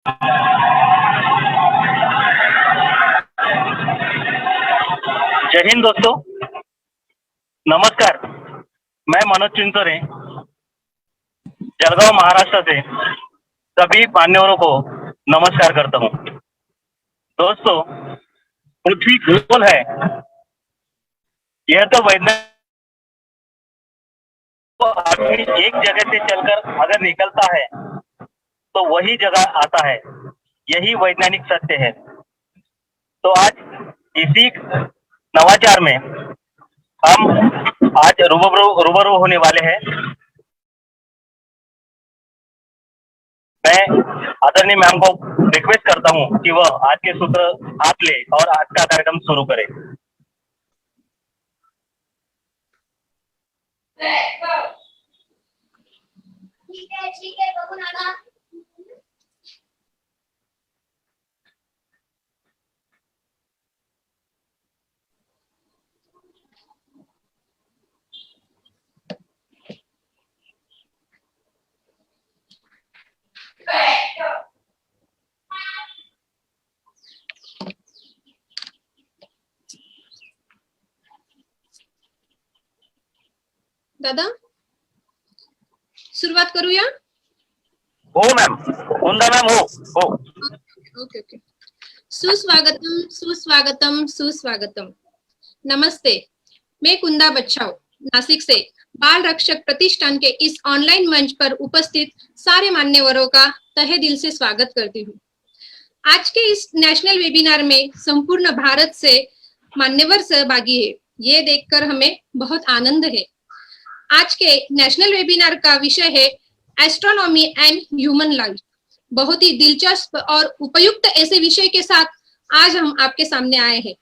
जय हिंद दोस्तों, नमस्कार। मैं मनोज चिंचोरे जलगांव महाराष्ट्र से सभी मान्यवरों को नमस्कार करता हूं। दोस्तों, पृथ्वी गोल है, यह तो वैज्ञानिक आदमी एक जगह से चलकर अगर निकलता है तो वही जगह आता है, यही वैज्ञानिक सत्य है। तो आज इसी नवाचार में हम आज रूबरू होने वाले हैं। मैं आदरणीय मैम को रिक्वेस्ट करता हूं कि वह आज के सूत्र हाथ ले और आज का कार्यक्रम शुरू करें। ठीक है बघू नाना। दादा सुरुवात करूया? हो मॅम, कुंदा मॅम, हो। Okay okay. सुस्वागतम सुस्वागतम सुस्वागतम। नमस्ते, मैं कुंदा बच्चाओ नासिक से बाल रक्षक प्रतिष्ठान के इस ऑनलाइन मंच पर उपस्थित सारे मान्यवरों का तहे दिल से स्वागत करती हूँ। आज के इस नेशनल वेबिनार में संपूर्ण भारत से मान्यवर सहभागी है, ये देखकर हमें बहुत आनंद है। आज के नेशनल वेबिनार का विषय है एस्ट्रोनॉमी एंड ह्यूमन लाइफ। बहुत ही दिलचस्प और उपयुक्त ऐसे विषय के साथ आज हम आपके सामने आए हैं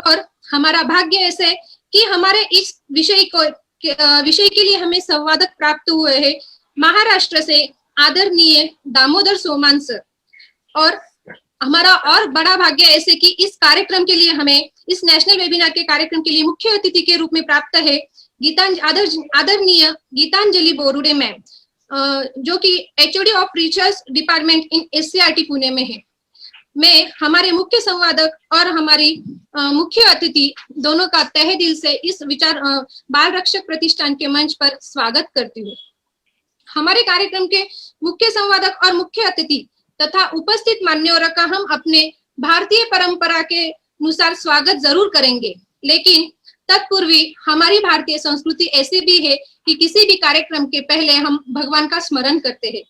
और हमारा भाग्य ऐसे कि हमारे इस विषय के लिए हमें संवादक प्राप्त हुए हैं महाराष्ट्र से आदरणीय दामोदर सोमान सर। और हमारा और बड़ा भाग्य ऐसे कि इस कार्यक्रम के लिए हमें इस नेशनल वेबिनार के कार्यक्रम के लिए मुख्य अतिथि के रूप में प्राप्त है आदरणीय गीतांजलि बोरुडे मैम, जो कि HOD of research department in SCERT Pune में है। मैं हमारे मुख्य संवादक और हमारी मुख्य अतिथि दोनों का तहे दिल से इस बाल रक्षक प्रतिष्ठान के मंच पर स्वागत करती हूँ। हमारे कार्यक्रम के मुख्य संवादक और मुख्य अतिथि तथा उपस्थित मान्यवरों का हम अपने भारतीय परंपरा के अनुसार स्वागत जरूर करेंगे, लेकिन तत्पूर्वी हमारी भारतीय संस्कृति ऐसी भी है कि किसी भी कार्यक्रम के पहले हम भगवान का स्मरण करते हैं।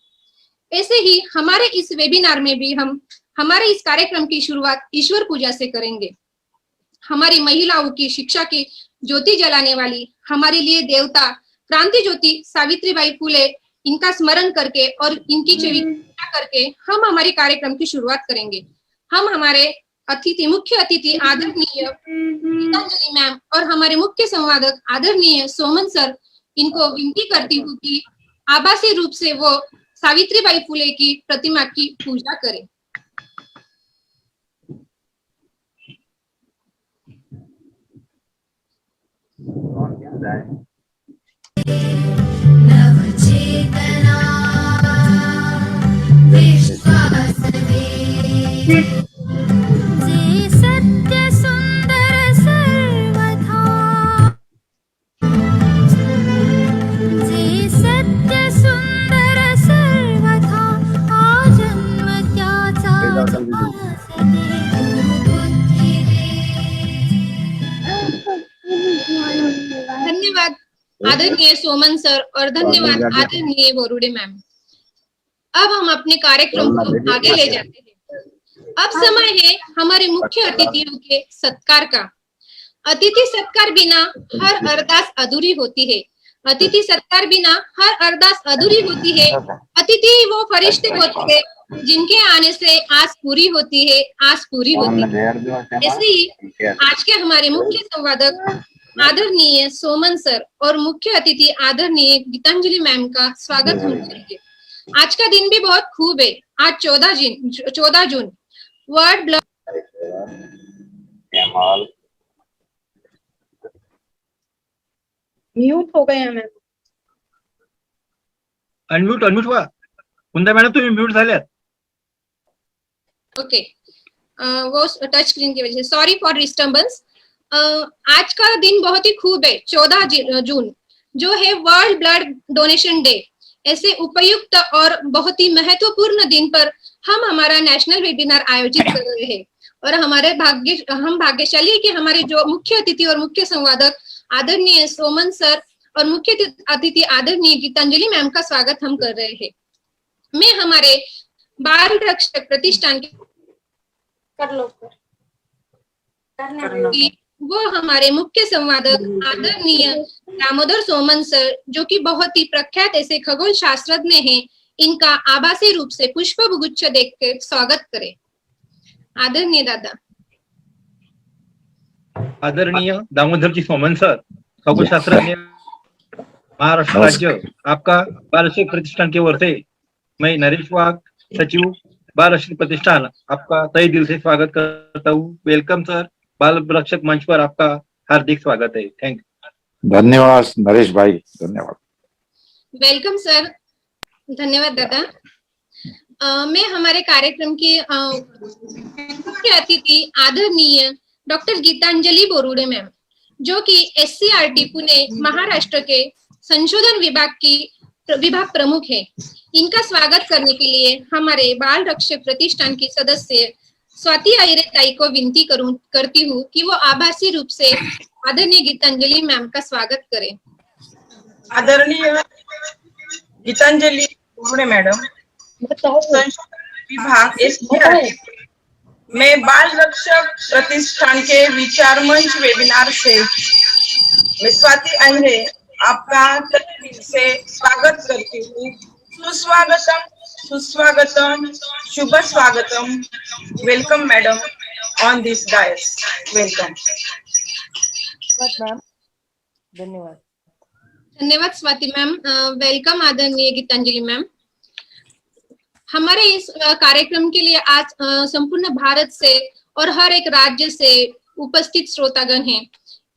ऐसे ही हमारे इस वेबिनार में भी हम हमारे इस कार्यक्रम की शुरुआत ईश्वर पूजा से करेंगे। हमारी महिलाओं की शिक्षा की ज्योति जलाने वाली हमारे लिए देवता क्रांति ज्योति सावित्रीबाई फुले, इनका स्मरण करके और इनकी छवि करके हम हमारी कार्यक्रम की शुरुआत करेंगे। हम हमारे मुख्य अतिथि आदरणीय गीतांजलि मैम और हमारे मुख्य संवादक आदरणीय सोमन सर, इनको विनती करती हूँ कि आभासी रूप से वो सावित्रीबाई फुले की प्रतिमा की पूजा करें। धन्यवाद आदरणीय सोमन सर और धन्यवाद आदरणीय बोरुडे मैम। अब हम अपने कार्यक्रम को आगे ले जाते हैं। अब समय है हमारे मुख्य अतिथियों के सत्कार का। अतिथि सत्कार बिना हर अरदास अधूरी होती है। अतिथि सत्कार बिना हर अरदास अधूरी होती है। अतिथि वो फरिश्ते होते हैं जिनके आने से आस पूरी होती है, आस पूरी होती है। ऐसे ही आज के हमारे मुख्य संवादक आदरणीय सोमन सर और मुख्य अतिथि आदरणीय गीतांजलि मैम का स्वागत हम करेंगे। आज का दिन भी बहुत खूब है। आज 14 जून वर्ल्ड ब्लड म्यूट हो गए हैं। अनम्यूट हुआ कुंदा मॅडम, तुम्ही म्यूट झाल्यात। ओके वो टच स्क्रीन की वजह से, सॉरी फॉर डिस्टर्बेंस। आज का दिन बहुत ही खूब है, 14 जून जो है वर्ल्ड ब्लड डोनेशन डे। ऐसे उपयुक्त और बहुत ही महत्वपूर्ण दिन पर हम हमारा नेशनल वेबिनार आयोजित कर रहे हैं और हम भाग्यशाली है कि हमारे जो मुख्य अतिथि और मुख्य संवादक आदरणीय सोमन सर और मुख्य अतिथि आदरणीय गीतांजलि मैम का स्वागत हम कर रहे हैं। मैं हमारे बाल रक्षक प्रतिष्ठान के वो हमारे मुख्य संवादक आदरणीय दामोदर सोमन सर, जो कि बहुत ही प्रख्यात ऐसे खगोल शास्त्रज्ञ हैं, इनका आभासी रूप से पुष्प गुच्छ देकर स्वागत करें। आदरणीय दादा। आदरणीय दामोदर जी सोमन सर, खगोलशास्त्रज्ञ, महाराष्ट्र राज्य आपका बाल रक्षक प्रतिष्ठान की ओर से मैं नरेश वाघ, सचिव बाल रक्षक प्रतिष्ठान, आपका तहे दिल से स्वागत करता हूँ। वेलकम सर, बाल रक्षक मंच पर आपका हार्दिक स्वागत है। Thank you. धन्यवाद नरेश भाई, धन्यवाद। वेलकम सर, धन्यवाद दादा। मैं हमारे कार्यक्रम की मुख्य अतिथि आदरणीय डॉक्टर गीतांजलि बोरुडे मैम, जो कि SCRT पुणे महाराष्ट्र के संशोधन विभाग प्रमुख है, इनका स्वागत करने के लिए हमारे बाल रक्षक प्रतिष्ठान की सदस्य स्वाति आयरे ताई को विनती करती हूँ कि वो आभासी रूप से आदरणीय गीतांजलि मैम का स्वागत करें। आदरणीय गीतांजलि बोरुडे मैडम, संशोधन विभाग SCRT में बाल रक्षक प्रतिष्ठान के विचार मंच वेबिनार से मैं स्वाति आयरे आपका तहे दिल से स्वागत करती हूँ। सुस्वागतम, सुस्वागतम, शुभ स्वागतम। Welcome madam on this dais. Welcome. धन्यवाद। धन्यवाद स्वाति मैम। वेलकम आदरणीय गीतांजलि मैम। हमारे इस कार्यक्रम के लिए आज संपूर्ण भारत से और हर एक राज्य से उपस्थित श्रोतागण हैं।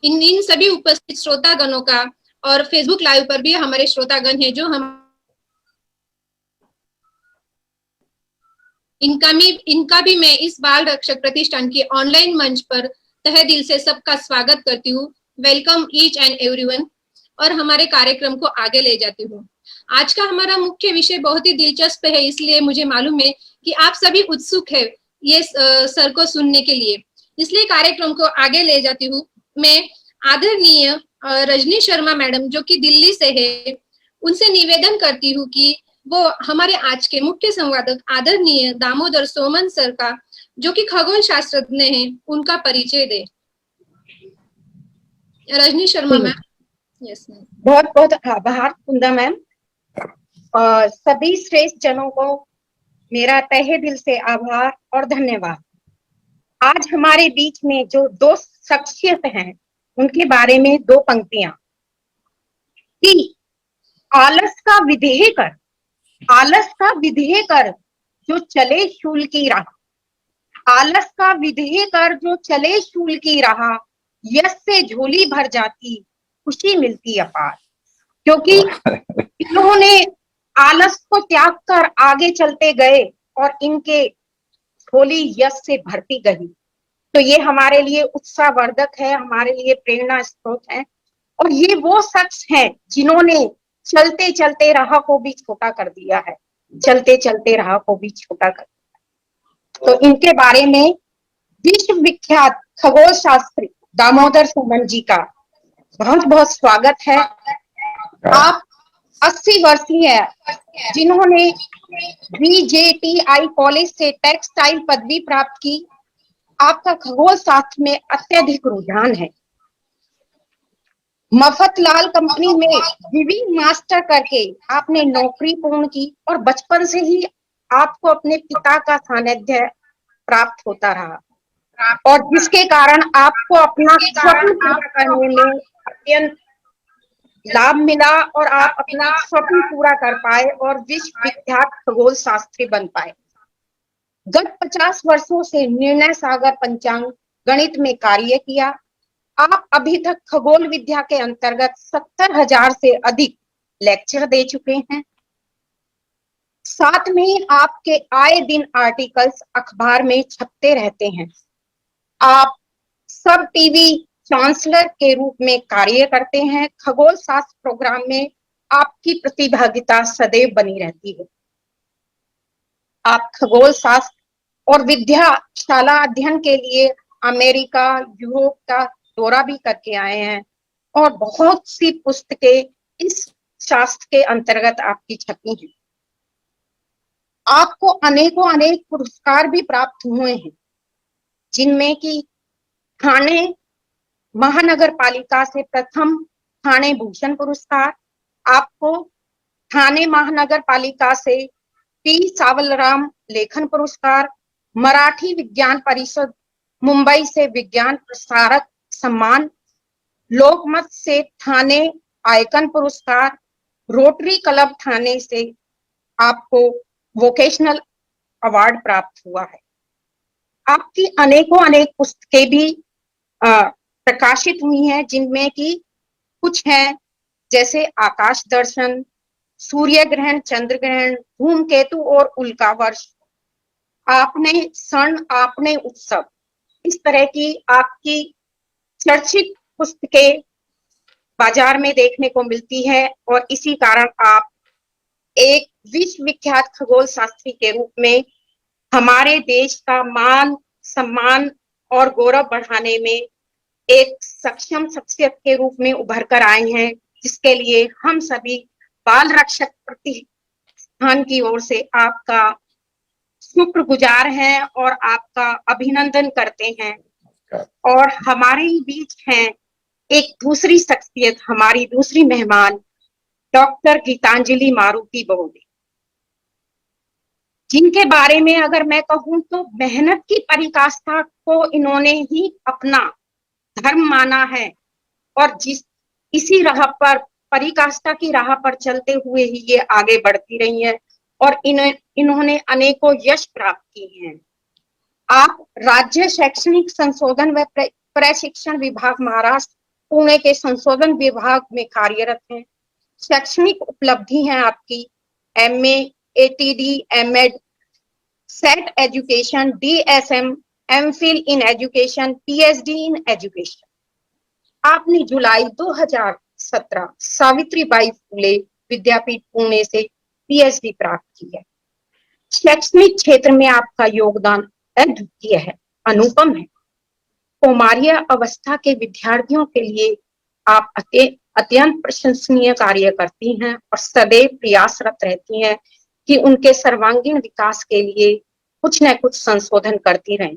इन सभी उपस्थित श्रोतागणों का और फेसबुक लाइव पर भी हमारे श्रोतागण हैं, जो हम इनका भी मैं इस बाल रक्षक प्रतिष्ठान की ऑनलाइन मंच पर तहे दिल से सबका स्वागत करती हूँ। Welcome each and everyone. और हमारे कार्यक्रम को आगे ले जाती हूँ। आज का हमारा मुख्य विषय बहुत ही दिलचस्प है, इसलिए मुझे मालूम है कि आप सभी उत्सुक है ये सर को सुनने के लिए, इसलिए कार्यक्रम को आगे ले जाती हूँ। मैं आदरणीय रजनी शर्मा मैडम, जो कि दिल्ली से है, उनसे निवेदन करती हूँ कि वो हमारे आज के मुख्य संवादक आदरणीय दामोदर सोमन सर का, जो कि खगोल शास्त्रज्ञ हैं, उनका परिचय दे। Rajni Sharma ma'am. Yes ma'am. बहुत बहुत आभार कुंदा मैम। और सभी श्रेष्ठ जनों को मेरा तहे दिल से आभार और धन्यवाद। आज हमारे बीच में जो दो शख्सियत हैं, उनके बारे में दो पंक्तियां कि आलस का विदेह कर जो चले शूल की राह, आलस का विदेह कर जो चले शूल की राह, यश से झोली भर जाती, खुशी मिलती अपार। क्योंकि इन्होंने आलस को त्याग कर आगे चलते गए और इनके झोली यश से भरती गई, तो ये हमारे लिए उत्साहवर्धक है, हमारे लिए प्रेरणा स्रोत है। और ये वो शख्स हैं जिन्होंने चलते चलते राह को भी छोटा कर दिया है, चलते चलते राह को भी छोटा कर दिया। तो इनके बारे में विश्व विख्यात खगोल शास्त्री दामोदर सोमन जी का बहुत बहुत स्वागत है। आप 80 वर्षीय है, जिन्होंने VJTI कॉलेज से टेक्सटाइल पदवी प्राप्त की। आपका खगोल शास्त्र में अत्यधिक रुझान है। मफतलाल कंपनी में विवि मास्टर करके आपने नौकरी पूर्ण की और बचपन से ही आपको अपने पिता का सानिध्य प्राप्त होता रहा, और जिसके कारण आपको अपना स्वप्न पूरा करने में अत्यंत लाभ मिला और आप अपना स्वप्न पूरा कर पाए और विश्व विख्यात खगोल शास्त्री बन पाए। गत 50 वर्षों से निर्णय सागर पंचांग गणित में कार्य किया। आप अभी तक खगोल विद्या के अंतर्गत 70,000 से अधिक लेक्चर दे चुके हैं। साथ में आपके आए दिन आर्टिकल्स अखबार में छपते रहते हैं। आप सब टीवी चांसलर के रूप में कार्य करते हैं। खगोल शास्त्र प्रोग्राम में आपकी प्रतिभागिता सदैव बनी रहती है। आप खगोल शास्त्र और विद्याशाला अध्ययन के लिए अमेरिका, यूरोप का दौरा भी करके आए हैं और बहुत सी पुस्तकें इस शास्त्र के अंतर्गत आपकी छपी हैं। आपको अनेक पुरस्कार भी प्राप्त हुए हैं, जिनमें कि ठाणे महानगर पालिका से प्रथम ठाणे भूषण पुरस्कार, आपको ठाणे महानगर पालिका से पी सावलराम लेखन पुरस्कार, मराठी विज्ञान परिषद मुंबई से विज्ञान प्रसारक सम्मान, लोकमत से ठाणे आइकन पुरस्कार, रोटरी क्लब ठाणे से आपको वोकेशनल अवार्ड प्राप्त हुआ है। आपकी अनेक पुस्तकें भी प्रकाशित हुई हैं, जिनमें कि कुछ हैं जैसे आकाश दर्शन, सूर्य ग्रहण, चंद्र ग्रहण, धूमकेतु और उल्का वर्ष, आपने क्षण, आपने उत्सव, इस तरह की आपकी चर्चित पुस्तकें बाजार में देखने को मिलती है और इसी कारण आप एक विश्व विख्यात खगोल शास्त्री के रूप में हमारे देश का मान, सम्मान और गौरव बढ़ाने में एक सक्षम शख्सियत के रूप में उभर कर आए हैं, जिसके लिए हम सभी बाल रक्षक प्रतिष्ठान की ओर से आपका शुक्रगुजार हैं और आपका अभिनंदन करते हैं। और हमारे ही बीच हैं एक दूसरी शख्सियत, हमारी दूसरी मेहमान डॉक्टर गीतांजलि मारुति बहुड़े, जिनके बारे में अगर मैं कहूं तो मेहनत की पराकाष्ठा को इन्होंने ही अपना धर्म माना है और इसी राह पर, पराकाष्ठा की राह पर चलते हुए ही ये आगे बढ़ती रही हैं और इन्होंने अनेकों यश प्राप्त किए हैं। आप राज्य शैक्षणिक संशोधन व प्रशिक्षण विभाग महाराष्ट्र पुणे के संशोधन विभाग में कार्यरत हैं। शैक्षणिक उपलब्धि हैं आपकी MA, ATD, MEd, set education, DSM, MPhil in education, PhD in education. आपने जुलाई 2017 सावित्रीबाई फुले विद्यापीठ पुणे से PhD प्राप्त की है। शैक्षणिक क्षेत्र में आपका योगदान अद्वितीय है, अनुपम है। कौमार्य अवस्था के विद्यार्थियों के लिए आप अत्यंत प्रशंसनीय कार्य करती हैं और सदैव प्रयासरत रहती हैं कि उनके सर्वांगीण विकास के लिए कुछ न कुछ संशोधन करती रहें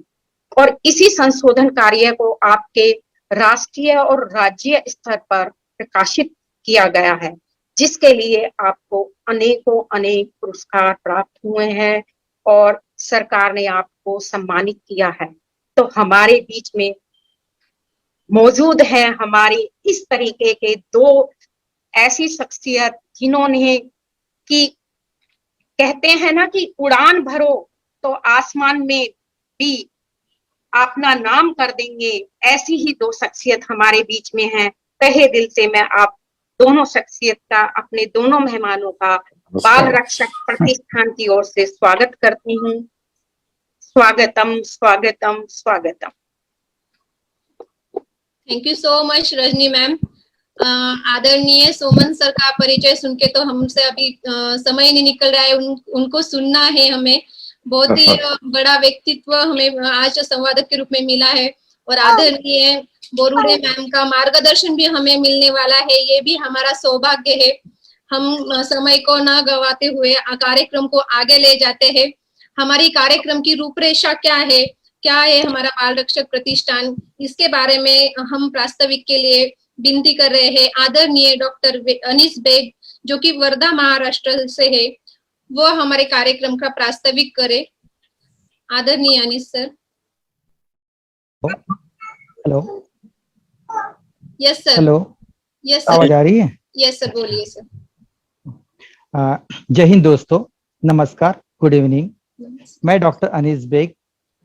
और इसी संशोधन कार्य को आपके राष्ट्रीय और राज्य स्तर पर प्रकाशित किया गया है, जिसके लिए आपको अनेक पुरस्कार प्राप्त हुए हैं और सरकार ने आपको सम्मानित किया है। तो हमारे बीच में मौजूद है हमारी इस तरीके के दो ऐसी शख्सियत, जिन्होंने कि कहते हैं ना कि उड़ान भरो तो आसमान में भी अपना नाम कर देंगे, ऐसी ही दो शख्सियत हमारे बीच में हैं। तहे दिल से मैं आप दोनों शख्सियत का, अपने दोनों मेहमानों का बाल रक्षक प्रतिष्ठान की ओर से स्वागत करती हूँ। स्वागतम स्वागतम स्वागतम। Thank you so much Rajni ma'am. आदरणीय सोमन सर का परिचय सुन के तो हमसे अभी समय नहीं निकल रहा है, उनको सुनना है हमें। बहुत ही बड़ा व्यक्तित्व हमें आज संवादक के रूप में मिला है और आदरणीय बोरुडे मैम का मार्गदर्शन भी हमें मिलने वाला है, ये भी हमारा सौभाग्य है। हम समय को न गवाते हुए कार्यक्रम को आगे ले जाते हैं। हमारी कार्यक्रम की रूपरेखा क्या है हमारा बाल रक्षक प्रतिष्ठान, इसके बारे में हम प्रास्ताविक के लिए विनती कर रहे हैं। आदरणीय डॉक्टर अनीस बेग, जो कि वर्धा महाराष्ट्र से है, वो हमारे कार्यक्रम का प्रास्ताविक करे। आदरणीय Anees sir. Hello. Yes sir. Hello. Yes sir. आवाज आ रही है? यस सर, बोलिए सर। जय हिंद दोस्तों, नमस्कार, गुड इवनिंग। मैं डॉक्टर अनीस बेग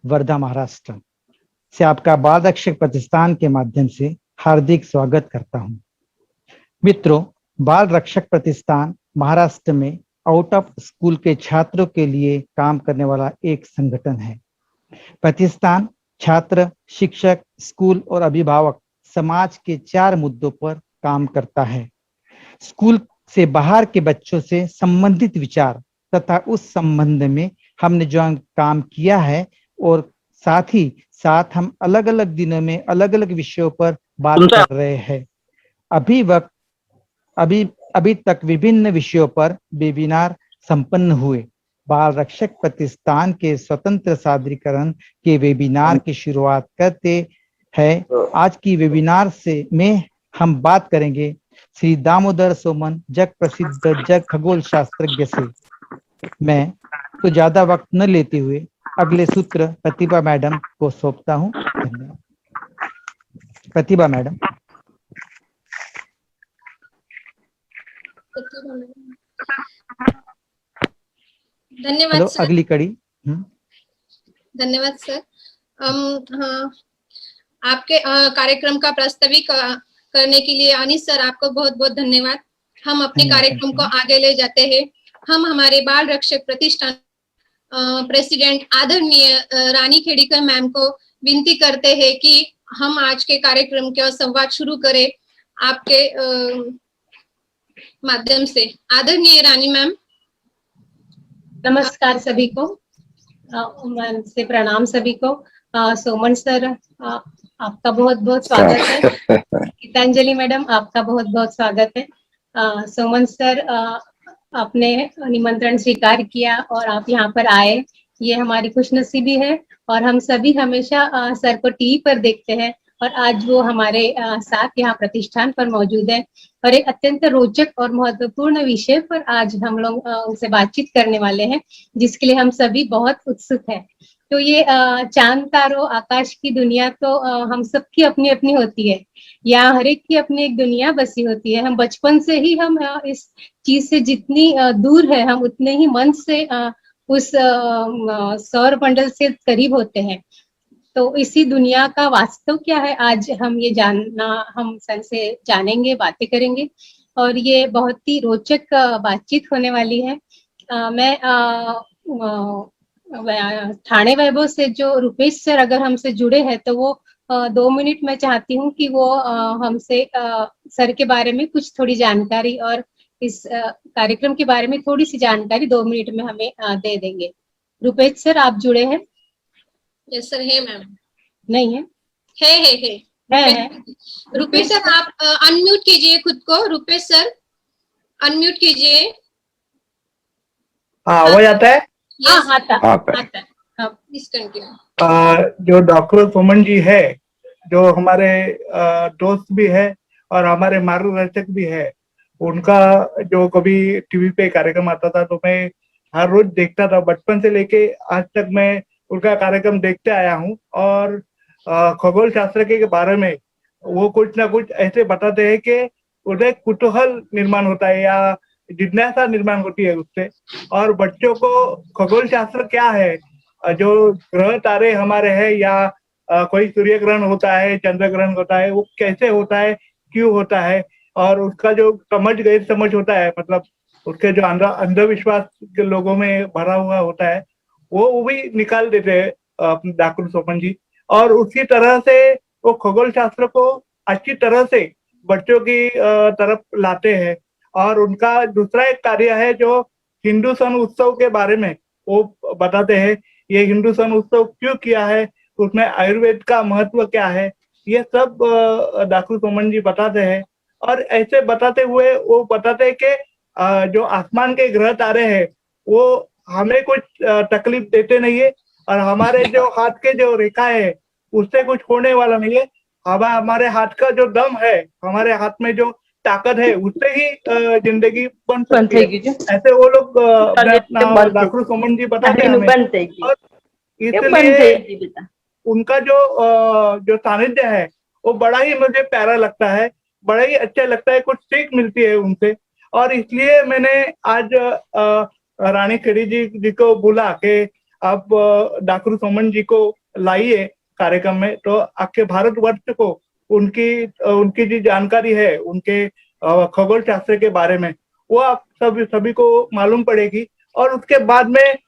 वर्धा महाराष्ट्र से आपका बाल रक्षक प्रतिष्ठान के माध्यम से हार्दिक स्वागत करता हूं। मित्रों, बाल रक्षक प्रतिष्ठान महाराष्ट्र में आउट ऑफ स्कूल के छात्रों के लिए काम करने वाला एक संगठन है। प्रतिष्ठान छात्र, शिक्षक, स्कूल और अभिभावक समाज के 4 मुद्दों पर काम करता है। स्कूल से बाहर के बच्चों से संबंधित विचार तथा उस संबंध में हमने जो काम किया है, और साथ ही साथ हम अलग अलग दिनों में अलग अलग विषयों पर बात कर रहे हैं। अभी तक विभिन्न विषयों पर वेबिनार संपन्न हुए। बाल रक्षक प्रतिष्ठान के स्वतंत्र सादरीकरण के वेबिनार की शुरुआत करते हैं। आज की वेबिनार में हम बात करेंगे श्री दामोदर सोमन, जग प्रसिद्ध जग खगोल शास्त्रज्ञ से। मैं तो ज्यादा वक्त न लेते हुए अगले सूत्र प्रतिभा मैडम को सौंपता हूँ। धन्यवाद। प्रतिभा मैडम। धन्यवाद सर। अगली कड़ी। धन्यवाद सर। हाँ, आपके कार्यक्रम का प्रस्तुति करने के लिए अनीस सर आपको बहुत बहुत धन्यवाद। हम अपने कार्यक्रम को आगे ले जाते हैं। हम हमारे बाल रक्षक प्रतिष्ठान प्रेसिडेंट आदरणीय रानी खेड़ीकर मैम को विनती करते हैं कि हम आज के कार्यक्रम का संवाद शुरू करें आपके माध्यम से। आदरणीय रानी मैम। नमस्कार सभी को, से प्रणाम सभी को। सोमन सर आपका बहुत बहुत स्वागत है। गीतांजलि मैडम आपका बहुत बहुत स्वागत है। सोमन सर आपने निमंत्रण स्वीकार किया और आप यहाँ पर आए, ये हमारी खुशनसीबी है। और हम सभी हमेशा सर को टीवी पर देखते हैं और आज वो हमारे साथ यहाँ प्रतिष्ठान पर मौजूद है और एक अत्यंत रोचक और महत्वपूर्ण विषय पर आज हम लोग उनसे बातचीत करने वाले हैं, जिसके लिए हम सभी बहुत उत्सुक हैं। तो ये चांद तारों आकाश की दुनिया तो हम सबकी अपनी अपनी होती है, यहाँ हर एक की अपनी एक दुनिया बसी होती है। हम बचपन से ही हम इस चीज से जितनी दूर है, हम उतने ही मन से उस सौर मंडल से करीब होते हैं। तो इसी दुनिया का वास्तव क्या है, आज हम ये जानना, हम सर से जानेंगे, बातें करेंगे और ये बहुत ही रोचक बातचीत होने वाली है। मैं ठाणे वैभव से जो रुपेश सर अगर हमसे जुड़े हैं तो वो 2 मिनट मैं चाहती हूँ कि वो हमसे सर के बारे में कुछ थोड़ी जानकारी और इस कार्यक्रम के बारे में थोड़ी सी जानकारी 2 मिनट में हमें दे देंगे। रुपेश सर आप जुड़े हैं? यस सर है मैम। नहीं है? है। रुपेश सर आप अनम्यूट कीजिए खुद को। रुपेश सर अनम्यूट कीजिए। हाँ, आवाज आता है? हाँ आता है। जो डॉक्टर सोमन जी है, जो हमारे दोस्त भी है और हमारे मार्गदर्शक भी है, उनका जो कभी टीवी पे कार्यक्रम आता था तो मैं हर रोज देखता था। बचपन से लेके आज तक मैं उनका कार्यक्रम देखते आया हूँ और खगोल शास्त्र के बारे में वो कुछ ना कुछ ऐसे बताते हैं कि उन्हें कुतूहल निर्माण होता है या जिज्ञासा निर्माण होती है उससे। और बच्चों को खगोल शास्त्र क्या है, जो ग्रह तारे हमारे हैं या कोई सूर्य ग्रहण होता है, चंद्र ग्रहण होता है, वो कैसे होता है, क्यों होता है, और उसका जो गैर समझ होता है, मतलब उसके जो अंधविश्वास के लोगों में भरा हुआ होता है, वो भी निकाल देते हैं डॉक्टर सोमन जी। और उसी तरह से वो खगोल शास्त्र को अच्छी तरह से बच्चों की तरफ लाते हैं। और उनका दूसरा एक कार्य है जो हिंदू सन उत्सव के बारे में वो बताते हैं। ये हिंदू सन उत्सव क्यों किया है, उसमें आयुर्वेद का महत्व क्या है, ये सब डॉक्टर सोमन जी बताते हैं। और ऐसे बताते हुए वो बताते हैं कि जो आसमान के ग्रह तारे हैं वो हमें कुछ तकलीफ देते नहीं है और हमारे जो हाथ के जो रेखा है उससे कुछ होने वाला नहीं है। हमारे हाथ का जो दम है, हमारे हाथ में जो ताकत है, उससे ही जिंदगी बन सकती है। ऐसे वो लोग डॉक्टर सोमन जी बताते हैं हमें। और इसलिए उनका जो सानिध्य है वो बड़ा ही मुझे प्यारा लगता है, बड़ा ही अच्छा लगता है, कुछ सीख मिलती है उनसे। और इसलिए मैंने आज रानी खेड़ी जी को बुला के आप डॉक्टर सोमन जी को लाइए कार्यक्रम में, तो आपके भारतवर्ष को उनकी जो जानकारी है उनके खगोल शास्त्र के बारे में वो आप सभी को मालूम पड़ेगी। और उसके बाद में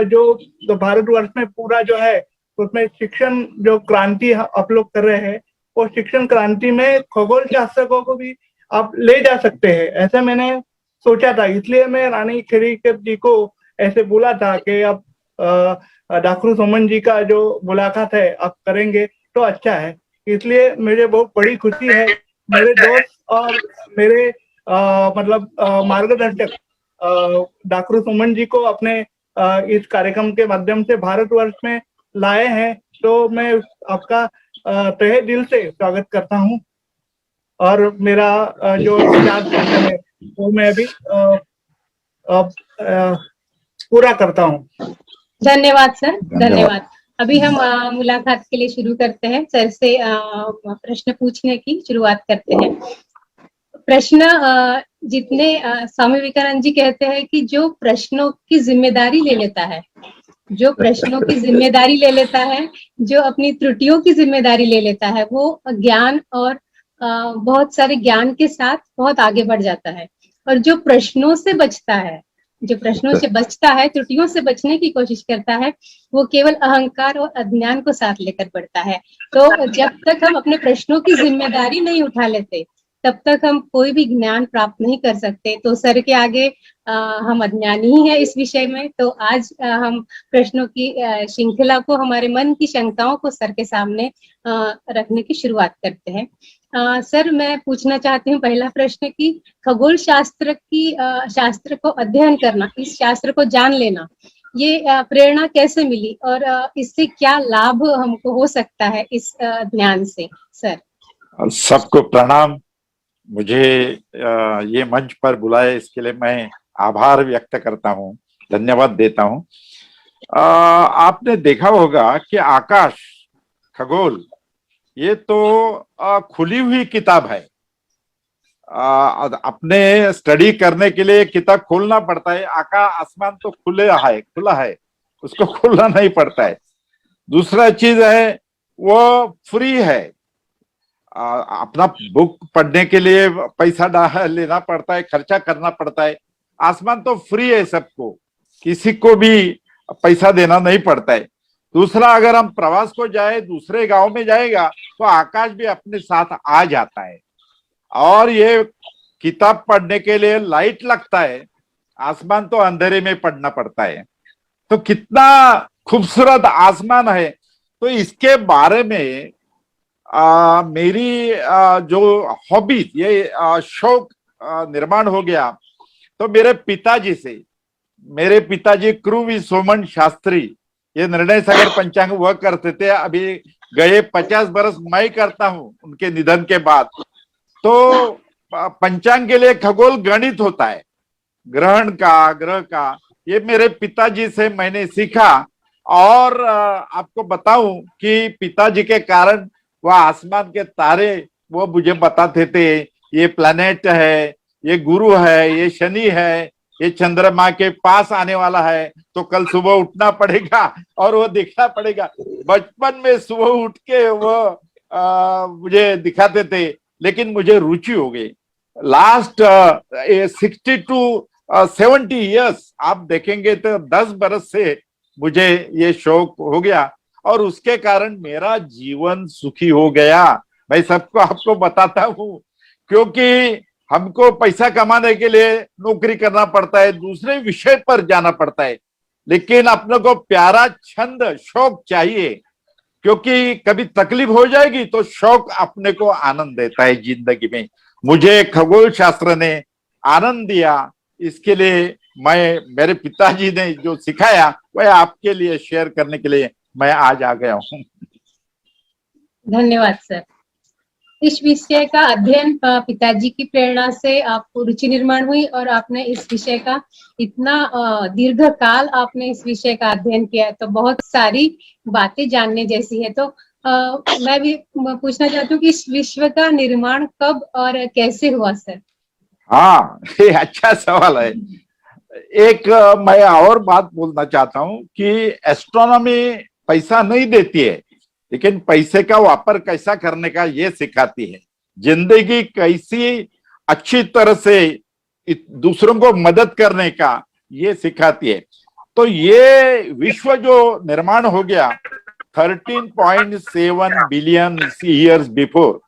जो भारतवर्ष में पूरा जो है उसमें शिक्षण जो क्रांति आप लोग कर रहे हैं, वो शिक्षण क्रांति में खगोल शास्त्रकों को भी आप ले जा सकते हैं, ऐसा मैंने सोचा था। इसलिए मैं रानी खेड़ीकर जी को ऐसे बोला था कि आप डॉक्टर सुमन जी का जो मुलाकात है आप करेंगे तो अच्छा है। इसलिए मुझे बहुत बड़ी खुशी है मेरे दोस्त और मेरे मार्गदर्शक डॉक्टर सुमन जी को अपने इस कार्यक्रम के माध्यम से भारतवर्ष में लाए हैं। तो मैं आपका तहे दिल से स्वागत करता हूं और मेरा जो 4 प्रश्न है वो मैं अभी पूरा करता हूं। धन्यवाद सर, धन्यवाद। अभी हम मुलाकात के लिए शुरू करते हैं। सर से प्रश्न पूछने की शुरुआत करते हैं। प्रश्न जितने स्वामी विवेकानंद जी कहते हैं कि जो प्रश्नों की जिम्मेदारी ले लेता है, जो प्रश्नों की जिम्मेदारी ले लेता है, जो अपनी त्रुटियों की जिम्मेदारी ले लेता है, वो ज्ञान और बहुत सारे ज्ञान के साथ बहुत आगे बढ़ जाता है। और जो प्रश्नों से बचता है, जो प्रश्नों से बचता है, त्रुटियों से बचने की कोशिश करता है, वो केवल अहंकार और अज्ञान को साथ लेकर बढ़ता है। तो जब तक हम अपने प्रश्नों की जिम्मेदारी नहीं उठा लेते तब तक हम कोई भी ज्ञान प्राप्त नहीं कर सकते। तो सर के आगे हम अज्ञानी ही है इस विषय में। तो आज हम प्रश्नों की श्रृंखला को, हमारे मन की शंकाओं को सर के सामने रखने की शुरुआत करते हैं। सर, मैं पूछना चाहती हूँ पहला प्रश्न कि खगोल शास्त्र को अध्ययन करना, इस शास्त्र को जान लेना, ये प्रेरणा कैसे मिली और इससे क्या लाभ हमको हो सकता है इस ज्ञान से? सर सबको प्रणाम। मुझे ये मंच पर बुलाए इसके लिए मैं आभार व्यक्त करता हूँ, धन्यवाद देता हूँ। आपने देखा होगा कि आकाश, खगोल, ये तो खुली हुई किताब है। अपने स्टडी करने के लिए किताब खोलना पड़ता है। आसमान तो खुला है, उसको खोलना नहीं पड़ता है। दूसरा चीज है वो फ्री है। अपना बुक पढ़ने के लिए पैसा लेना पड़ता है, खर्चा करना पड़ता है। आसमान तो फ्री है सबको, किसी को भी पैसा देना नहीं पड़ता है। दूसरा, अगर हम प्रवास को जाए, दूसरे गांव में जाएगा तो आकाश भी अपने साथ आ जाता है। और ये किताब पढ़ने के लिए लाइट लगता है, आसमान तो अंधेरे में पढ़ना पड़ता है। तो कितना खूबसूरत आसमान है। तो इसके बारे में मेरी जो हॉबी, ये शौक निर्माण हो गया। तो मेरे पिताजी क्रू सोमन शास्त्री, ये निर्णय सागर पंचांग वह करते थे। अभी गए 50 बरस मैं करता हूँ उनके निधन के बाद। तो पंचांग के लिए खगोल गणित होता है, ग्रहण का, ग्रह का, ये मेरे पिताजी से मैंने सीखा। और आपको बताऊं कि पिताजी के कारण वह आसमान के तारे वो मुझे बताते थे, ये प्लैनेट है, ये गुरु है, ये शनि है, ये चंद्रमा के पास आने वाला है, तो कल सुबह उठना पड़ेगा और वो देखना पड़ेगा। बचपन में सुबह उठ के वो मुझे दिखाते थे, लेकिन मुझे रुचि हो गई। लास्ट 60 to 70 ईयर्स आप देखेंगे तो 10 बरस से मुझे ये शौक हो गया और उसके कारण मेरा जीवन सुखी हो गया। मैं सबको आपको बताता हूँ, क्योंकि हमको पैसा कमाने के लिए नौकरी करना पड़ता है, दूसरे विषय पर जाना पड़ता है, लेकिन अपने को प्यारा छंद, शौक चाहिए। क्योंकि कभी तकलीफ हो जाएगी तो शौक अपने को आनंद देता है जिंदगी में। मुझे खगोल शास्त्र ने आनंद दिया, इसके लिए मेरे पिताजी ने जो सिखाया वह आपके लिए शेयर करने के लिए मैं आज आ गया हूँ। धन्यवाद सर। इस विषय का अध्ययन पिताजी की प्रेरणा से आपको रुचि निर्माण हुई और आपने इस विषय का इतना दीर्घ काल आपने इस विषय का अध्ययन किया है, तो बहुत सारी बातें जानने जैसी है। तो मैं भी पूछना चाहती हूँ कि इस विश्व का निर्माण कब और कैसे हुआ सर? हाँ, ये अच्छा सवाल है। एक मैं और बात बोलना चाहता हूँ कि एस्ट्रोनॉमी पैसा नहीं देती है, लेकिन पैसे का वापर कैसा करने का ये सिखाती है। जिंदगी कैसी अच्छी तरह से दूसरों को मदद करने का ये सिखाती है। तो ये विश्व जो निर्माण हो गया 13.7 बिलियन ईयर्स बिफोर,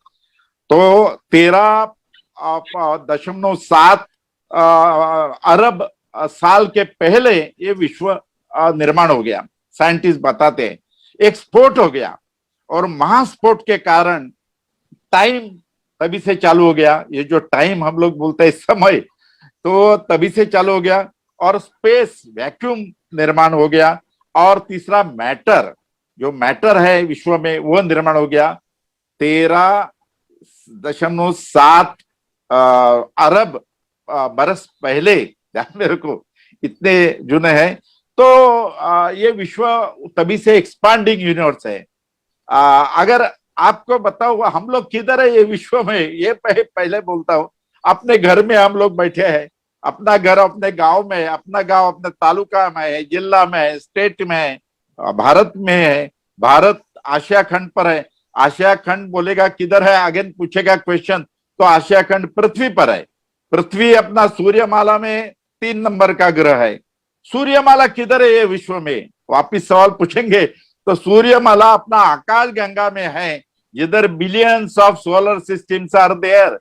तो 13.7 अरब साल के पहले ये विश्व निर्माण हो गया। साइंटिस्ट बताते हैं एक स्फोट हो गया, और महास्फोट के कारण टाइम तभी से चालू हो गया। ये जो टाइम हम लोग बोलते हैं समय, तो तभी से चालू हो गया। और स्पेस वैक्यूम निर्माण हो गया। और तीसरा मैटर, जो मैटर है विश्व में वो निर्माण हो गया 13.7 अरब बरस पहले। ध्यान में रखो, इतने जुने हैं। तो ये विश्व तभी से एक्सपांडिंग यूनिवर्स है। अगर आपको बताओ हम लोग किधर है ये विश्व में, ये पहले बोलता हूँ। अपने घर में हम लोग बैठे हैं, अपना घर अपने गांव में, अपना गांव अपने तालुका में है, जिला में है, स्टेट में है, भारत में है। भारत आशिया खंड पर है। आशिया खंड बोलेगा किधर है, अगेन पूछेगा क्वेश्चन, तो आशिया खंड पृथ्वी पर है। पृथ्वी अपना सूर्यमाला में 3 नंबर का ग्रह है। सूर्यमाला किधर है ये विश्व में, वापिस सवाल पूछेंगे। तो सूर्यमाला अपना आकाश गंगा में है, जिधर billions of solar systems are there.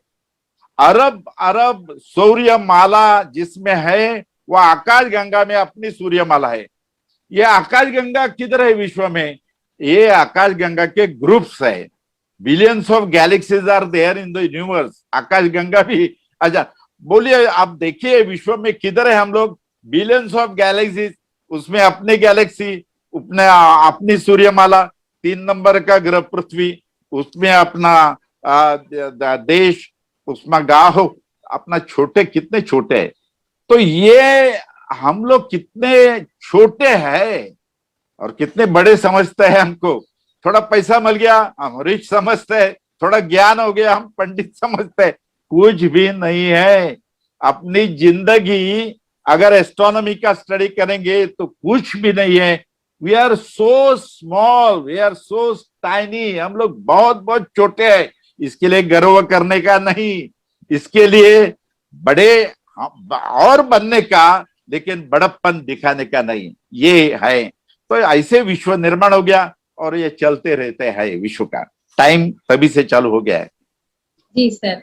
अरब सूर्यमाला जिसमें है वो आकाश गंगा में अपनी सूर्यमाला है। ये आकाश गंगा किधर है विश्व में, ये आकाश गंगा के ग्रुप्स है। Billions of galaxies are there in the universe. आकाश गंगा भी, अच्छा बोलिए आप देखिए विश्व में किधर है हम लोग। बिलियंस ऑफ गैलेक्सीज, उसमें अपनी गैलेक्सी, अपनी सूर्यमाला, 3 नंबर का ग्रह पृथ्वी, उसमें अपना देश, उसमें गांव, अपना छोटे, कितने छोटे हैं। तो ये हम लोग कितने छोटे हैं और कितने बड़े समझते हैं हमको। थोड़ा पैसा मिल गया हम रिच समझते हैं, थोड़ा ज्ञान हो गया हम पंडित समझते हैं। कुछ भी नहीं है। अपनी जिंदगी अगर एस्ट्रोनॉमी का स्टडी करेंगे तो कुछ भी नहीं है। We are so small, we are so tiny. हम लोग बहुत बहुत छोटे हैं। इसके लिए गर्व करने का नहीं, इसके लिए बड़े और बनने का, लेकिन बड़प्पन दिखाने का नहीं, ये है। तो ऐसे विश्व निर्माण हो गया और ये चलते रहते हैं विश्व का। टाइम तभी से चालू हो गया है। जी सर,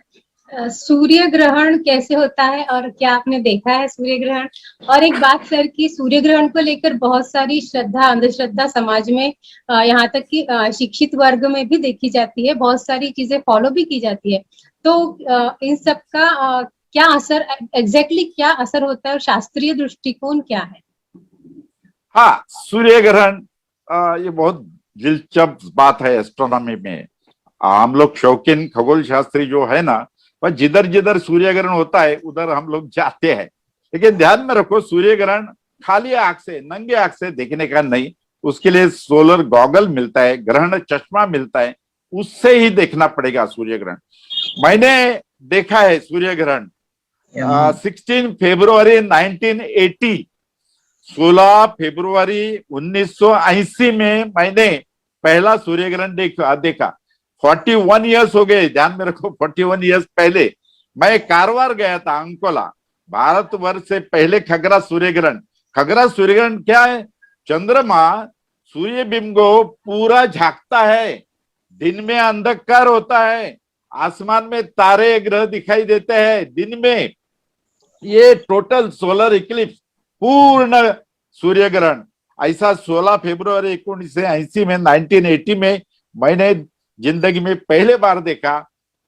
सूर्य ग्रहण कैसे होता है और क्या आपने देखा है सूर्य ग्रहण? और एक बात सर कि सूर्य ग्रहण को लेकर बहुत सारी श्रद्धा अंधश्रद्धा समाज में, यहाँ तक कि शिक्षित वर्ग में भी देखी जाती है, बहुत सारी चीजें फॉलो भी की जाती है। तो इन सब का क्या असर, एग्जैक्टली क्या असर होता है और शास्त्रीय दृष्टिकोण क्या है? हाँ, सूर्य ग्रहण ये बहुत दिलचस्प बात है एस्ट्रोनॉमी में। हम लोग शौकीन खगोल शास्त्री जो है ना, वह जिधर जिधर सूर्य ग्रहण होता है उधर हम लोग जाते हैं। लेकिन ध्यान में रखो, सूर्य ग्रहण खाली आंख से, नंगे आंख से देखने का नहीं, उसके लिए सोलर गॉगल मिलता है, ग्रहण चश्मा मिलता है, उससे ही देखना पड़ेगा सूर्य ग्रहण। मैंने देखा है सूर्य ग्रहण 16 फरवरी 1980, 16 फरवरी 1980 में मैंने पहला सूर्य ग्रहण देखा। 41 इयर्स हो गए, ध्यान में रखो। 41 इयर्स पहले मैं कारवार गया था, अंकोला। भारतवर्ष से पहले खगरा सूर्य ग्रहण। खगरा सूर्य ग्रहण क्या है? चंद्रमा सूर्य बिंब को पूरा झांकता है, दिन में अंधकार होता है, आसमान में तारे ग्रह दिखाई देते हैं दिन में। ये टोटल सोलर इक्लिप्स, पूर्ण सूर्य ग्रहण। ऐसा 16 फरवरी 1980 में 1980 में मैंने जिंदगी में पहले बार देखा।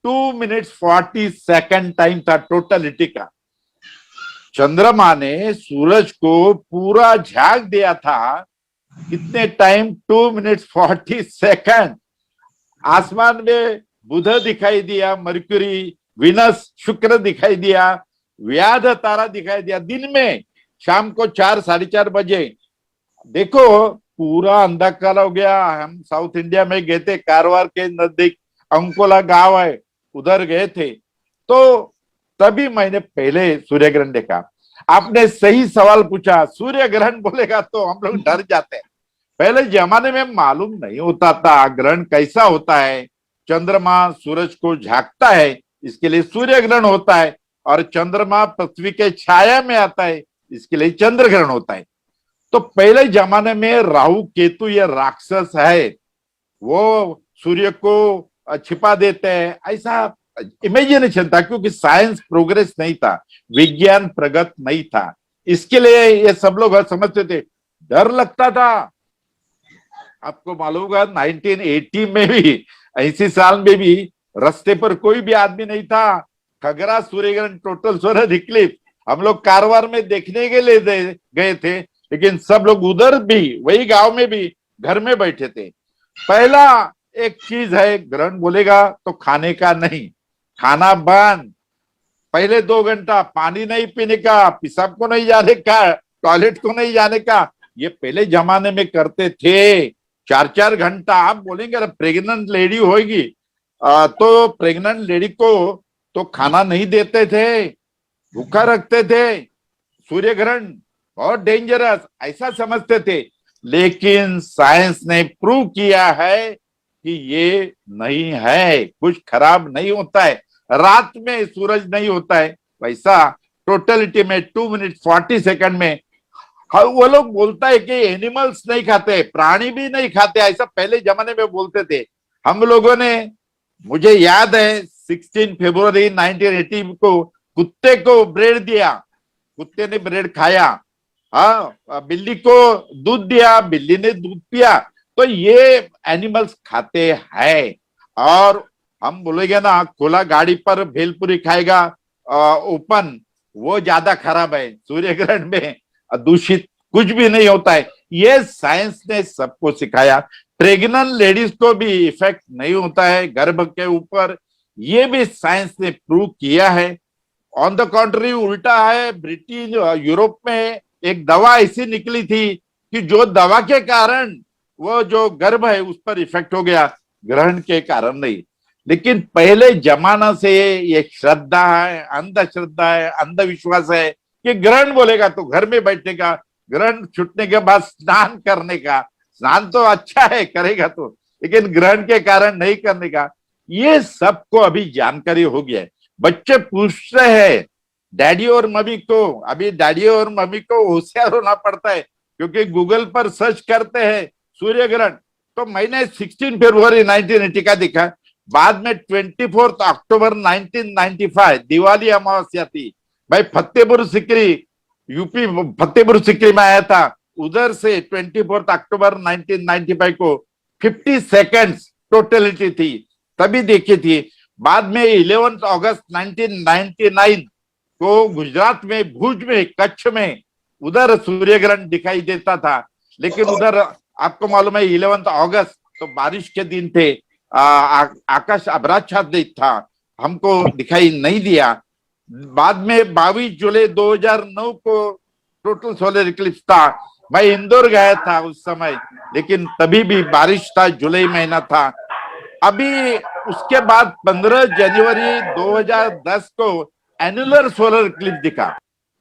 2 मिनट्स 40 सेकंड टाइम था टोटलिटी का। चंद्रमा ने सूरज को पूरा झांक दिया था। कितने टाइम? 2 minutes 40 second. आसमान में बुध दिखाई दिया, मरक्यूरी, विनस, शुक्र दिखाई दिया, व्याध तारा दिखाई दिया दिन में। शाम को 4 साढ़े 4 बजे देखो पूरा अंधकार हो गया। हम साउथ इंडिया में गए थे, कारवार के नजदीक अंकोला गांव है, उधर गए थे। तो तभी मैंने पहले सूर्य ग्रहण देखा। आपने सही सवाल पूछा, सूर्य ग्रहण बोलेगा तो हम लोग डर जाते हैं। पहले जमाने में मालूम नहीं होता था ग्रहण कैसा होता है। चंद्रमा सूरज को झांकता है, इसके लिए सूर्य ग्रहण होता है। और चंद्रमा पृथ्वी के छाया में आता है, इसके लिए चंद्र ग्रहण होता है। तो पहले जमाने में राहु केतु ये राक्षस है, वो सूर्य को छिपा देते हैं, ऐसा इमेजिनेशन था, क्योंकि साइंस प्रोग्रेस नहीं था, विज्ञान प्रगत नहीं था, इसके लिए ये सब लोग समझते थे, डर लगता था। आपको मालूम होगा 1980 में भी, 80 साल में भी रास्ते पर कोई भी आदमी नहीं था। खगरा सूर्यग्रहण टोटल सोलर इक्लिप्स हम लोग कारवार में देखने के लिए गए थे, लेकिन सब लोग उधर भी, वही गांव में भी घर में बैठे थे। पहला एक चीज है, ग्रहण बोलेगा तो खाने का नहीं, खाना बंद, पहले 2 घंटा पानी नहीं पीने का, पेशाब को नहीं जाने का, टॉयलेट को नहीं जाने का, ये पहले जमाने में करते थे। 4-4 घंटा, आप बोलेंगे अरे प्रेग्नेंट लेडी होगी तो प्रेग्नेंट लेडी को तो खाना नहीं देते थे, भूखा रखते थे, सूर्य ग्रहण बहुत डेंजरस ऐसा समझते थे। लेकिन साइंस ने प्रूव किया है कि ये नहीं है, कुछ खराब नहीं होता है, रात में सूरज नहीं होता है, वैसा टोटलिटी में 2 मिनट 40 सेकंड में वो लोग बोलता है कि एनिमल्स नहीं खाते, प्राणी भी नहीं खाते, ऐसा पहले जमाने में बोलते थे। हम लोगों ने, मुझे याद है 16 फरवरी 1980 को कुत्ते को ब्रेड दिया, कुत्ते ने ब्रेड खाया, हाँ, बिल्ली को दूध दिया, बिल्ली ने दूध पिया, तो ये एनिमल्स खाते हैं। और हम बोलेंगे ना खुला गाड़ी पर भेलपुरी खाएगा ओपन, वो ज्यादा खराब है, सूर्य ग्रहण में दूषित कुछ भी नहीं होता है, ये साइंस ने सबको सिखाया। प्रेग्नेंट लेडीज को भी इफेक्ट नहीं होता है गर्भ के ऊपर, ये भी साइंस ने प्रूव किया है। ऑन द कॉन्ट्री उल्टा है, ब्रिटेन यूरोप में एक दवा ऐसी निकली थी कि जो दवा के कारण वो जो गर्भ है उस पर इफेक्ट हो गया, ग्रहण के कारण नहीं। लेकिन पहले जमाना से ये श्रद्धा है, अंधश्रद्धा है, अंधविश्वास है कि ग्रहण बोलेगा तो घर में बैठने का, ग्रहण छूटने के बाद स्नान करने का, स्नान तो अच्छा है करेगा तो, लेकिन ग्रहण के कारण नहीं करने का, ये सबको अभी जानकारी हो गया है। बच्चे पूछ रहे हैं डैडी और मम्मी को, अभी डैडी और मम्मी को होशियार होना पड़ता है, क्योंकि गूगल पर सर्च करते हैं सूर्य ग्रहण, तो मैंने 16 फरवरी 1980 का देखा, बाद में 24 अक्टूबर 1995 दिवाली अमावस्या थी, भाई फतेहपुर सिकरी, यूपी फतेहपुर सिकरी में आया था, उधर से 24 अक्टूबर 1995 को 50 सेकंड्स टोटलिटी थी, तभी देखी थी। बाद में 11 अगस्त 1999 को गुजरात में भुज में, कच्छ में, उधर सूर्य ग्रहण दिखाई देता था, लेकिन उधर आपको मालूम है 11 अगस्त तो बारिश के दिन थे, आकाश अभ्राच्छादित था, हमको दिखाई नहीं दिया। बाद में 22 जुलाई 2009 को टोटल सोलर इक्लिप्स था, मैं इंदौर गया था उस समय, लेकिन तभी भी बारिश था, जुलाई महीना था। अभी उसके बाद 15 जनवरी 2010 को एनुलर सोलर इक्लिप्स दिखा,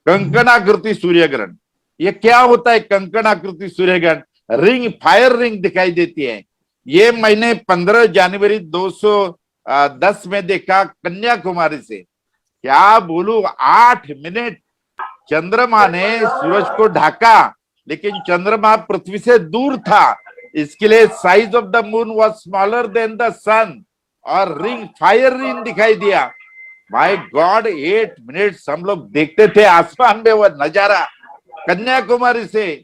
कंकणाकृति सूर्य ग्रहण। ये क्या होता है कंकणाकृति सूर्य ग्रहण? रिंग, फायर रिंग दिखाई देती है। ये मैंने 15 जनवरी 210 में देखा कन्याकुमारी से। क्या बोलूं, 8 मिनट चंद्रमा ने सूरज को ढाका, लेकिन चंद्रमा पृथ्वी से दूर था, इसके लिए size of the moon was smaller than the sun, और रिंग, फायर रिंग दिखाई दिया। माय गॉड, 8 मिनट्स हम लोग देखते थे आसमान में वो नजारा। कन्याकुमारी से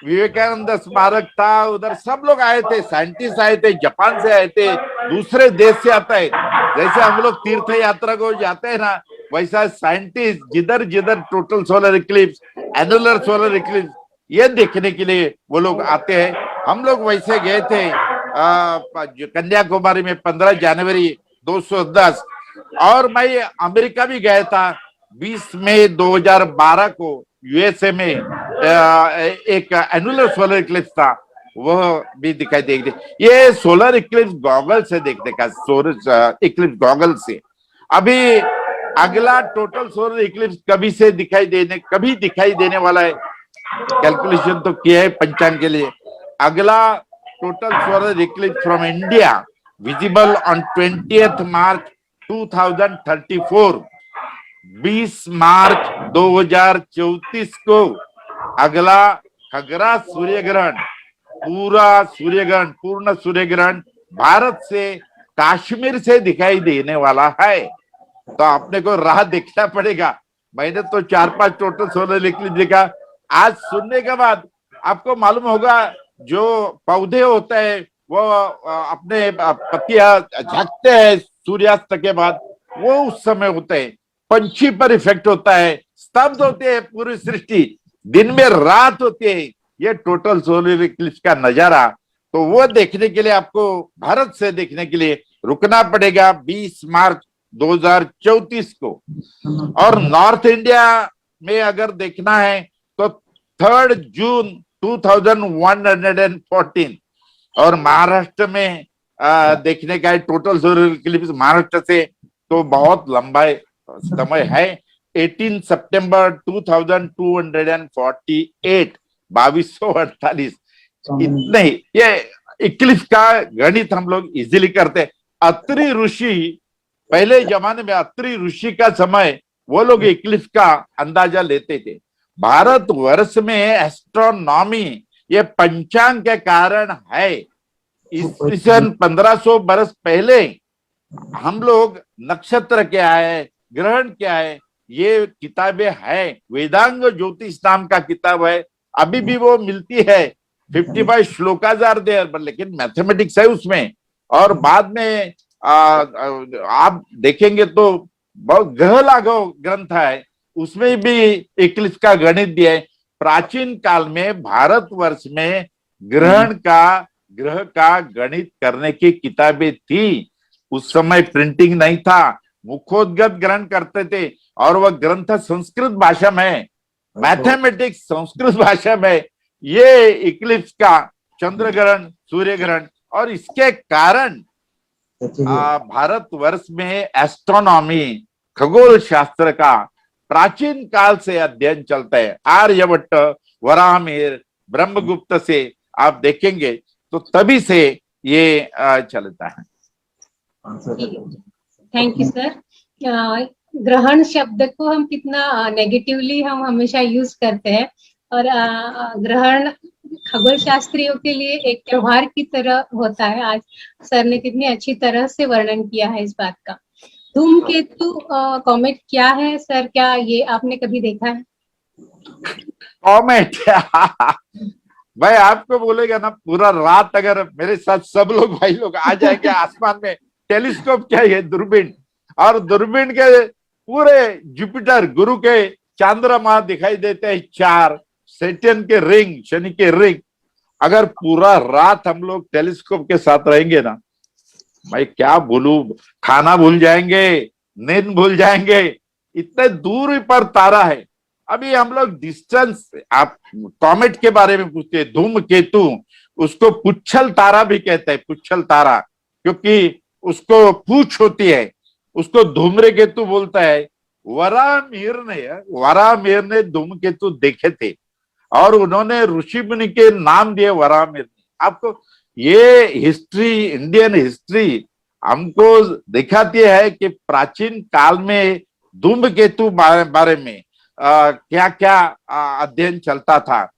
विवेकानंद स्मारक था, उधर सब लोग आए थे, साइंटिस्ट आए थे, जापान से आए थे, दूसरे देश से आता है। जैसे हम लोग तीर्थ यात्रा को जाते हैं ना, वैसा साइंटिस्ट जिधर जिधर total solar Eclipse, annular solar Eclipse, ये देखने के लिए वो लोग आते हैं। हम लोग वैसे गए थे कन्याकुमारी में 15 जनवरी 2010, और मैं अमेरिका भी गया था 20 मई 2012 को, यूएसए में एक एनुलर सोलर इक्लिप्स था, वह भी दिखाई देगी। ये सोलर इक्लिप्स गॉगल से देखने का, सोलर इक्लिप्स गॉगल से। अभी अगला टोटल सोलर इक्लिप्स कभी दिखाई देने वाला है, कैलकुलेशन तो किया है पंचांग के लिए। अगला total solar Eclipse from India visible on 20th मार्च 2034। 20 मार्च 2034 को अगला खगरा सूर्य ग्रहण, पूर्ण सूर्य ग्रहण भारत से, कश्मीर से दिखाई देने वाला है। तो आपने को राह देखना पड़ेगा। मैंने तो 4-5 टोटल सोलर इक्लिप्स देखा। आज सुनने के बाद आपको मालूम होगा जो पौधे होते हैं वो अपने पत्तियां झाँकते हैं सूर्यास्त के बाद, वो उस समय होते हैं। पंछी पर इफेक्ट होता है, स्तब्ध होती है पूरी सृष्टि, दिन में रात होती है। ये टोटल सोलर इक्लिप्स का नजारा, तो वो देखने के लिए आपको भारत से देखने के लिए रुकना पड़ेगा 20 मार्च 2034 को। और नॉर्थ इंडिया में अगर देखना है तो 3 जून 2114, और महाराष्ट्र में देखने का है टोटल सोलर इक्लिप्स महाराष्ट्र से तो बहुत लंबा समय है, 18 सितंबर 2248, 2248। इतने ही ये इक्लिप्स का गणित हम लोग इजीली करते हैं। अत्रि ऋषि, पहले जमाने में अत्रि ऋषि का समय वो लोग इक्लिप्स का अंदाजा लेते थे। भारत वर्ष में एस्ट्रोनॉमी ये पंचांग के कारण है। इस 1500 बरस पहले हम लोग नक्षत्र क्या है, ग्रहण क्या है, ये किताबें है। वेदांग ज्योतिष नाम का किताब है, अभी भी वो मिलती है। 55 श्लोकाज आर देयर, लेकिन मैथमेटिक्स है उसमें। और बाद में आप देखेंगे तो बहुत ग्रह लागव ग्रंथ है, उसमें भी इक्लिप्स का गणित दिया है। प्राचीन काल में भारतवर्ष में ग्रह का गणित करने की किताबें थी। उस समय प्रिंटिंग नहीं था, मुखोद्गत ग्रहण करते थे, और वह ग्रंथ संस्कृत भाषा में, मैथमेटिक्स संस्कृत भाषा में। ये इक्लिप्स का चंद्र ग्रहण, सूर्य ग्रहण, और इसके कारण भारतवर्ष में एस्ट्रोनॉमी, खगोल शास्त्र का प्राचीन काल से अध्ययन चलता है। आर्यभट्ट, वराहमिहिर, ब्रह्मगुप्त से आप देखेंगे तो तभी से ये चलता है। Thank you sir. ग्रहण शब्द को हम कितना नेगेटिवली हम हमेशा यूज करते हैं, और ग्रहण खगोल शास्त्रियों के लिए एक त्योहार की तरह होता है। आज सर ने कितनी अच्छी तरह से वर्णन किया है इस बात का। धूमकेतु कॉमेट क्या है सर, क्या ये आपने कभी देखा है? कॉमेट भाई आपको बोलेगा ना, पूरा रात अगर मेरे साथ सब लोग भाई लोग आ जाएंगे आसमान में, टेलीस्कोप चाहिए, दूरबीन, और दूरबीन के पूरे जुपिटर, गुरु के चंद्रमा दिखाई देते हैं 4, सैटर्न के रिंग, शनि के रिंग। अगर पूरा रात हम लोग टेलीस्कोप के साथ रहेंगे ना, भाई क्या बोलूं, खाना भूल जाएंगे, नींद भूल जाएंगे, इतने दूर पर तारा है। अभी हम लोग डिस्टेंस, आप कॉमेट के बारे में पूछते हैं, धूमकेतु, उसको पुच्छल तारा भी कहते हैं, पुच्छल तारा, क्योंकि उसको पूछ होती है, उसको धूम्रकेतु बोलता है। वराहमिहिर ने धूमकेतु देखे थे, और उन्होंने ऋषि मुनि के नाम दिए वराहमिहिर। आपको ये हिस्ट्री, इंडियन हिस्ट्री हमको दिखाती है कि प्राचीन काल में धूमकेतु बारे में क्या क्या अध्ययन चलता था।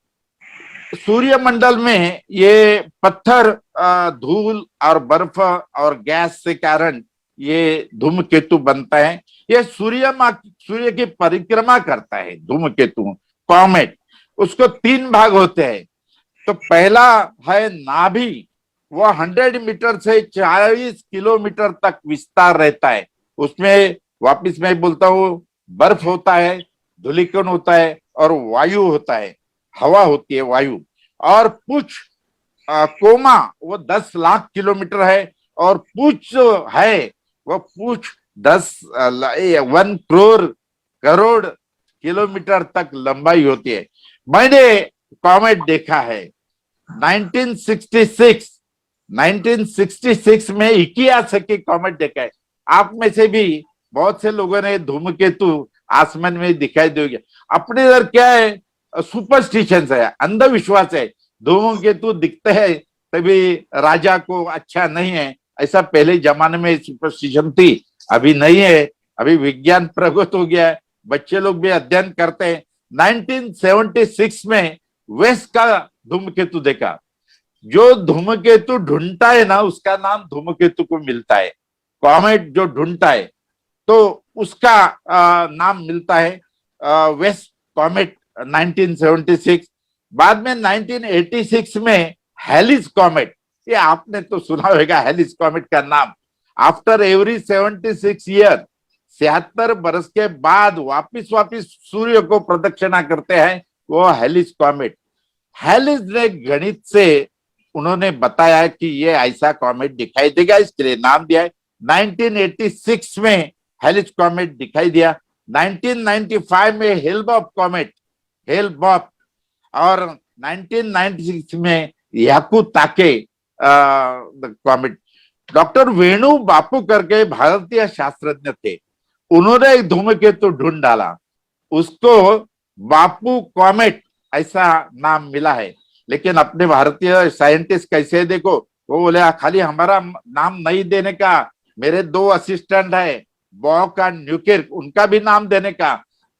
सूर्यमंडल में ये पत्थर, धूल और बर्फ और गैस के कारण ये धूमकेतु बनता है। ये सूर्य की परिक्रमा करता है धूमकेतु, कॉमेट। उसको 3 भाग होते हैं। तो पहला है नाभि, वो 100 मीटर से 40 किलोमीटर तक विस्तार रहता है। उसमें वापिस मैं बोलता हूँ, बर्फ होता है, धूलिकण होता है, और वायु होता है, हवा होती है, वायु। और पूछ कोमा, वो 10 लाख किलोमीटर है, और पूछ है वो पूछ 1 करोड़ किलोमीटर तक लंबाई होती है। मैंने कॉमेट देखा है 1966 में इकियासाकी कॉमेट देखा है। आप में से भी बहुत से लोगों ने धूमकेतु आसमान में दिखाई देगा। अपने इधर क्या है, सुपरस्टिशंस है, अंधविश्वास है। धूमकेतु दिखते हैं तभी राजा को अच्छा नहीं है, ऐसा पहले जमाने में सुपरस्टिशन थी, अभी नहीं है। अभी विज्ञान प्रगत हो गया है, बच्चे लोग भी अध्ययन करते हैं। 1976 में वेस्ट का धूमकेतु देखा। जो धूमकेतु ढूंढता है ना, उसका नाम धूमकेतु को मिलता है। कॉमेट जो ढूंढता है तो उसका नाम मिलता है वेस्ट कॉमेट 1976। बाद में 1986 में हेलिस कॉमेट, ये आपने तो सुना होगा हेलिस कॉमेट का नाम। आफ्टर एवरी 76 ईयर, 76 बरस के बाद वापिस सूर्य को प्रदक्षिणा करते हैं, वो हेलिस कॉमेट। हेलिस ने गणित से उन्होंने बताया कि ये ऐसा कॉमेट दिखाई देगा, इसके लिए नाम दिया है। 1986 में हेलिस कॉमेट दिखाई दिया। 1995 में हेल-बॉप कॉमेट, हेल-बॉप, और 1996 में याकुताके कॉमेट। डॉक्टर वेणु बापू करके भारतीय शास्त्रज्ञ थे, उन्होंने एक धूमकेतु ढूंढ डाला, उसको बापू कॉमेट ऐसा नाम मिला है। लेकिन अपने भारतीय साइंटिस्ट कैसे देखो, वो बोले खाली हमारा नाम नहीं देने का, मेरे 2 असिस्टेंट है बॉक और न्यूकिर्क, उनका भी नाम देने का।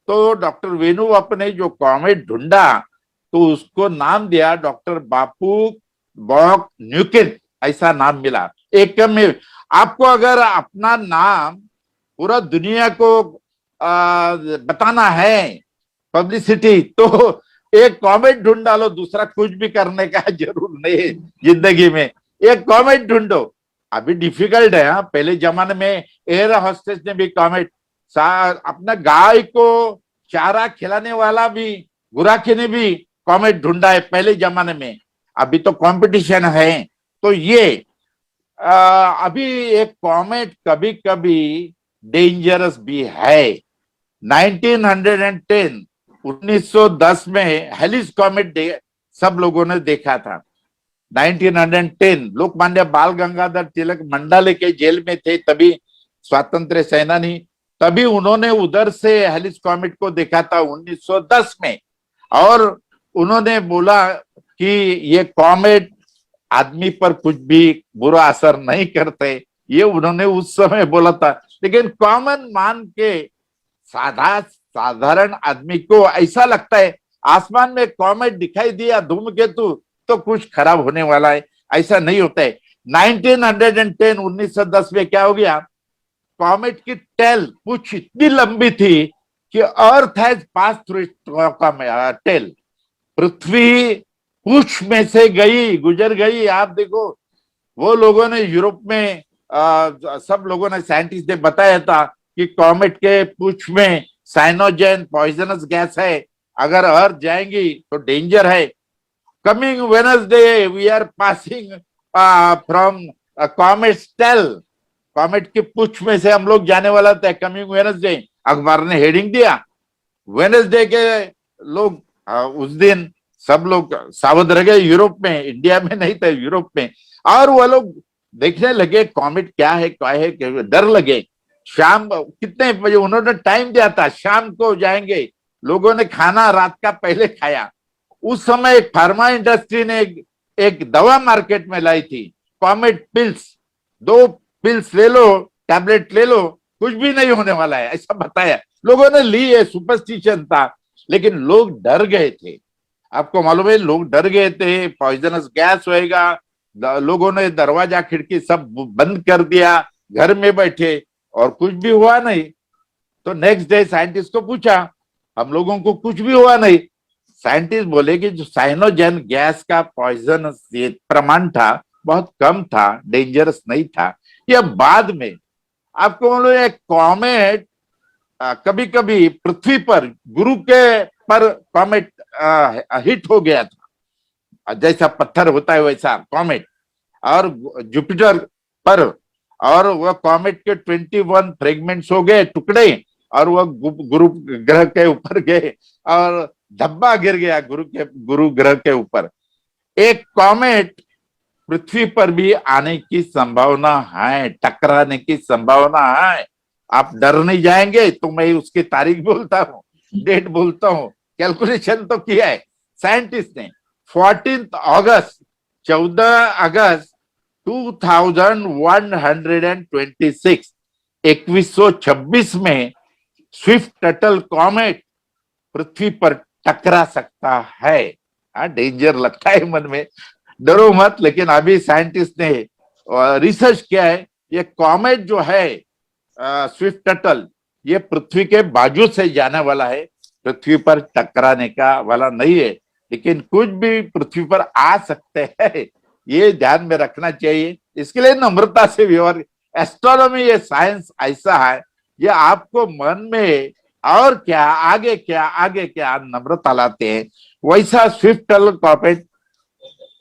तो डॉक्टर वेणु अपने जो कॉमेट ढूंढा तो उसको नाम दिया डॉक्टर बापू बॉक न्यूकिर्क, ऐसा नाम मिला। एक में आपको अगर अपना नाम पूरा दुनिया को बताना है, पब्लिसिटी, तो एक कॉमेट ढूंढ डालो, दूसरा कुछ भी करने का जरूर नहीं है जिंदगी में। एक कॉमेट ढूंढो। अभी डिफिकल्ट है, पहले जमाने में एयर होस्टेस ने भी कॉमेट, अपना गाय को चारा खिलाने वाला भी गुराखी ने भी कॉमेट ढूंढा है पहले जमाने में। अभी तो कंपटीशन है। तो ये अभी एक कॉमेट कभी कभी डेंजरस भी है। 1910 में हेलिस कॉमेट सब लोगों ने देखा था। 1910 लोकमान्य बाल गंगाधर तिलक मंडाले के जेल में थे, तभी स्वातंत्र्य सेनानी, तभी उन्होंने उधर से हेलिस कॉमेट को देखा था 1910 में। और उन्होंने बोला कि ये कॉमेट आदमी पर कुछ भी बुरा असर नहीं करते, ये उन्होंने उस समय बोला था। लेकिन कॉमन मान के साधारण आदमी को ऐसा लगता है आसमान में कॉमेट दिखाई दिया, धूमकेतु, तो कुछ खराब होने वाला है, ऐसा नहीं होता है। 1910 में क्या हो गया, कॉमेट की टेल, पूंछ इतनी लंबी थी कि earth has pass through tail, पृथ्वी पूंछ में से गुजर गई। आप देखो, वो लोगों ने यूरोप में सब लोगों ने, साइंटिस्ट ने बताया था कि कॉमेट के पूंछ में साइनोजेन पॉइजनस गैस है, अगर अर्थ जाएंगी तो डेंजर है। Coming Wednesday we are passing from comet tail, comet की पूंछ में से हम लोग जाने वाला था। कमिंग वेडनेसडे, अखबार ने हेडिंग दिया। वेडनेसडे के लोग उस दिन सब लोग सावध रह गए, यूरोप में, इंडिया में नहीं था, यूरोप में। और वो लोग देखने लगे कॉमेट क्या है, डर लगे। शाम कितने बजे उन्होंने टाइम दिया था, शाम को जाएंगे। लोगों ने खाना रात का पहले खाया। उस समय एक फार्मा इंडस्ट्री ने एक दवा मार्केट में लाई थी, कॉमेट पिल्स। 2 पिल्स ले लो, टैबलेट ले लो, कुछ भी नहीं होने वाला है, ऐसा बताया। लोगों ने ली है, सुपरस्टिशन था, लेकिन लोग डर गए थे। आपको मालूम है, लोग डर गए थे, पॉइजनस गैस होएगा। लोगों ने दरवाजा खिड़की सब बंद कर दिया, घर में बैठे, और कुछ भी हुआ नहीं। तो नेक्स्ट डे साइंटिस्ट को पूछा, हम लोगों को कुछ भी हुआ नहीं। साइंटिस्ट बोले कि जो साइनोजेन गैस का पॉइजन प्रमाण था बहुत कम था, डेंजरस नहीं था। यह बाद में आपको मालूम है, कॉमेट कभी कभी पृथ्वी पर, गुरु के पर कॉमेट हिट हो गया था, जैसा पत्थर होता है वैसा कॉमेट, और जुपिटर पर, और वह कॉमेट के 21 फ्रेगमेंट्स हो गए, टुकड़े, और वह गुरु ग्रह के ऊपर गए और धब्बा गिर गया गुरु ग्रह के ऊपर। एक कॉमेट पृथ्वी पर भी आने की संभावना है, टकराने की संभावना है। आप डर नहीं जाएंगे तो मैं उसकी तारीख बोलता हूँ, डेट बोलता हूँ, कैलकुलेशन तो किया है साइंटिस्ट ने। 14 अगस्त 2126 2126 में स्विफ्ट टटल कॉमेट पृथ्वी पर टकरा सकता है। डेंजर लगता है मन में, डरो मत, लेकिन अभी साइंटिस्ट ने रिसर्च किया है, ये कॉमेट जो है स्विफ्ट टटल, ये पृथ्वी के बाजू से जाने वाला है, पृथ्वी पर टकराने का वाला नहीं है, लेकिन कुछ भी पृथ्वी पर आ सकते हैं, ये ध्यान में रखना चाहिए। इसके लिए नम्रता से व्यवहार, एस्ट्रोनॉमी ये साइंस ऐसा है, ये आपको मन में और क्या आगे क्या नम्रता लाते हैं, वैसा स्विफ्ट टटल कॉमेट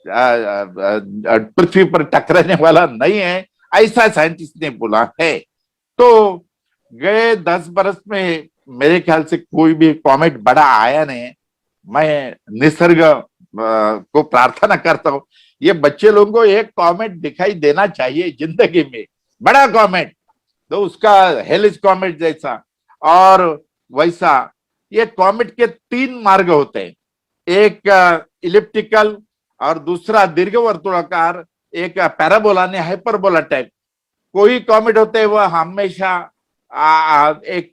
पृथ्वी पर टकराने वाला नहीं है, ऐसा साइंटिस्ट ने बोला है। तो गए 10 बरस में मेरे ख्याल से कोई भी कॉमेट बड़ा आया नहीं है। मैं निसर्ग को प्रार्थना करता हूँ, ये बच्चे लोगों को एक कॉमेट दिखाई देना चाहिए जिंदगी में, बड़ा कॉमेट, तो उसका हेलिस कॉमेट जैसा और वैसा। ये कॉमेट के 3 मार्ग होते हैं, एक इलिप्टिकल और दूसरा दीर्घवर्तुलाकार, एक पैराबोला ने हाइपरबोला टाइप। कोई कॉमेट होते हैं वह हमेशा एक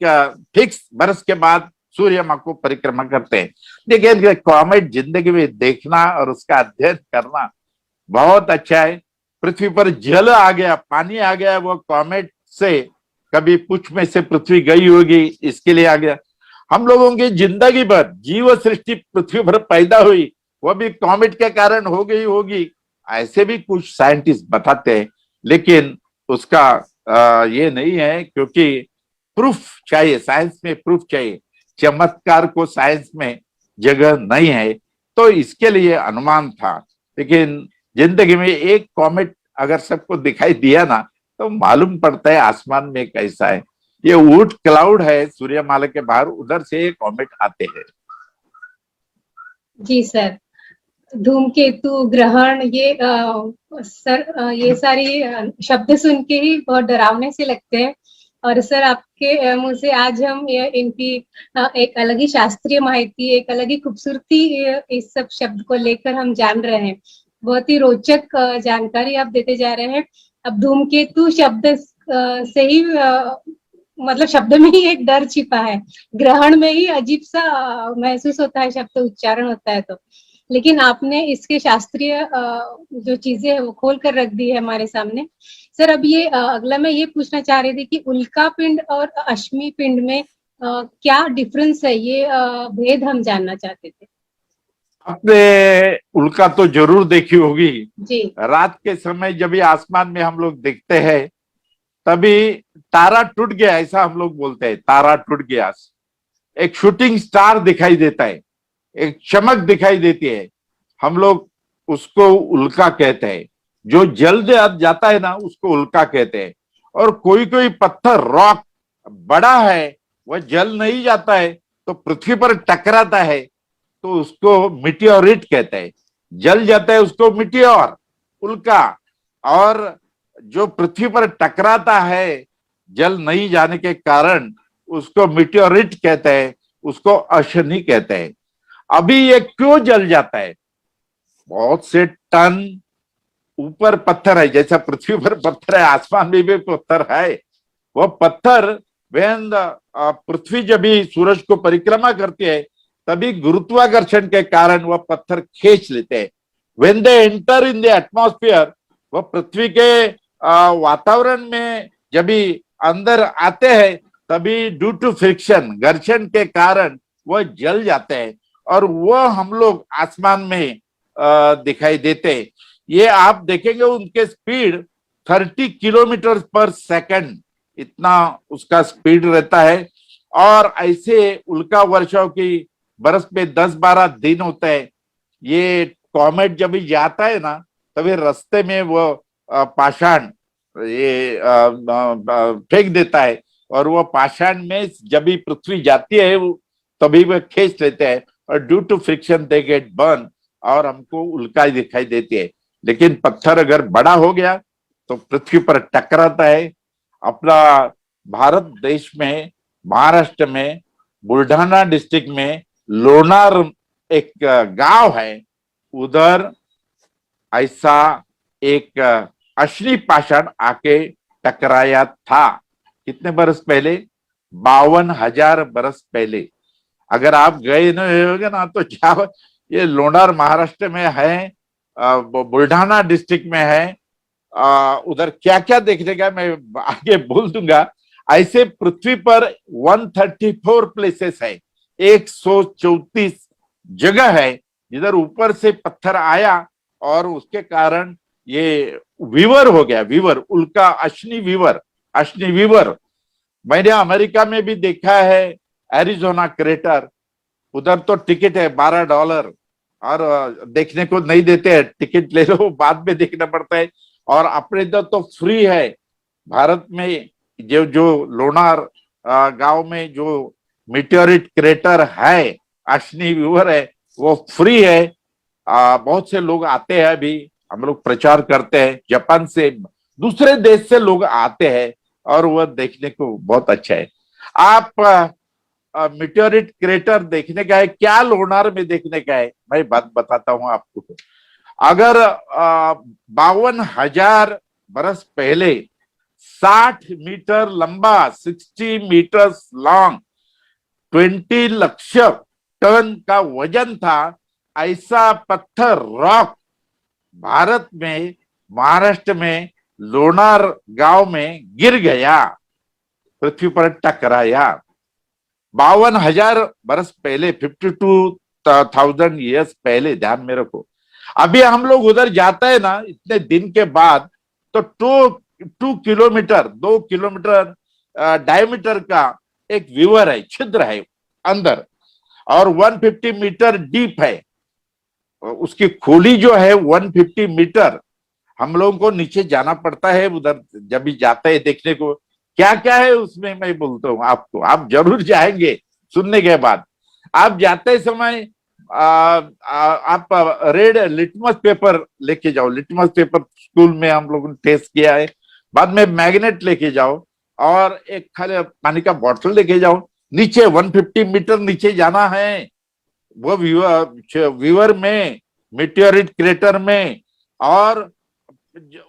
फिक्स बरस के बाद सूर्य माँ को परिक्रमा करते हैं। देखिए कॉमेट जिंदगी में देखना और उसका अध्ययन करना बहुत अच्छा है। पृथ्वी पर जल आ गया, पानी आ गया, वो कॉमेट से कभी पूछ में से पृथ्वी गई होगी, इसके लिए आ गया। हम लोगों की जिंदगी भर जीव सृष्टि पृथ्वी पर पैदा हुई, वो भी कॉमेट के कारण हो गई होगी, ऐसे भी कुछ साइंटिस्ट बताते हैं, लेकिन उसका ये नहीं है, क्योंकि प्रूफ चाहिए, साइंस में प्रूफ चाहिए, चमत्कार को साइंस में जगह नहीं है, तो इसके लिए अनुमान था। लेकिन जिंदगी में एक कॉमेट अगर सबको दिखाई दिया ना, तो मालूम पड़ता है आसमान में कैसा है। ये ऊट क्लाउड है सूर्यमाला के बाहर, उधर से कॉमेट आते हैं। जी सर, धूमकेतु, ग्रहण, ये सर ये सारी शब्द सुन के ही बहुत डरावने से लगते हैं। और सर आपके मुंह से आज हम इनकी एक अलग ही शास्त्रीय माहिती, एक अलग ही खूबसूरती इस सब शब्द को लेकर हम जान रहे हैं। बहुत ही रोचक जानकारी आप देते जा रहे हैं। अब धूमकेतु शब्द से ही मतलब शब्द में ही एक डर छिपा है, ग्रहण में ही अजीब सा महसूस होता है, शब्द उच्चारण होता है तो, लेकिन आपने इसके शास्त्रीय जो चीजें है वो खोल कर रख दी है हमारे सामने। सर अब ये अगला मैं ये पूछना चाह रही थी कि उल्का पिंड और अश्मि पिंड में क्या डिफरेंस है, ये भेद हम जानना चाहते थे। आपने उल्का तो जरूर देखी होगी जी। रात के समय जब ये आसमान में हम लोग देखते हैं, तभी तारा टूट गया ऐसा हम लोग बोलते हैं, तारा टूट गया, एक शूटिंग स्टार दिखाई देता है, एक चमक दिखाई देती है, हम लोग उसको उल्का कहते हैं। जो जल जाता है ना, उसको उल्का कहते हैं। और कोई कोई पत्थर, रॉक बड़ा है, वह जल नहीं जाता है तो पृथ्वी पर टकराता है, तो उसको मिटियोरिट कहते हैं। जल जाता है उसको मिटियोर, उल्का। और जो पृथ्वी पर टकराता है जल नहीं जाने के कारण, उसको मिटियोरिट कहते हैं, उसको अशनि कहते हैं। अभी ये क्यों जल जाता है? बहुत से टन ऊपर पत्थर है, जैसा पृथ्वी पर पत्थर है, आसमान में भी पत्थर है। वो पत्थर पृथ्वी जब भी सूरज को परिक्रमा करती है, तभी गुरुत्वाकर्षण के कारण वह पत्थर खींच लेते हैं। When they enter in the atmosphere, वह पृथ्वी के वातावरण में जब भी अंदर आते हैं, तभी ड्यू टू फ्रिक्शन, घर्षण के कारण वह जल जाते हैं और वह हम लोग आसमान में दिखाई देते हैं। ये आप देखेंगे उनके स्पीड 30 किलोमीटर पर सेकंड, इतना उसका स्पीड रहता है। और ऐसे उल्का वर्षाओं की बरस में 10-12 दिन होते हैं। ये कॉमेट जब भी जाता है ना, तभी रास्ते में वो पाषाण ये फेंक देता है, और वो पाषाण में जब भी पृथ्वी जाती है तभी वह खींच लेते हैं, और due to friction they get burn, और हमको उल्का दिखाई देती है। लेकिन पत्थर अगर बड़ा हो गया तो पृथ्वी पर टकराता है। अपना भारत देश में, महाराष्ट्र में, बुल्ढाना डिस्ट्रिक्ट में लोनार एक गांव है, उधर ऐसा एक अश्नि पाषाण आके टकराया था। कितने बरस पहले? 52,000 बरस पहले। अगर आप गए नहीं होगे ना तो क्या, ये लोणार महाराष्ट्र में है, बुल्ढाना डिस्ट्रिक्ट में है। उधर क्या क्या देखने का मैं आगे बोल दूंगा। ऐसे पृथ्वी पर 134 प्लेसेस है, 134 जगह है जिधर ऊपर से पत्थर आया और उसके कारण ये वीवर हो गया, वीवर, उल्का, अश्नि वीवर। मैंने अमेरिका में भी देखा है, एरिजोना क्रेटर, उधर तो टिकट है $12 और देखने को नहीं देते हैं, टिकट ले लो बाद में देखना पड़ता है। और अपने इधर तो फ्री है। भारत में जो लोणार गांव में जो मीटियोरिट क्रेटर है, अश्नि वीवर है, वो फ्री है। बहुत से लोग आते हैं, अभी हम लोग प्रचार करते हैं, जापान से, दूसरे देश से लोग आते हैं और वह देखने को बहुत अच्छा है। आप मीटियोरिट क्रेटर देखने का है, क्या लोणार में देखने का है, मैं बात बताता हूं आपको। अगर 52,000 बरस पहले 60 मीटर लंबा, 60 मीटर्स लॉन्ग, 20 लाख टन का वजन था, ऐसा पत्थर, रॉक भारत में, महाराष्ट्र में, लोणार गांव में गिर गया, पृथ्वी पर टकराया। 52,000 बरस पहले, 52,000 ईयर्स पहले, ध्यान में रखो। अभी हम लोग उधर जाते हैं ना इतने दिन के बाद, तो 2 किलोमीटर, 2 किलोमीटर डायमीटर का एक व्यूअर है, छिद्र है अंदर, और 150 मीटर डीप है। उसकी खोली जो है 150 मीटर, हम लोगों को नीचे जाना पड़ता है उधर जब भी जाते हैं देखने को। क्या क्या है उसमें मैं बोलता हूँ आपको, आप जरूर जाएंगे सुनने के बाद। आप जाते समय आप रेड लिटमस पेपर लेके जाओ, लिटमस पेपर स्कूल में हम लोगों ने टेस्ट किया है। बाद में मैग्नेट लेके जाओ और एक खाली पानी का बोतल लेके जाओ। नीचे 150 मीटर नीचे जाना है, वो व्यूअर में, मीटियोरिट क्रेटर में। और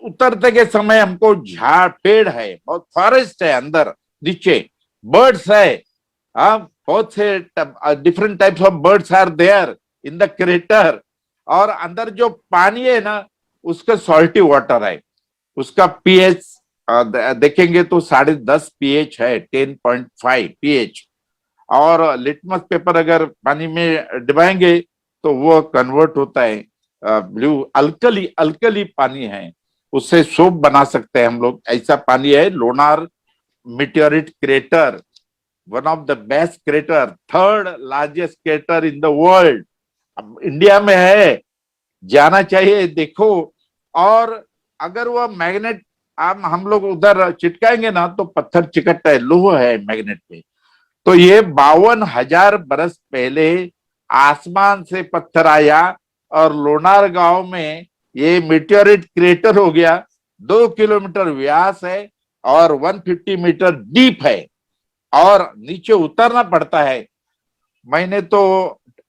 उतरते के समय हमको झाड़, पेड़ है, बहुत फॉरेस्ट है अंदर, नीचे बर्ड्स है, बहुत से different types of birds are there in the crater. और अंदर जो पानी है ना, उसका सॉल्टी वाटर है, उसका पीएच देखेंगे तो 10.5 पीएच है, 10.5 पीएच। और लिटमस पेपर अगर पानी में डुबाएंगे तो वो कन्वर्ट होता है ब्लू, अल्कली पानी है, उससे सोप बना सकते हैं हम लोग, ऐसा पानी है। Lonar meteorite crater, one of the best crater, 3rd largest crater in the world, अब इंडिया में है, जाना चाहिए, देखो। और अगर वो मैग्नेट हम लोग उधर चिटकाएंगे ना तो पत्थर चिकटता है, लोहा है मैग्नेट पे। तो ये 52,000 बरस पहले आसमान से पत्थर आया और लोणार गांव में ये मीटियोरिट क्रेटर हो गया। 2 किलोमीटर व्यास है और 150 मीटर डीप है और नीचे उतरना पड़ता है। मैंने तो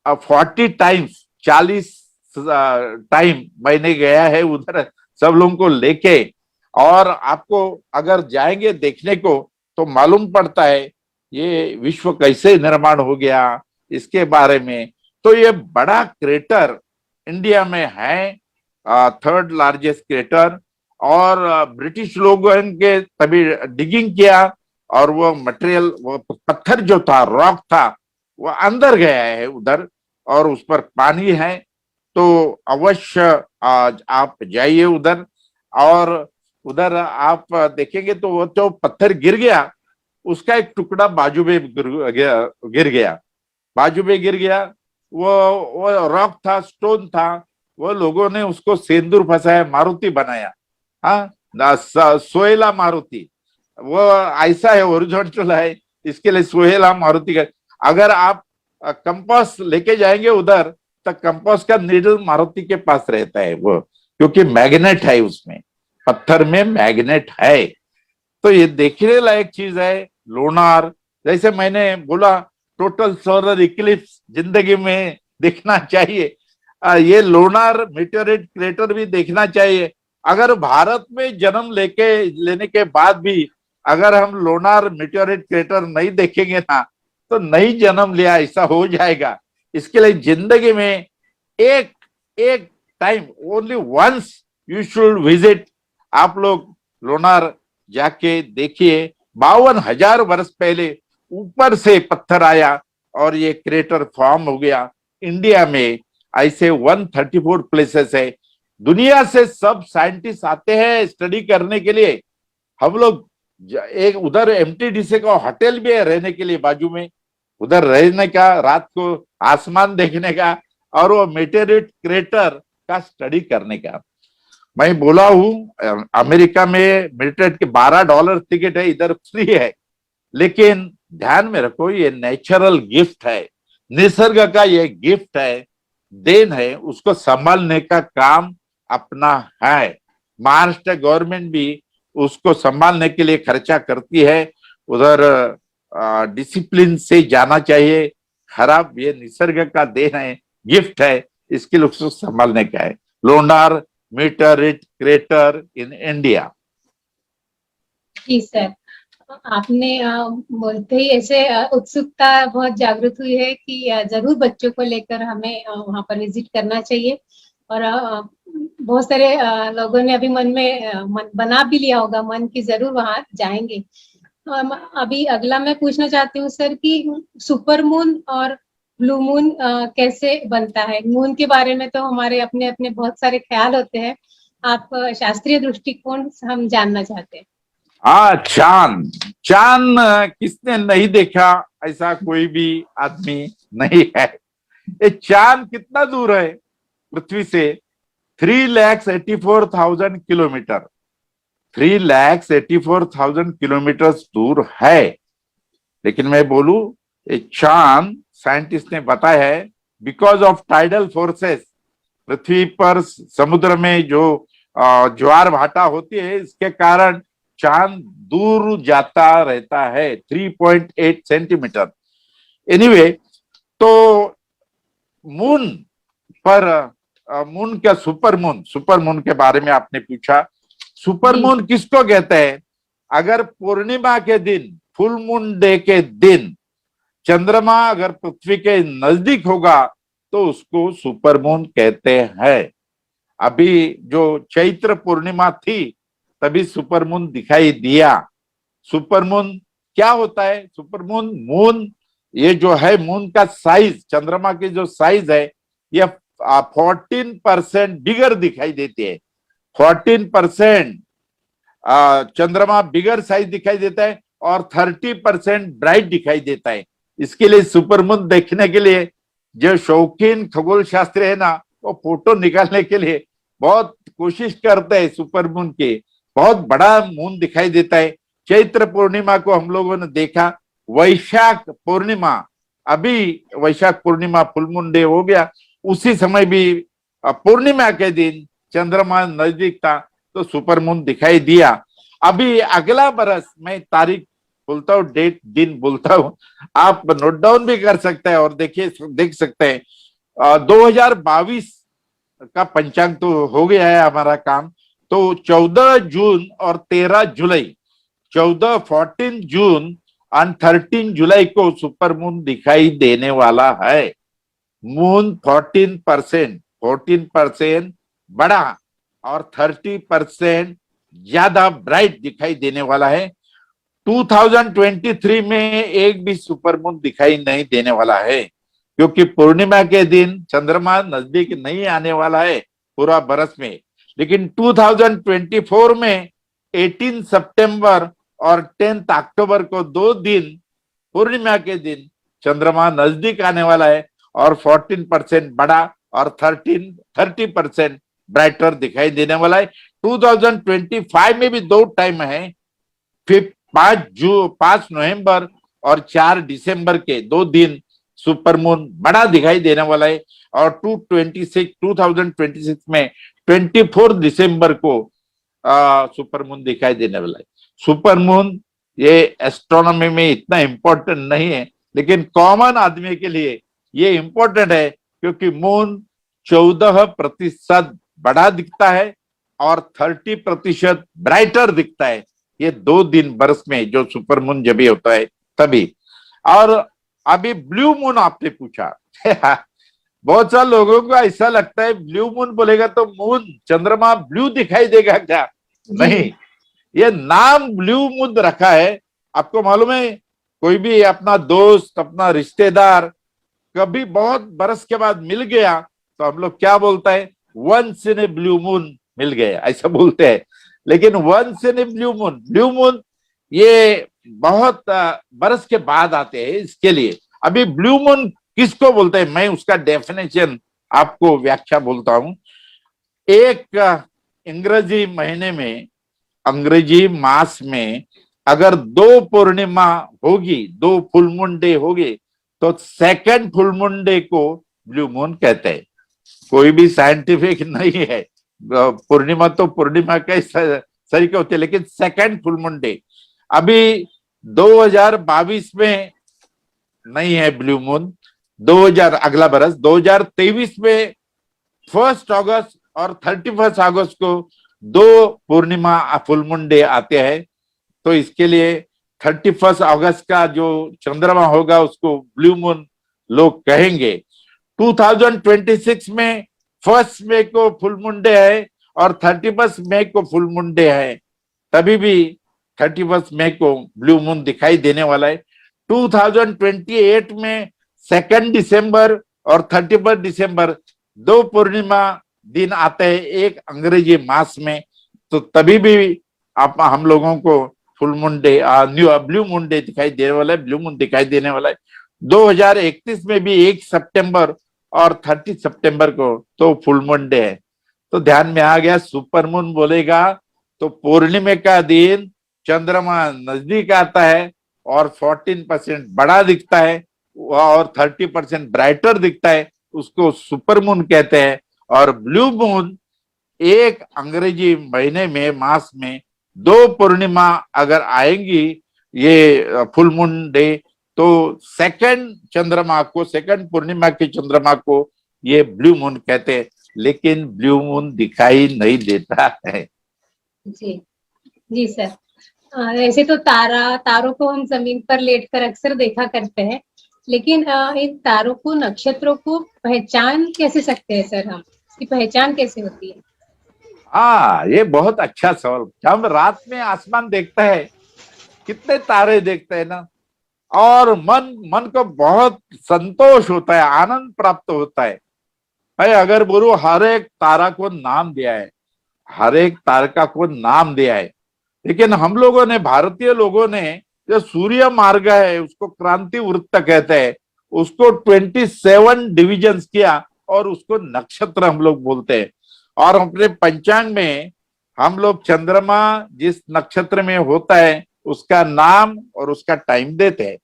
40 टाइम्स, 40 टाइम मैंने गया है उधर सब लोगों को लेके। और आपको अगर जाएंगे देखने को तो मालूम पड़ता है ये विश्व कैसे निर्माण हो गया इसके बारे में। तो ये बड़ा क्रेटर इंडिया में है, 3rd लार्जेस्ट क्रेटर। और ब्रिटिश लोगों ने तभी डिगिंग किया और वो मटेरियल, वो पत्थर जो था, रॉक था, वो अंदर गया है उधर और उस पर पानी है। तो अवश्य आज आप जाइए उधर और उधर आप देखेंगे तो वो जो पत्थर गिर गया उसका एक टुकड़ा बाजू में गिर गया, बाजू में गिर गया। वो रॉक था, स्टोन था, वो लोगों ने उसको सिंदूर फंसाया, मारुति बनाया, हाँ, सोहेला मारुति। वो ऐसा है, ओरिजेंटल है, इसके लिए सोहेला मारुति का। अगर आप कंपास लेके जाएंगे उधर तो कंपास का नीडल मारुति के पास रहता है वो, क्योंकि मैग्नेट है उसमें, पत्थर में मैग्नेट है। तो ये देखने लायक चीज है लोणार। जैसे मैंने बोला टोटल सोलर इक्लिप्स जिंदगी में देखना चाहिए, ये लोणार मीटियोरिट क्रेटर भी देखना चाहिए। अगर भारत में जन्म लेने के बाद भी अगर हम लोनार मीटियोराइट क्रेटर नहीं देखेंगे ना तो नहीं जन्म लिया ऐसा हो जाएगा। इसके लिए जिंदगी में एक एक time only once you should visit. आप लोग लोनार जाके देखिए, 52,000 वर्ष पहले ऊपर से पत्थर आया और ये क्रेटर फॉर्म हो गया। इंडिया में ऐसे 134 प्लेसेस है। दुनिया से सब साइंटिस्ट आते हैं स्टडी करने के लिए। हम लोग एक उधर एमटीडीसी का होटल भी है रहने के लिए बाजू में, उधर रहने का, रात को आसमान देखने का और वो मेटेरिट क्रेटर का स्टडी करने का। मैं बोला हूं अमेरिका में मेटेरिट के $12 टिकट है, इधर फ्री है। लेकिन ध्यान में रखो ये नेचुरल गिफ्ट है, निसर्ग का ये गिफ्ट है, देन है, उसको संभालने का काम अपना है। महाराष्ट्र गवर्नमेंट भी उसको संभालने के लिए खर्चा करती है। उधर डिसिप्लिन से जाना चाहिए। खराब ये निसर्ग का देन है, गिफ्ट है, इसके लिए उसको संभालने का है। Lonar meteorite crater in India. जी सर, आपने बोलते ही ऐसे उत्सुकता बहुत जागृत हुई है कि जरूर बच्चों को लेकर हमें वहां पर विजिट करना चाहिए। और बहुत सारे लोगों ने अभी मन में मन बना भी लिया होगा मन की जरूर वहां जाएंगे। अभी अगला मैं पूछना चाहती हूँ सर कि सुपर मून और ब्लू मून कैसे बनता है। मून के बारे में तो हमारे अपने अपने बहुत सारे ख्याल होते हैं, आप शास्त्रीय दृष्टिकोण से हम जानना चाहते हैं। हाँ, चांद चांद किसने नहीं देखा, ऐसा कोई भी आदमी नहीं है। ये चांद कितना दूर है पृथ्वी से? 3,84,000 किलोमीटर, 3,84,000 किलोमीटर दूर है। लेकिन मैं बोलूं ये चांद साइंटिस्ट ने बताया है बिकॉज ऑफ टाइडल फोर्सेस, पृथ्वी पर समुद्र में जो ज्वार भाटा होती है इसके कारण चांद दूर जाता रहता है 3.8 सेंटीमीटर। एनीवे, तो मून पर मून क्या सुपर मून के बारे में आपने पूछा। सुपर मून किसको कहते हैं? अगर पूर्णिमा के दिन, फुल मून डे के दिन चंद्रमा अगर पृथ्वी के नजदीक होगा तो उसको सुपर मून कहते हैं। अभी जो चैत्र पूर्णिमा थी तभी सुपर मून दिखाई दिया। सुपर मून क्या होता है? सुपर मून ये जो है मून का साइज, चंद्रमा की जो साइज है ये 14% बिगर दिखाई देती है। 14% चंद्रमा बिगर साइज दिखाई देता है और 30% ब्राइट दिखाई देता है। इसके लिए सुपर मून देखने के लिए जो शौकीन खगोल शास्त्री है ना, वो फोटो निकालने के लिए बहुत कोशिश करते हैं। सुपर मून के बहुत बड़ा मून दिखाई देता है। चैत्र पूर्णिमा को हम लोगों ने देखा। वैशाख पूर्णिमा, अभी Vaishakh Purnima full moon day हो गया, उसी समय भी पूर्णिमा के दिन चंद्रमा नजदीक था तो सुपर मून दिखाई दिया। अभी अगला बरस, मैं तारीख बोलता हूँ, डेट दिन बोलता हूँ, आप नोट डाउन भी कर सकते हैं और देखिए देख सकते हैं। 2022 का पंचांग तो हो गया है हमारा काम। तो 14 जून और 13 जुलाई, 14 जून और 13 जुलाई को सुपर मून दिखाई देने वाला है। मून 14% बड़ा और 30% ज्यादा ब्राइट दिखाई देने वाला है। 2023 में एक भी सुपर मून दिखाई नहीं देने वाला है क्योंकि पूर्णिमा के दिन चंद्रमा नजदीक नहीं आने वाला है पूरा बरस में। लेकिन 2024 में 18 सितंबर और 10 अक्टूबर को 2 दिन पूर्णिमा के दिन चंद्रमा नजदीक आने वाला है और 14% बड़ा और 30% ब्राइटर दिखाई देने वाला है। 2025 में भी 2 टाइम है, 5 नवंबर और 4 दिसंबर के 2 दिन सुपर मून बड़ा दिखाई देने वाला है। और 2026 में 24 दिसंबर को सुपर मून दिखाई देने वाला है। सुपर मून ये एस्ट्रोनॉमी में इतना इंपॉर्टेंट नहीं है, लेकिन कॉमन आदमी के लिए ये इंपॉर्टेंट है क्योंकि मून 14% बड़ा दिखता है और 30% ब्राइटर दिखता है। ये 2 दिन बरस में जो सुपर मून जब भी होता है तभी। और अभी ब्लू मून आपने पूछा बहुत सारे लोगों को ऐसा लगता है ब्लू मून बोलेगा तो मून चंद्रमा ब्लू दिखाई देगा क्या? नहीं, ये नाम ब्लू मून रखा है। आपको मालूम है, कोई भी अपना दोस्त अपना रिश्तेदार कभी बहुत बरस के बाद मिल गया तो हम लोग क्या बोलता है, once in a blue moon मिल गया, ऐसा बोलते हैं। लेकिन once in a blue moon ये बहुत बरस के बाद आते हैं। इसके लिए अभी ब्लू मून किसको बोलते हैं, मैं उसका डेफिनेशन आपको व्याख्या बोलता हूं। एक अंग्रेजी महीने में, अंग्रेजी मास में अगर 2 पूर्णिमा होगी, 2 फुल मून डे होगी, तो सेकंड फुल मून डे को ब्लू मून कहते हैं। कोई भी साइंटिफिक नहीं है, पूर्णिमा तो पूर्णिमा के तरीके होते हैं, लेकिन सेकंड फुल मून डे अभी 2022 में नहीं है ब्लू मून। 2000 अगला बरस 2023 में 1 अगस्त और 31 अगस्त को 2 पूर्णिमा फुल मून डे आते हैं। तो इसके लिए 31 अगस्त का जो चंद्रमा होगा उसको ब्लू मून लोग कहेंगे। 2026 में 1 मई को फुल मून डे है और 31 मई को फुल मून डे है, तभी भी 31 मई को ब्लू मून दिखाई देने वाला है। 2028 में 2 दिसंबर और 31 दिसंबर 2 पूर्णिमा दिन आते हैं एक अंग्रेजी मास में, तो तभी भी आप हम लोगों को full moon day blue moon day दिखाई देने वाला है, ब्लू मून दिखाई देने वाला है। 2031 में भी 1 सितंबर और 30 सितंबर को तो फुल मून डे है। तो ध्यान में आ गया, सुपर मून बोलेगा तो पूर्णिमा का दिन चंद्रमा नजदीक आता है और 14% बड़ा दिखता है और 30% ब्राइटर दिखता है, उसको सुपर मून कहते हैं। और ब्लू मून एक अंग्रेजी महीने में मास में 2 पूर्णिमा अगर आएंगी ये फुल मून डे, तो सेकंड चंद्रमा को, सेकंड पूर्णिमा के चंद्रमा को ये ब्लू मून कहते हैं। लेकिन ब्लू मून दिखाई नहीं देता है। जी जी सर, ऐसे तो तारों को हम जमीन पर लेटकर अक्सर देखा करते हैं, लेकिन इन तारों को, नक्षत्रों को पहचान कैसे सकते हैं सर? हम इसकी पहचान कैसे होती है? हाँ, ये बहुत अच्छा सवाल। हम रात में आसमान देखते हैं, कितने तारे देखते हैं ना, और मन को बहुत संतोष होता है, आनंद प्राप्त होता है। भाई अगर बोलो हर एक तारा को नाम दिया है, हर एक तारका को नाम दिया है, लेकिन हम लोगों ने, भारतीय लोगों ने जो सूर्य मार्ग है उसको क्रांति वृत्त कहते हैं, उसको 27 डिविजन्स किया और उसको नक्षत्र हम लोग बोलते हैं। और अपने पंचांग में हम लोग चंद्रमा जिस नक्षत्र में होता है उसका नाम और उसका टाइम देते हैं।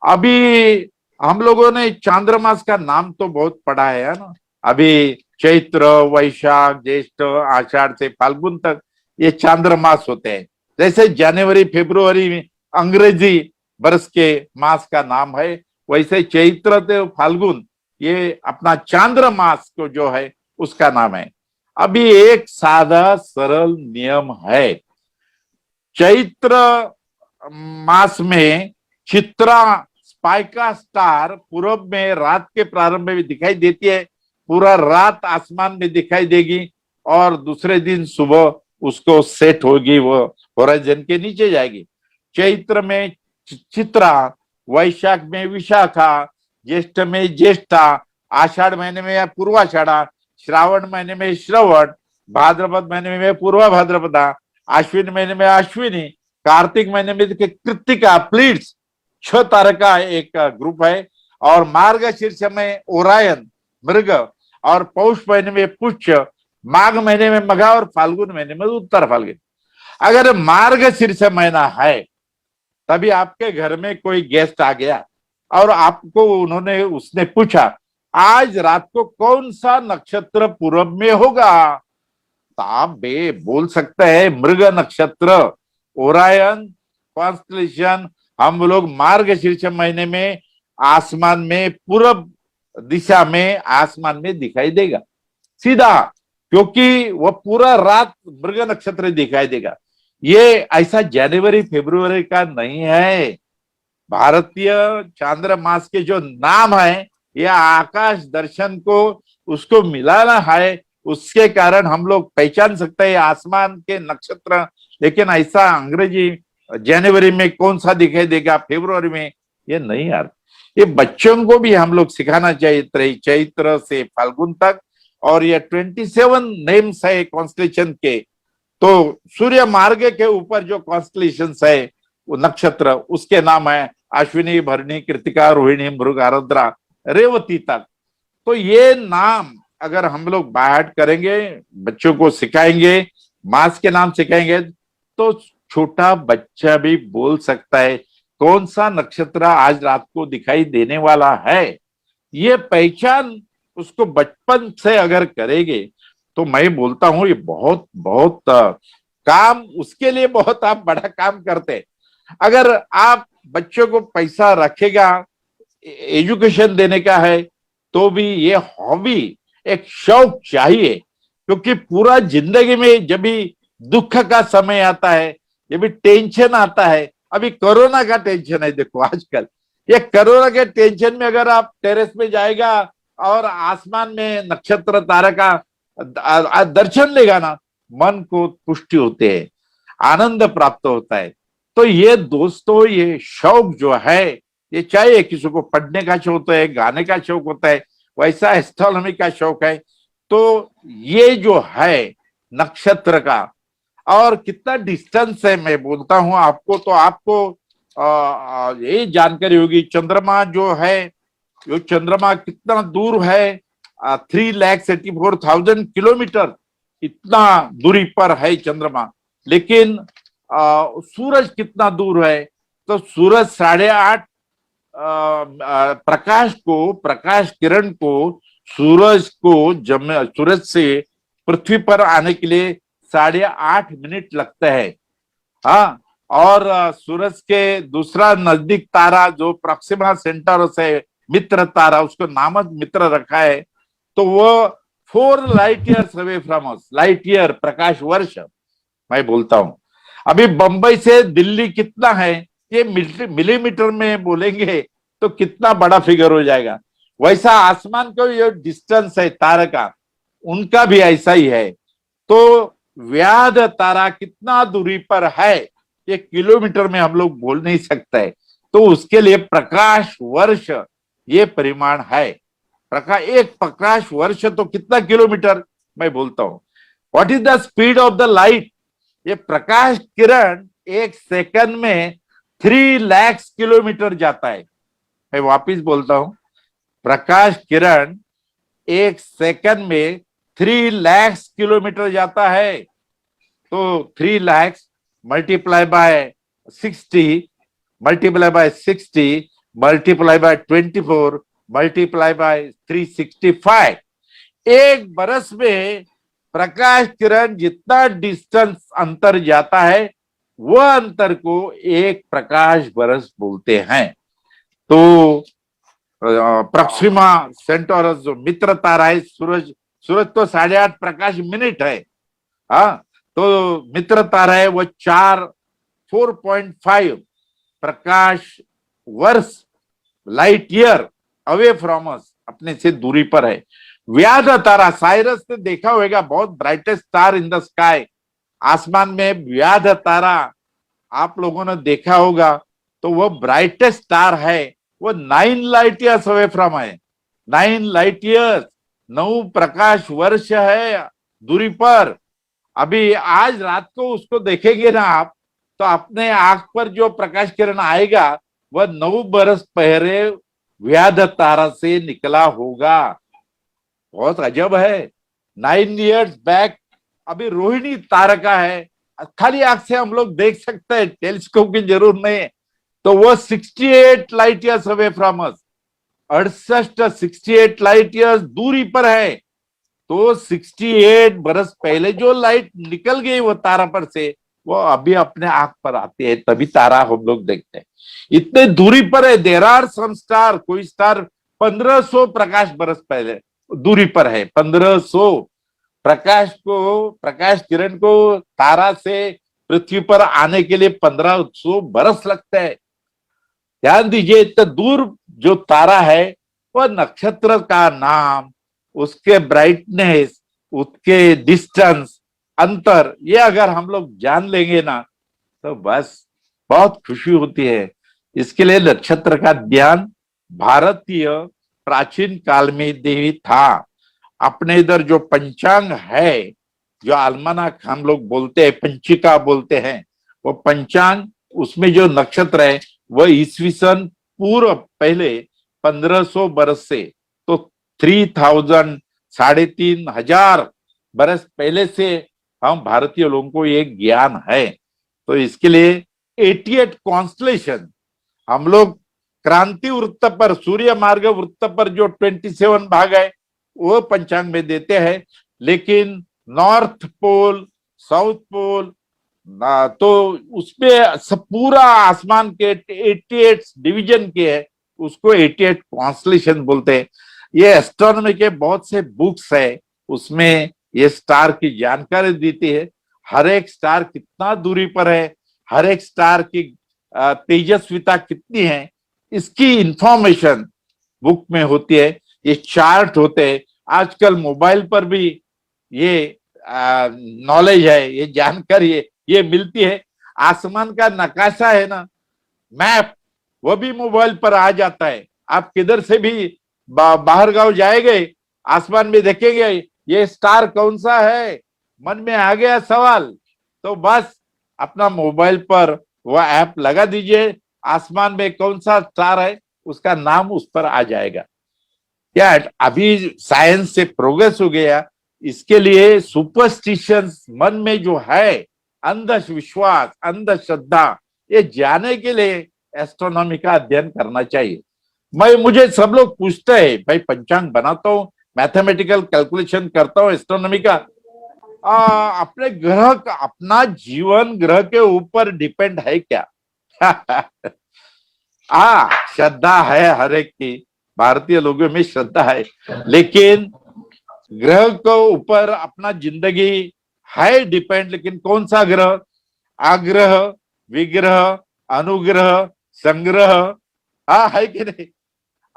अभी हम लोगों ने चांद्रमास का नाम तो बहुत पढ़ा है ना, अभी चैत्र, वैशाख, ज्येष्ठ, आषाढ़ से फाल्गुन तक ये चांद्रमास होते हैं। जैसे जनवरी फरवरी में अंग्रेजी बरस के मास का नाम है, वैसे चैत्र से फाल्गुन ये अपना चांद्रमास को जो है उसका नाम है। अभी एक सादा सरल नियम है, चैत्र मास में चित्रा स्पाइका स्टार पूर्व में रात के प्रारंभ में दिखाई देती है, पूरा रात आसमान में दिखाई देगी और दूसरे दिन सुबह उसको सेट होगी, वो होराइजन के नीचे जाएगी। चैत्र में चित्रा, वैशाख में विशाखा, ज्येष्ठ में ज्येष्ठा, आषाढ़ महीने में पूर्वाषाढ़ा, श्रावण महीने में श्रवण, भाद्रपद महीने में पूर्वा भाद्रपदा, आश्विन महीने में अश्विनी, कार्तिक महीने में कृत्तिका, प्लीट्स 6 तारे का एक ग्रुप है। और मार्गशीर्ष में ओरायन मृग, और पौष महीने में पुष्य, माघ महीने में मघा और फाल्गुन महीने में उत्तर फाल्गुन। अगर मार्गशीर्ष महीना है तभी आपके घर में कोई गेस्ट आ गया और आपको उसने पूछा आज रात को कौन सा नक्षत्र पूरब में होगा, तो आप बोल सकते हैं मृग नक्षत्र, ओरायन कॉन्स्टलेशन। हम लोग मार्गशीर्ष महीने में आसमान में पूरब दिशा में आसमान में दिखाई देगा सीधा, क्योंकि वह पूरा रात मृग नक्षत्र दिखाई देगा। ये ऐसा जनवरी फरवरी का नहीं है। भारतीय चांद्र मास के जो नाम है, ये आकाश दर्शन को उसको मिलाना है, उसके कारण हम लोग पहचान सकते हैं आसमान के नक्षत्र। लेकिन ऐसा अंग्रेजी जनवरी में कौन सा दिखाई देगा, फरवरी में, ये नहीं यार। ये बच्चों को भी हम लोग सिखाना चाहिए चैत्र से फाल्गुन तक। और ये 27 नेम्स है कॉन्स्टलेशन के। तो सूर्य मार्ग के ऊपर जो कॉन्स्टलेशन है, वो नक्षत्र, उसके नाम है अश्विनी, भरणी, कृतिका, रोहिणी, मृग, आरुद्रा, रेवती तक। तो ये नाम अगर हम लोग बाहर करेंगे, बच्चों को सिखाएंगे, मास के नाम सिखाएंगे, तो छोटा बच्चा भी बोल सकता है कौन सा नक्षत्र आज रात को दिखाई देने वाला है। ये पहचान उसको बचपन से अगर करेंगे तो मैं बोलता हूं ये बहुत बहुत काम, उसके लिए बहुत आप बड़ा काम करते। अगर आप बच्चों को पैसा रखेगा, एजुकेशन देने का है, तो भी ये हॉबी, एक शौक चाहिए। क्योंकि पूरा जिंदगी में जब भी दुख का समय आता है, जब भी टेंशन आता है, अभी कोरोना का टेंशन है, देखो आजकल ये कोरोना के टेंशन में अगर आप टेरेस पे जाएगा और आसमान में नक्षत्र तारा का दर्शन लेगा ना, मन को पुष्टि होते है, आनंद प्राप्त होता है। तो ये दोस्तों, ये शौक जो है, ये चाहिए। किसी को पढ़ने का शौक होता है, गाने का शौक होता है, वैसा एस्ट्रोनॉमी का शौक है। तो ये जो है नक्षत्र का, और कितना डिस्टेंस है मैं बोलता हूं आपको, तो आपको ये जानकारी होगी। चंद्रमा जो है, जो चंद्रमा कितना दूर है, 3,84,000 किलोमीटर, इतना दूरी पर है चंद्रमा। लेकिन सूरज कितना दूर है, तो सूरज 8.5 प्रकाश किरण को सूरज से पृथ्वी पर आने के लिए 8.5 मिनट लगता है। हाँ, और सूरज के दूसरा नजदीक तारा जो प्रॉक्सिमा सेंटारोस है, मित्र तारा, उसको नामक मित्र रखा है, तो वो 4 light years away from us. Light year, प्रकाश वर्ष मैं बोलता हूं। अभी बंबई से दिल्ली कितना है, ये मिलीमीटर में बोलेंगे तो कितना बड़ा फिगर हो जाएगा। वैसा आसमान का जो डिस्टेंस है तारा का, उनका भी ऐसा ही है। तो व्याध तारा कितना दूरी पर है, ये किलोमीटर में हम लोग बोल नहीं सकते। तो उसके लिए प्रकाश वर्ष ये परिमाण है। एक प्रकाश वर्ष तो कितना किलोमीटर, मैं बोलता हूं। What is the speed of the light? ये प्रकाश किरण 1 सेकंड में 3 लाख किलोमीटर जाता है। मैं वापिस बोलता हूं, प्रकाश किरण 1 सेकंड में 3 लाख किलोमीटर जाता है। तो 3 lakh multiply by 60, multiply by 60, multiply by 24, multiply by 365। एक बरस में प्रकाश किरण जितना डिस्टेंस अंतर जाता है, वह अंतर को एक प्रकाश बरस बोलते हैं। तो प्रॉक्सिमा सेंटोरस जो मित्र तारा है, सूरज तो 8.5 प्रकाश मिनट है। हाँ, तो मित्र तारा है वो 4.5 प्रकाश वर्ष, लाइट ईयर अवे फ्रॉम अस, अपने से दूरी पर है। व्याध तारा, साइरस ने देखा होगा, बहुत brightest star in the sky. आसमान में व्याध तारा आप लोगों ने देखा होगा, तो वो ब्राइटेस्ट स्टार है, वो 9 लाइट ईयर्स अवे फ्रॉम है। 9 लाइट ईयर्स, 9 प्रकाश वर्ष है दूरी पर। अभी आज रात को उसको देखेंगे ना आप, तो अपने आंख पर जो प्रकाश किरण आएगा, वह 9 बरस पहले व्याध तारा से निकला होगा। बहुत अजब है। 9 इयर्स बैक अभी रोहिणी तारा का है, खाली आंख से हम लोग देख सकते हैं, टेलीस्कोप की जरूरत नहीं है। तो वो 68 light years away from us, 68 light years दूरी पर है। तो 68 बरस पहले जो लाइट निकल गई वो तारा पर से, वो अभी अपने आंख पर आती है, तभी तारा हम लोग देखते हैं। इतने दूरी पर है। देयर आर सम स्टार, कोई स्टार 1500 प्रकाश बरस पहले दूरी पर है। 1500 प्रकाश किरण को तारा से पृथ्वी पर आने के लिए 1500 बरस लगते हैं। ध्यान दीजिए, इतना दूर जो तारा है वह नक्षत्र का नाम, उसके ब्राइटनेस, उसके डिस्टेंस, अंतर, ये अगर हम लोग जान लेंगे ना तो बस बहुत खुशी होती है। इसके लिए नक्षत्र का ज्ञान भारतीय प्राचीन काल में भी था। अपने इधर जो पंचांग है, जो अलमनाक हम लोग बोलते हैं, पंचिका बोलते हैं, वो पंचांग, उसमें जो नक्षत्र है वह ईस्वी सन पूर्व पहले 1500 बरस से, तो 3000 3500 बरस पहले से हम भारतीय लोगों को ये ज्ञान है। तो इसके लिए 88 कॉन्स्टलेशन हम लोग क्रांति वृत्त पर, सूर्य मार्ग वृत्त पर जो 27 भाग है वो पंचांग में देते हैं, लेकिन नॉर्थ पोल, साउथ पोल, तो उसमें सब पूरा आसमान के 88 डिवीजन के है, उसको 88 कॉन्स्टलेशन बोलते हैं। ये एस्ट्रोनॉमी के बहुत से बुक्स है, उसमें ये स्टार की जानकारी देती है, हर एक स्टार कितना दूरी पर है, हर एक स्टार की तेजस्विता कितनी है, इसकी इंफॉर्मेशन बुक में होती है। ये चार्ट होते हैं, आजकल मोबाइल पर भी ये नॉलेज है, ये जानकारी है, ये मिलती है। आसमान का नकाशा है ना, मैप, वो भी मोबाइल पर आ जाता है। आप किधर से भी बाहर गांव जाएंगे, आसमान में देखेंगे ये स्टार कौन सा है, मन में आ गया सवाल, तो बस अपना मोबाइल पर वह ऐप लगा दीजिए, आसमान में कौन सा स्टार है उसका नाम उस पर आ जाएगा। क्या अभी साइंस से प्रोग्रेस हो गया, इसके लिए सुपरस्टिशंस मन में जो है, अंधविश्वास, अंधश्रद्धा, ये जाने के लिए एस्ट्रोनॉमी का अध्ययन करना चाहिए। मुझे सब लोग पूछते हैं, भाई पंचांग बनाता हूँ, मैथमेटिकल कैलकुलेशन करता हूँ एस्ट्रोनॉमी का, अपने ग्रह का, अपना जीवन ग्रह के ऊपर डिपेंड है क्या? श्रद्धा है हर एक की, भारतीय लोगों में श्रद्धा है, लेकिन ग्रह को ऊपर अपना जिंदगी है डिपेंड, लेकिन कौन सा ग्रह? आग्रह, विग्रह, अनुग्रह, संग्रह, है कि नहीं?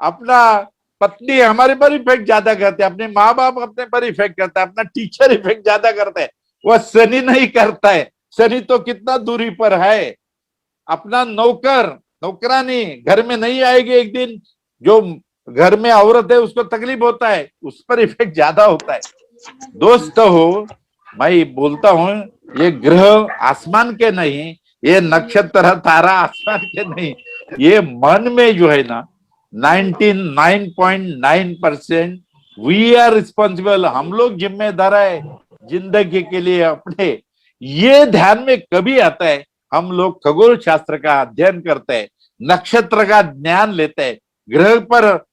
अपना पत्नी हमारे पर इफेक्ट ज्यादा करते हैं, अपने माँ बाप अपने पर इफेक्ट करता है, अपना टीचर इफेक्ट ज्यादा करता है, वह शनि नहीं करता है। शनि तो कितना दूरी पर है। अपना नौकर, नौकरानी घर में नहीं आएगी एक दिन, जो घर में औरत है उसको तकलीफ होता है, उस पर इफेक्ट ज्यादा होता है। दोस्त हो, मैं बोलता हूँ ये ग्रह आसमान के नहीं, ये नक्षत्र तारा आसमान के नहीं, ये मन में जो है ना 99.9% वी आर रिस्पॉन्सिबल, हम लोग जिम्मेदार है जिंदगी के लिए अपने। ये ध्यान में कभी आता है, हम लोग खगोल शास्त्र का अध्ययन करते हैं, नक्षत्र का ज्ञान लेते हैं, ग्रह पर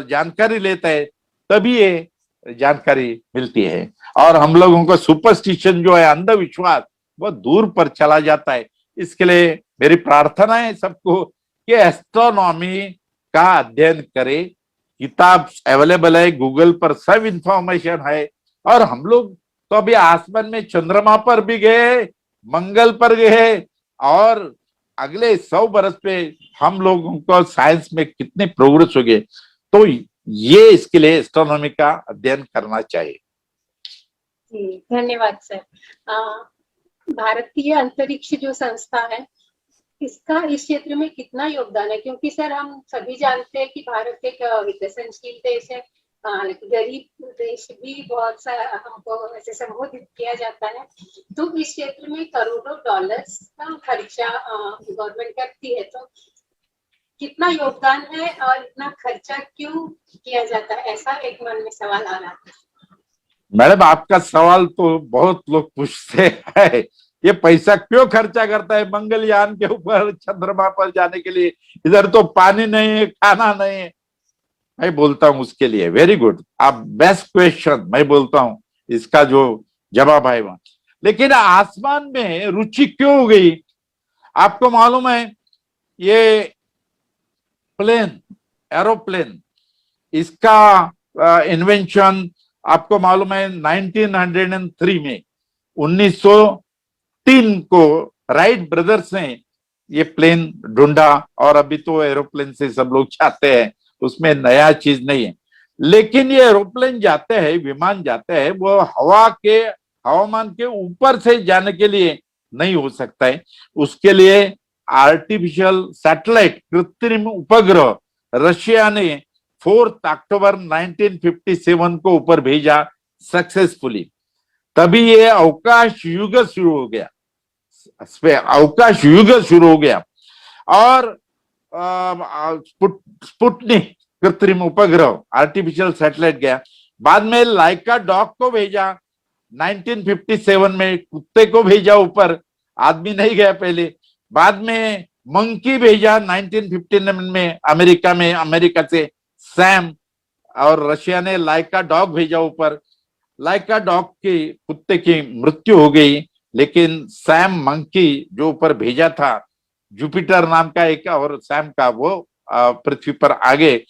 जानकारी लेते हैं, तभी ये जानकारी मिलती है। और हम लोगों को सुपरस्टिशन जो है, अंधविश्वास, वो दूर पर चला जाता है। इसके लिए मेरी प्रार्थना है सबको कि एस्ट्रोनॉमी का अध्ययन करे। किताब अवेलेबल है, गूगल पर सब इंफॉर्मेशन है। और हम लोग तो अभी आसमान में चंद्रमा पर भी गए, मंगल पर गए, और अगले 100 बरस पे हम लोगों को साइंस में कितने प्रोग्रेस हो गए। तो ये इसके लिए एस्ट्रोनॉमी का अध्ययन करना चाहिए। जी धन्यवाद सर। भारतीय अंतरिक्ष जो संस्था है, इसका इस क्षेत्र में कितना योगदान है? क्योंकि सर हम सभी जानते हैं कि भारत एक विकसनशील देश है, लेकिन गरीब देश भी बहुत सा हमको ऐसे संबोधित किया जाता है। तो इस क्षेत्र में करोड़ों डॉलर्स का खर्चा गवर्नमेंट करती है, तो कितना योगदान है और इतना खर्चा क्यों किया जाता है? ऐसा एक मन में सवाल आ रहा है। मैडम, आपका सवाल तो बहुत लोग पूछते हैं, ये पैसा क्यों खर्चा करता है मंगलयान के ऊपर, चंद्रमा पर जाने के लिए? इधर तो पानी नहीं है, खाना नहीं है। मैं बोलता हूं उसके लिए वेरी गुड, आप बेस्ट क्वेश्चन, मैं बोलता हूं इसका जो जवाब है वहां। लेकिन आसमान में रुचि क्यों हो गई? आपको मालूम है, ये प्लेन, एरोप्लेन, इसका इन्वेंशन आपको मालूम है 1903 में, 1903 15 को राइट ब्रदर्स ने ये प्लेन ढूंढा, और अभी तो एरोप्लेन से सब लोग जाते हैं, उसमें नया चीज नहीं है। लेकिन ये एरोप्लेन जाते हैं, विमान जाते हैं, वो हवामान के ऊपर से जाने के लिए नहीं हो सकता है। उसके लिए आर्टिफिशियल सैटेलाइट, कृत्रिम उपग्रह रशिया ने 4 अक्टूबर 1957 को ऊपर भेजा सक्सेसफुली। तभी ये अवकाश युग शुरू हो गया, और स्पुतनिक कृत्रिम उपग्रह आर्टिफिशियल सैटेलाइट गया। बाद में लाइका डॉग को भेजा 1957 में, कुत्ते को भेजा ऊपर, आदमी नहीं गया पहले। बाद में मंकी भेजा 1959 में अमेरिका से सैम, और रशिया ने लाइका डॉग भेजा ऊपर। लाइका डॉग की, कुत्ते की मृत्यु हो गई, लेकिन सैम मंकी जो ऊपर भेजा था, जुपिटर नाम का एक, और सैम का, वो पृथ्वी पर आ गए।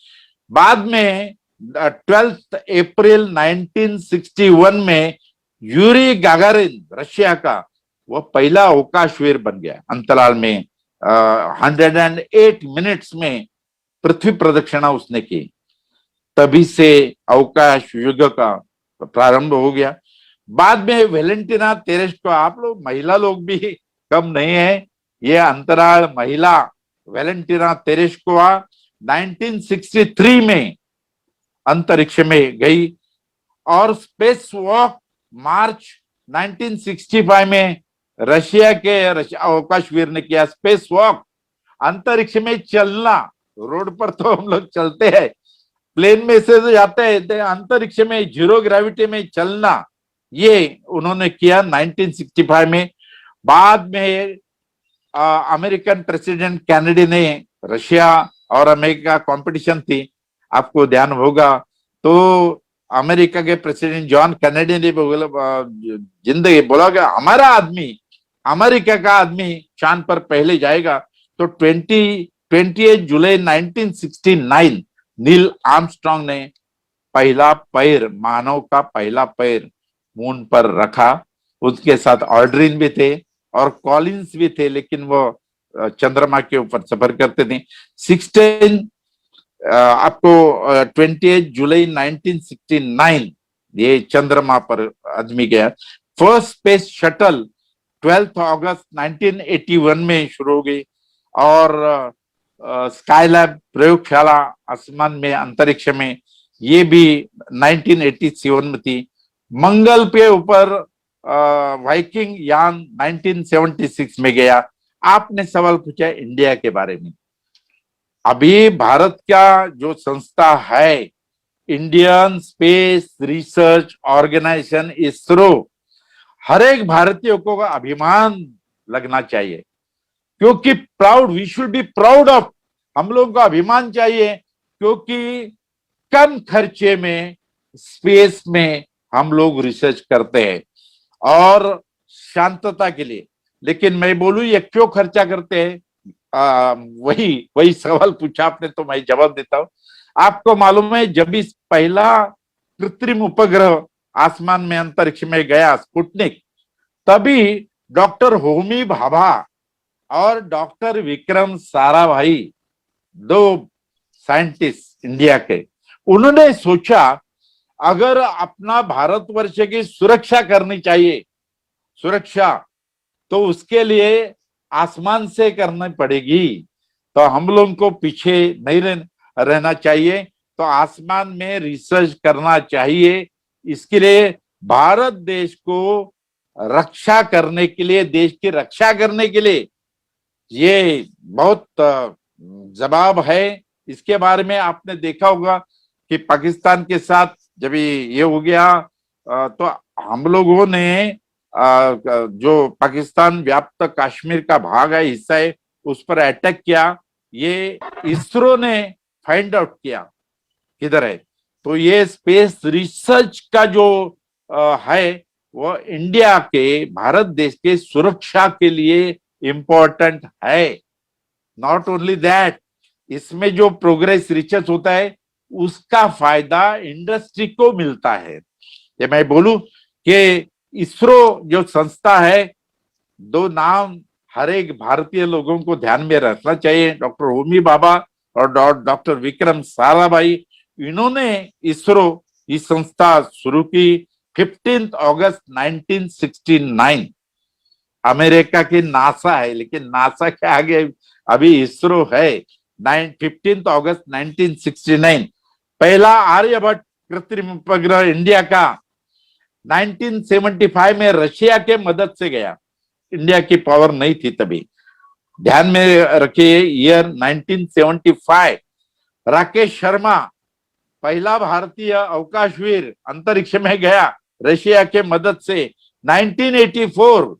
बाद में 12 अप्रैल 1961 में यूरी गागारिन, रशिया का, वो पहला अवकाशवीर बन गया। अंतराल में 108 मिनट्स में पृथ्वी प्रदक्षिणा उसने की। तभी से अवकाश युग का प्रारंभ हो गया। बाद में वेलेंटिना तेरेस्को, आप लोग महिला लोग भी कम नहीं है, ये अंतराल महिला वेलेंटिना तेरेस्कोवा 1963 में अंतरिक्ष में गई, और स्पेस वॉक मार्च 1965 में रशिया के अवकाशवीर ने किया। स्पेस वॉक, अंतरिक्ष में चलना, रोड पर तो हम लोग चलते हैं, प्लेन में से तो जाते हैं, अंतरिक्ष में जीरो ग्रेविटी में चलना, ये उन्होंने किया 1965 में। बाद में अमेरिकन प्रेसिडेंट कैनेडी ने, रशिया और अमेरिका कंपटीशन थी, आपको ध्यान होगा, तो अमेरिका के प्रेसिडेंट जॉन कैनेडी ने बोला कि हमारा आदमी, अमेरिका का आदमी चांद पर पहले जाएगा। तो 28 जुलाई 1969 नील आर्मस्ट्रांग ने पहला पैर, मानव का पहला पैर मून पर रखा। उसके साथ ऑल्ड्रिन भी थे और कॉलिंस भी थे, लेकिन वो चंद्रमा के ऊपर सफर करते थे। 28 जुलाई 1969 ये चंद्रमा पर आदमी गया। फर्स्ट स्पेस शटल 12 अगस्त 1981 में शुरू हो गई, और स्काईलैब प्रयोगशाला आसमान में, अंतरिक्ष में, ये भी 1987 में थी। मंगल पे ऊपर वाइकिंग यान 1976 में गया। आपने सवाल पूछा इंडिया के बारे में। अभी भारत का जो संस्था है, Indian space research organisation, ISRO, हर एक भारतीय को अभिमान लगना चाहिए, क्योंकि we should be proud of, हम लोगों को अभिमान चाहिए, क्योंकि कम खर्चे में स्पेस में हम लोग रिसर्च करते हैं, और शांतता के लिए। लेकिन मैं बोलूं ये क्यों खर्चा करते हैं, वही सवाल पूछा आपने, तो मैं जवाब देता हूं। आपको मालूम है, जब इस पहला कृत्रिम उपग्रह आसमान में, अंतरिक्ष में गया, स्पुतनिक, तभी डॉक्टर होमी भाभा और doctor Vikram Sarabhai, 2 scientist India के, उन्होंने सोचा अगर अपना भारतवर्ष की सुरक्षा करनी चाहिए, सुरक्षा, तो उसके लिए आसमान से करनी पड़ेगी, तो हम लोगों को पीछे नहीं रहना चाहिए, तो आसमान में रिसर्च करना चाहिए। इसके लिए भारत देश को रक्षा करने के लिए, देश की रक्षा करने के लिए ये बहुत जवाब है। इसके बारे में आपने देखा होगा कि पाकिस्तान के साथ जब ये हो गया, तो हम लोगों ने जो पाकिस्तान व्याप्त कश्मीर का भाग है, हिस्सा है, उस पर अटैक किया। ये इसरो ने फाइंड आउट किया किधर है। तो ये स्पेस रिसर्च का जो है, वो इंडिया के, भारत देश के सुरक्षा के लिए इम्पोर्टेंट है। नॉट ओनली दैट, इसमें जो प्रोग्रेस रिसर्च होता है, उसका फायदा इंडस्ट्री को मिलता है। ये मैं बोलूं कि इसरो जो संस्था है, दो नाम हर एक भारतीय लोगों को ध्यान में रखना चाहिए, डॉक्टर होमी भाभा और डॉक्टर विक्रम साराभाई। इन्होंने इसरो ये संस्था शुरू की 15 अगस्त 1969। अमेरिका की नासा है, लेकिन नासा के आगे अभी इसरो है। 15 अगस्त 1969 पहला आर्यभट्ट कृत्रिम उपग्रह इंडिया का 1975 में रशिया के मदद से गया। इंडिया की पावर नहीं थी तभी, ध्यान में रखिए। ईयर 1975 राकेश शर्मा पहला भारतीय अवकाशवीर अंतरिक्ष में गया रशिया के मदद से। 1984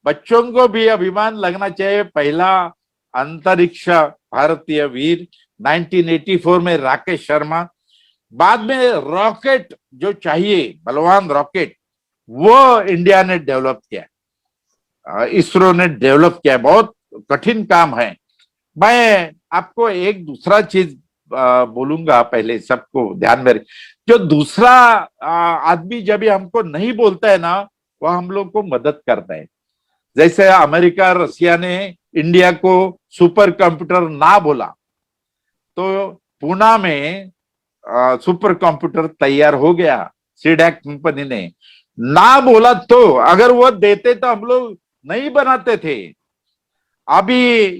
बच्चों को भी अभिमान लगना चाहिए, पहला अंतरिक्ष भारतीय वीर 1984 में राकेश शर्मा। बाद में रॉकेट जो चाहिए, बलवान रॉकेट, वो इंडिया ने डेवलप किया, इसरो ने डेवलप किया। बहुत कठिन काम है। मैं आपको एक दूसरा चीज बोलूंगा, पहले सबको ध्यान में। जो दूसरा आदमी जब भी हमको नहीं बोलता है ना, वह हम लोग को मदद करता है। जैसे अमेरिका रशिया ने इंडिया को सुपर कंप्यूटर ना बोला, तो पुणे में सुपर कंप्यूटर तैयार हो गया। सीडैक कंपनी ने ना बोला, तो अगर वो देते तो हम लोग नहीं बनाते थे। अभी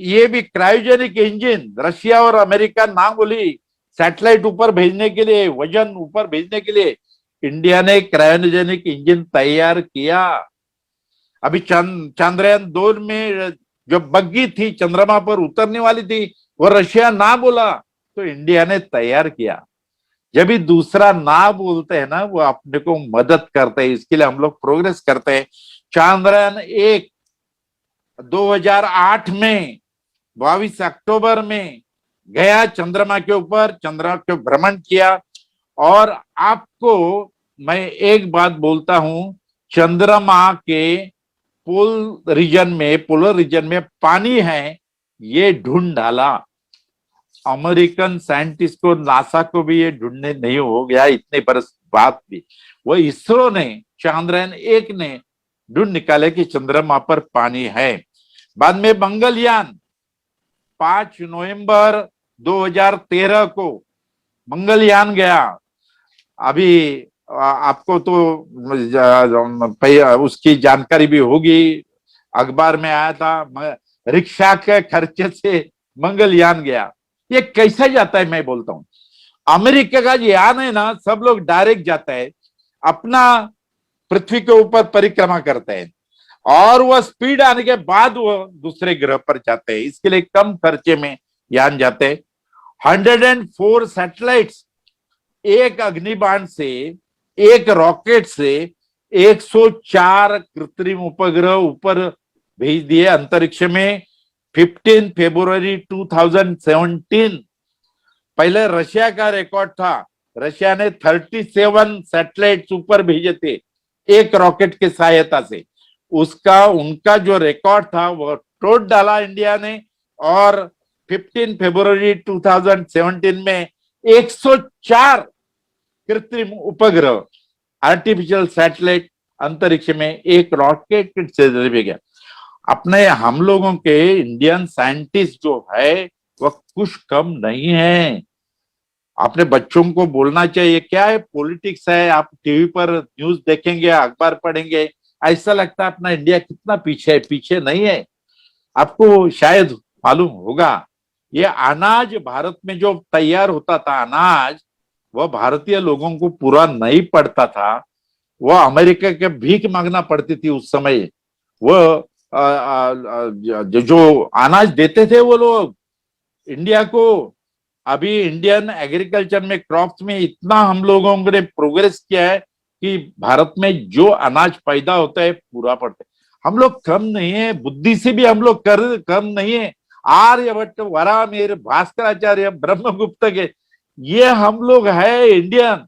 ये भी क्रायोजेनिक इंजन रशिया और अमेरिका ना बोली, सैटेलाइट ऊपर भेजने के लिए, वजन ऊपर भेजने के लिए इंडिया ने क्रायोजेनिक इंजन तैयार किया। अभी चंद्रयान 2 में जो बग्गी थी चंद्रमा पर उतरने वाली थी, वो रशिया ना बोला तो इंडिया ने तैयार किया। जब भी दूसरा ना बोलते हैं ना, वो अपने को मदद करते हैं, इसके लिए हम लोग प्रोग्रेस करते हैं। चंद्रयान 1 2008 में 22 अक्टूबर में गया चंद्रमा के ऊपर, चंद्रमा के भ्रमण किया। और आपको मैं एक बात बोलता हूं, चंद्रमा के पोलर रीजन में पानी है, ये ढूंढ डाला। अमेरिकन साइंटिस्ट को, नासा को भी ये ढूंढने नहीं हो गया इतने बरस बाद भी। वो इसरो ने, चंद्रयान 1 ने ढूंढ निकाले कि चंद्रमा पर पानी है। बाद में मंगलयान 5 नवंबर 2013 को मंगलयान गया। अभी आपको तो उसकी जानकारी भी होगी, अखबार में आया था। रिक्शा के खर्चे से मंगलयान गया। ये कैसे जाता है मैं बोलता हूँ। अमेरिका का यान है ना, सब लोग डायरेक्ट जाता है, अपना पृथ्वी के ऊपर परिक्रमा करते हैं, और वह स्पीड आने के बाद वो दूसरे ग्रह पर जाते हैं। इसके लिए कम खर्चे में यान जाते हैं। 104 सैटेलाइट्स, एक अग्निबाण से, एक रॉकेट से 104 कृत्रिम उपग्रह ऊपर भेज दिए अंतरिक्ष में। 15 फरवरी 2017 पहले रशिया का रिकॉर्ड था। रशिया ने 37 सैटेलाइट्स ऊपर भेजे थे एक रॉकेट की सहायता से। उनका जो रिकॉर्ड था वो तोड़ डाला इंडिया ने, और 15 फरवरी 2017 में 104 कृत्रिम उपग्रह, आर्टिफिशियल सैटेलाइट अंतरिक्ष में एक रॉकेट से भेजा गया। अपने हम लोगों के इंडियन साइंटिस्ट जो है वह कुछ कम नहीं है। अपने बच्चों को बोलना चाहिए। क्या है, पॉलिटिक्स है, आप टीवी पर न्यूज देखेंगे, अखबार पढ़ेंगे, ऐसा लगता है अपना इंडिया कितना पीछे है। पीछे नहीं है। आपको शायद मालूम होगा, ये अनाज भारत में जो तैयार होता था अनाज, वह भारतीय लोगों को पूरा नहीं पड़ता था। वह अमेरिका के भीख मांगना पड़ती थी उस समय। वह जो अनाज देते थे वो लोग इंडिया को। अभी इंडियन एग्रीकल्चर में, क्रॉप्स में इतना हम लोगों ने प्रोग्रेस किया है कि भारत में जो अनाज पैदा होता है पूरा पड़ता है। हम लोग कम नहीं है, बुद्धि से भी हम लोग कम नहीं है। आर्यभट्ट, वराहमिहिर, भास्कराचार्य, ब्रह्मगुप्त के, ये हम लोग है इंडियन।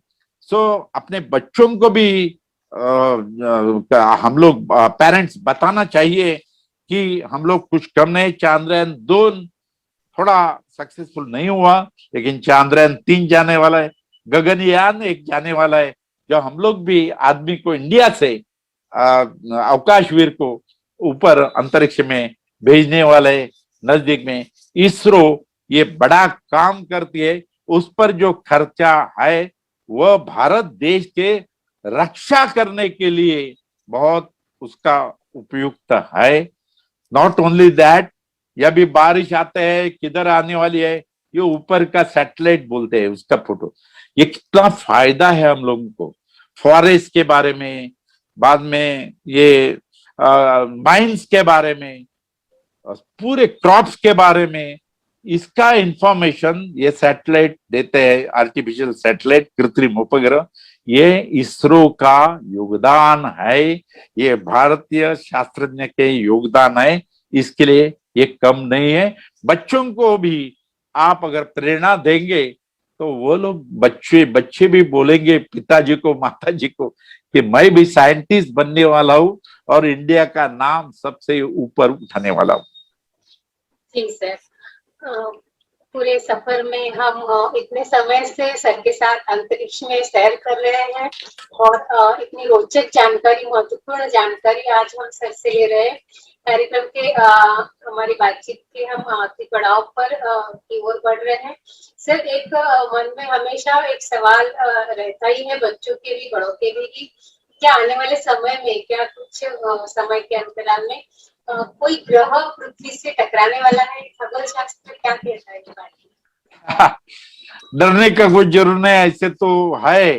सो अपने बच्चों को भी हम लोग पेरेंट्स बताना चाहिए कि हम लोग कुछ कम नहीं। चंद्रयान 2 थोड़ा सक्सेसफुल नहीं हुआ, लेकिन चंद्रयान 3 जाने वाला है, गगनयान 1 जाने वाला है। जो हम लोग भी आदमी को इंडिया से, अवकाशवीर को ऊपर अंतरिक्ष में भेजने वाले, नजदीक में इसरो ये बड़ा काम करती है। उस पर जो खर्चा है वह भारत देश के रक्षा करने के लिए बहुत उसका उपयुक्त है। नॉट ओनली दैट, या भी बारिश आते हैं किधर आने वाली है, ये ऊपर का सैटेलाइट बोलते हैं उसका फोटो, ये कितना फायदा है हम लोगों को। फॉरेस्ट के बारे में, बाद में ये माइंस के बारे में, पूरे क्रॉप्स के बारे में, इसका इंफॉर्मेशन ये सैटेलाइट देते हैं, आर्टिफिशियल सैटेलाइट, कृत्रिम उपग्रह। ये इसरो का योगदान है, ये भारतीय शास्त्रज्ञ के योगदान है, इसके लिए ये कम नहीं है। बच्चों को भी आप अगर प्रेरणा देंगे तो वो लोग बच्चे भी बोलेंगे पिताजी को, माताजी को कि मैं भी साइंटिस्ट बनने वाला हूँ और इंडिया का नाम सबसे ऊपर उठाने वाला हूँ। जी सर, पूरे सफर में हम इतने समय से सर के साथ अंतरिक्ष में सैर कर रहे हैं और इतनी रोचक जानकारी, महत्वपूर्ण जानकारी आज हम सर से ले रहे हैं। कार्यक्रम के हमारी बातचीत के हम आखिरी पड़ाव पर की ओर बढ़ रहे हैं। सर, एक मन में हमेशा एक सवाल रहता ही है, बच्चों के भी बड़ों के भी, कि क्या आने वाले समय में, क्या कुछ समय के अंतराल में कोई ग्रह पृथ्वी से टकराने वाला है? खगोल शास्त्र क्या कहता है इस बारे में? डरने का कुछ जरूर नहीं, ऐसे तो है,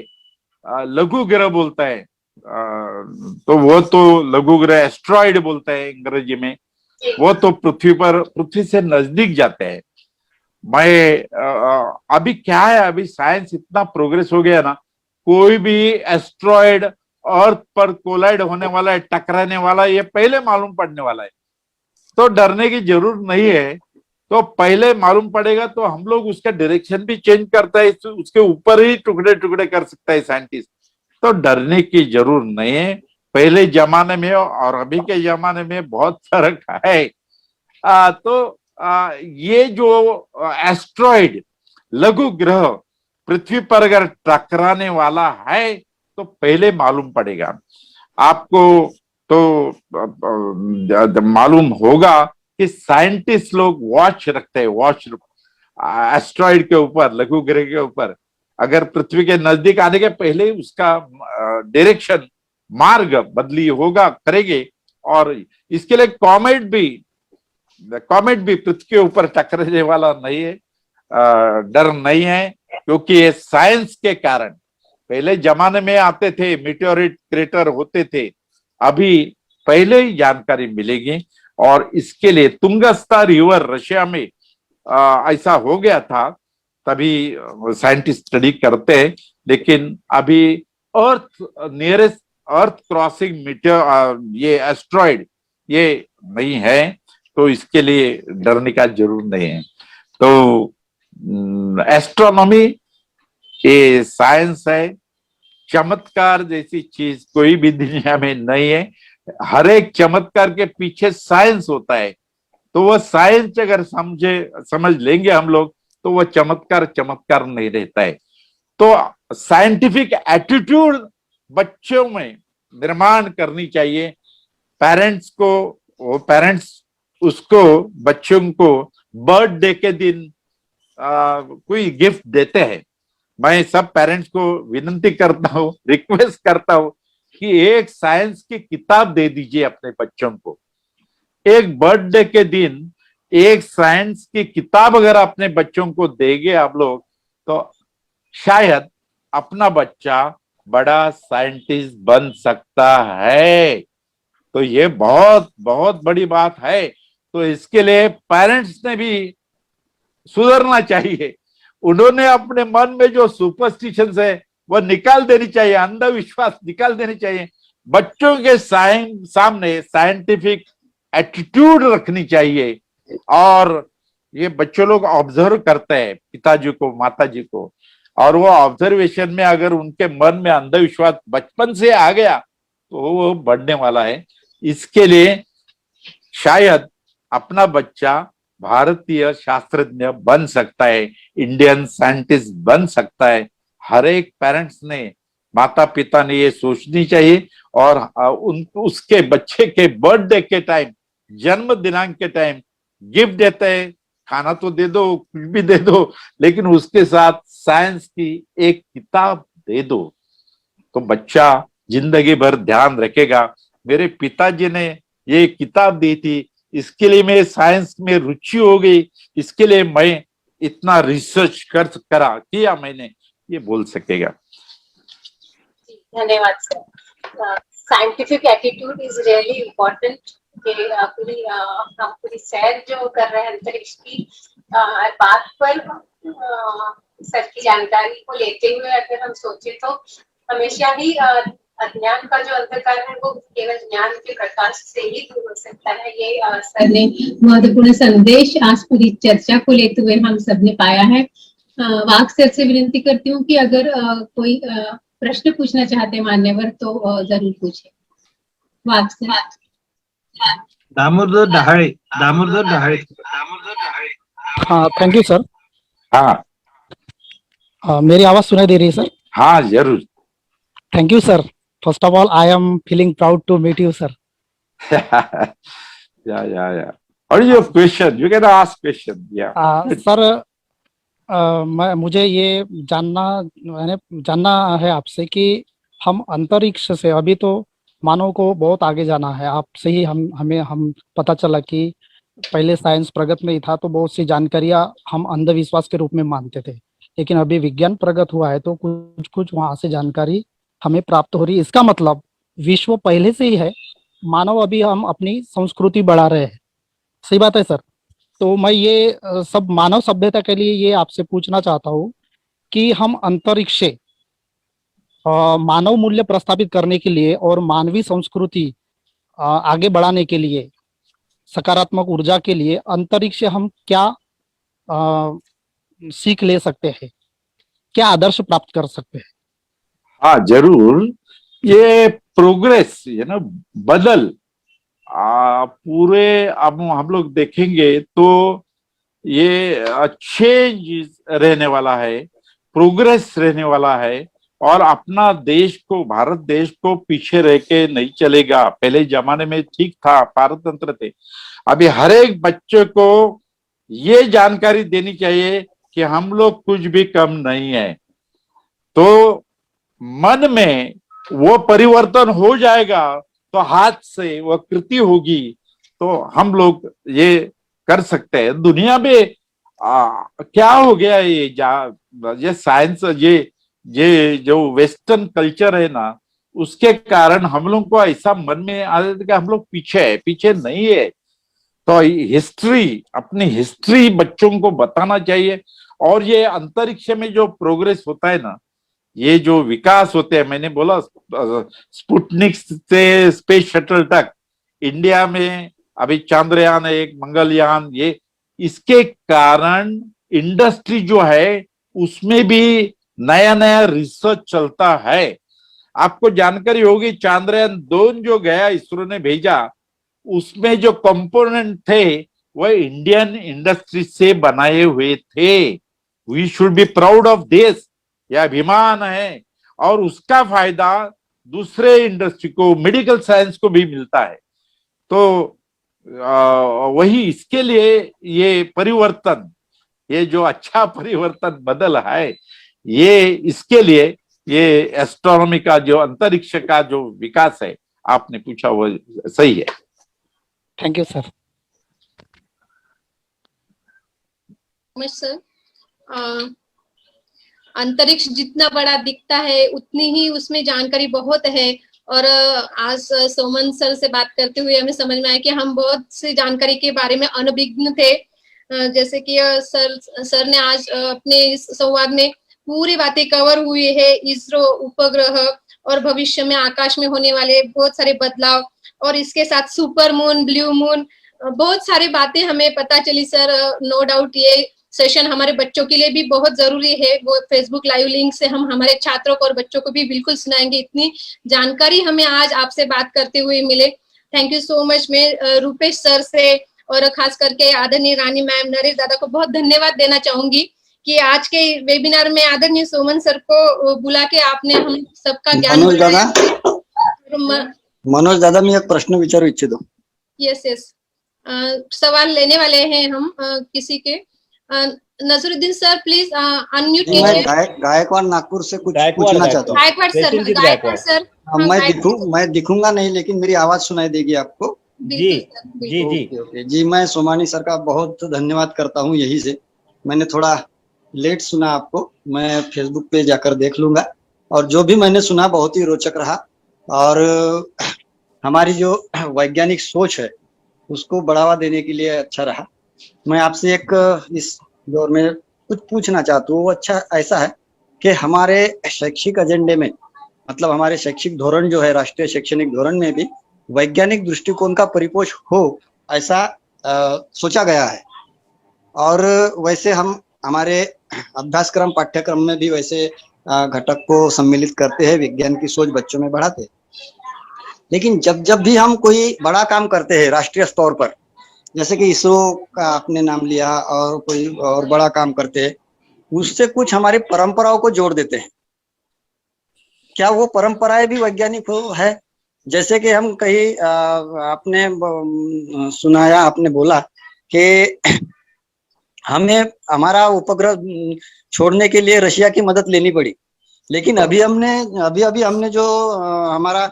लघु ग्रह बोलता है, तो वो तो लघु ग्रह एस्ट्रॉइड बोलता है अंग्रेजी में, वो तो पृथ्वी से नजदीक जाते हैं। अभी क्या है, अभी साइंस इतना प्रोग्रेस हो गया ना, कोई भी एस्ट्रॉइड अर्थ पर कोलाइड होने वाला है, टकराने वाला है, ये पहले मालूम पड़ने वाला है। तो डरने की जरूरत नहीं है, तो पहले मालूम पड़ेगा तो हम लोग उसका डायरेक्शन भी चेंज करता है, उसके ऊपर ही टुकड़े टुकड़े कर सकता है साइंटिस्ट। तो डरने की जरूरत नहीं है। पहले जमाने में और अभी के जमाने में बहुत फर्क है। ये जो एस्ट्रॉइड लघु ग्रह पृथ्वी पर अगर टकराने वाला है तो पहले मालूम पड़ेगा आपको। तो मालूम होगा कि साइंटिस्ट लोग वॉच रखते हैं, एस्ट्रॉइड के ऊपर, लघु ग्रह के ऊपर। अगर पृथ्वी के नजदीक आने के पहले ही उसका डायरेक्शन, मार्ग बदली होगा, करेंगे। और इसके लिए कॉमेट भी पृथ्वी के ऊपर टकराने वाला नहीं है, डर नहीं है, क्योंकि ये साइंस के कारण पहले जमाने में आते थे, मीटेओरिट क्रेटर होते थे, अभी पहले ही जानकारी मिलेगी। और इसके लिए तुंगस्ता रिवर रशिया में ऐसा हो गया था, तभी साइंटिस्ट स्टडी करते हैं। लेकिन अभी नियरेस्ट अर्थ क्रॉसिंग ये एस्ट्रॉइड ये नहीं है, तो इसके लिए डरने का जरूर नहीं है। तो एस्ट्रोनॉमी ये साइंस है, चमत्कार जैसी चीज कोई भी दुनिया में नहीं है। हर एक चमत्कार के पीछे साइंस होता है, तो वो साइंस अगर समझ लेंगे हम लोग, तो वो चमत्कार नहीं रहता है। तो साइंटिफिक एटीट्यूड बच्चों में निर्माण करनी चाहिए। पेरेंट्स उसको, बच्चों को बर्थडे के दिन कोई गिफ्ट देते हैं। मैं सब पेरेंट्स को विनती करता हूँ, रिक्वेस्ट करता हूँ कि एक साइंस की किताब दे दीजिए अपने बच्चों को। एक बर्थडे के दिन एक साइंस की किताब अगर अपने बच्चों को देंगे आप लोग, तो शायद अपना बच्चा बड़ा साइंटिस्ट बन सकता है। तो ये बहुत बहुत बड़ी बात है। तो इसके लिए पेरेंट्स ने भी सुधरना चाहिए। उन्होंने अपने मन में जो सुपरस्टिशंस है वो निकाल देनी चाहिए, अंधविश्वास निकाल देनी चाहिए। बच्चों के सामने साइंटिफिक एटीट्यूड रखनी चाहिए। और ये बच्चे लोग ऑब्जर्व करते हैं पिताजी को, माताजी को, और वो ऑब्जर्वेशन में अगर उनके मन में अंधविश्वास बचपन से आ गया तो वो बढ़ने वाला है। इसके लिए शायद अपना बच्चा भारतीय शास्त्रज्ञ बन सकता है, इंडियन साइंटिस्ट बन सकता है। हर एक पेरेंट्स ने माता पिता ने ये सोचनी चाहिए और उसके बच्चे के बर्थडे के टाइम, जन्म दिनांक के टाइम गिफ्ट देते हैं, खाना तो दे दो, कुछ भी दे दो, लेकिन उसके साथ साइंस की एक किताब दे दो, तो बच्चा जिंदगी भर ध्यान रखेगा। मेरे पिताजी ने ये किताब दी थी, इसके लिए मैं साइंस में रुचि हो गई, इसके लिए मैं इतना रिसर्च किया मैंने, ये बोल सकेगा। धन्यवाद sir. Scientific attitude is really important कि हम पूरी सैर जो कर रहे हैं अंतरिक्ष की बात पर सर की जानकारी को लेते हुए अगर हम सोचे तो हमेशा ही अज्ञान का जो अंधकार है वो केवल ज्ञान के प्रकाश से ही दूर हो सकता है। ये सर ने महत्वपूर्ण संदेश आज पूरी चर्चा को लेते हुए हम सब ने पाया है। वाक सर से विनती करती हूँ कि अगर कोई प्रश्न पूछना चाहते हैं मान्यवर तो जरूर पूछे। वाक सर। दामोदर डहाळे। हाँ, थैंक यू सर। हाँ, मेरी आवाज सुनाई दे रही है सर? हाँ जरूर। Thank you sir. First of all I am feeling proud to meet you sir. yeah. What is your question? You can ask question. Yeah. Sir, मुझे ये जानना है आपसे कि हम अंतरिक्ष से, अभी तो मानव को बहुत आगे जाना है, आपसे ही हम पता चला कि पहले साइंस प्रगत में ही था तो बहुत सी जानकारियां हम अंधविश्वास के रूप में मानते थे, लेकिन अभी विज्ञान प्रगत हुआ है तो कुछ वहां से जानकारी हमें प्राप्त हो रही है। इसका मतलब विश्व पहले से ही है, मानव अभी हम अपनी संस्कृति बढ़ा रहे हैं। सही बात है सर? तो मैं ये सब मानव सभ्यता के लिए ये आपसे पूछना चाहता हूँ कि हम अंतरिक्ष से मानव मूल्य प्रस्थापित करने के लिए और मानवीय संस्कृति आगे बढ़ाने के लिए, सकारात्मक ऊर्जा के लिए अंतरिक्ष से हम क्या सीख ले सकते हैं, क्या आदर्श प्राप्त कर सकते हैं? हाँ जरूर। ये प्रोग्रेस बदल पूरे अब हम लोग देखेंगे तो ये चेंज रहने वाला है, प्रोग्रेस रहने वाला है, और अपना देश को, भारत देश को पीछे रह के नहीं चलेगा। पहले जमाने में ठीक था, पारतंत्र थे, अभी हर एक बच्चे को ये जानकारी देनी चाहिए कि हम लोग कुछ भी कम नहीं है, तो मन में वो परिवर्तन हो जाएगा तो हाथ से वो कृति होगी, तो हम लोग ये कर सकते हैं। दुनिया में क्या हो गया ये साइंस, ये जो वेस्टर्न कल्चर है ना, उसके कारण हम लोग को ऐसा मन में आ जाता है कि हम लोग पीछे नहीं है। तो हिस्ट्री, अपनी हिस्ट्री बच्चों को बताना चाहिए। और ये अंतरिक्ष में जो प्रोग्रेस होता है ना, ये जो विकास होते हैं, मैंने बोला स्पुतनिक से स्पेस शटल तक, इंडिया में अभी चांद्रयान एक, मंगलयान, ये इसके कारण इंडस्ट्री जो है उसमें भी नया रिसर्च चलता है। आपको जानकारी होगी चांद्रयान 2 जो गया, इसरो ने भेजा, उसमें जो कंपोनेंट थे वह इंडियन इंडस्ट्री से बनाए हुए थे। We should be proud of this, यह अभिमान है। और उसका फायदा दूसरे इंडस्ट्री को, मेडिकल साइंस को भी मिलता है। तो वही इसके लिए ये परिवर्तन, ये जो अच्छा परिवर्तन बदल है, ये इसके लिए ये एस्ट्रोनॉमी का जो अंतरिक्ष का जो विकास है आपने पूछा वो सही है। Thank you sir. सर, अंतरिक्ष जितना बड़ा दिखता है उतनी ही उसमें जानकारी बहुत है। और आज सोमन सर से बात करते हुए हमें समझ में आया कि हम बहुत सी जानकारी के बारे में अनभिज्ञ थे। जैसे कि सर ने आज अपने इस संवाद में पूरी बातें कवर हुई है, इसरो उपग्रह और भविष्य में आकाश में होने वाले बहुत सारे बदलाव, और इसके साथ सुपर मून, ब्लू मून, बहुत सारी बातें हमें पता चली सर। नो डाउट ये सेशन हमारे बच्चों के लिए भी बहुत जरूरी है। वो फेसबुक लाइव लिंक से हम हमारे छात्रों को और बच्चों को भी बिल्कुल सुनाएंगे। इतनी जानकारी हमें आज आपसे बात करते हुए मिले। Thank you so much. मैं रूपेश सर से और खास करके आदरणीय रानी मैम, नरेश दादा को बहुत धन्यवाद देना चाहूंगी कि आज के वेबिनार में आदरणीय सोमन सर को बुला के आपने हम सबका ज्ञान मनोज दादा बढ़ाया। मनोज दादा मी एक प्रश्न विचारू इच्छितो. यस यस, सवाल लेने वाले हैं हम किसी के। नसरुद्दीन सर प्लीज अनम्यूट मैं कीजिए। गायकवाड़ नागपुर से कुछ पूछना चाहता हूँ. Gaikwad sir, Gaikwad sir. मैं दिखूंगा नहीं लेकिन मेरी आवाज सुनाई देगी आपको. जी जी ओके ओके जी. मैं सोमानी सर का बहुत धन्यवाद करता हूँ. यही से मैंने थोड़ा लेट सुना आपको, मैं फेसबुक पे जाकर देख लूंगा, और जो भी मैंने सुना बहुत ही रोचक रहा, और हमारी जो वैज्ञानिक सोच है उसको बढ़ावा देने के लिए अच्छा रहा. मैं आपसे एक इस दौर में कुछ पूछना चाहता हूँ. वो अच्छा ऐसा है कि हमारे शैक्षिक एजेंडे में, मतलब हमारे शैक्षिक धोरण जो है, राष्ट्रीय शैक्षणिक धोरण में भी वैज्ञानिक दृष्टिकोण का परिपोष हो, ऐसा सोचा गया है. और वैसे हम हमारे अभ्यासक्रम पाठ्यक्रम में भी वैसे घटक को सम्मिलित करते हैं, विज्ञान की सोच बच्चों में बढ़ाते हैं. लेकिन जब भी हम कोई बड़ा काम करते हैं राष्ट्रीय स्तर पर, जैसे कि इसरो का आपने नाम लिया, और कोई और बड़ा काम करते हैं, उससे कुछ हमारी परंपराओं को जोड़ देते हैं. क्या वो परंपराएं भी वैज्ञानिक है? जैसे कि हम कहीं आपने सुनाया, आपने बोला कि हमें हमारा उपग्रह छोड़ने के लिए रशिया की मदद लेनी पड़ी, लेकिन अभी हमने जो हमारा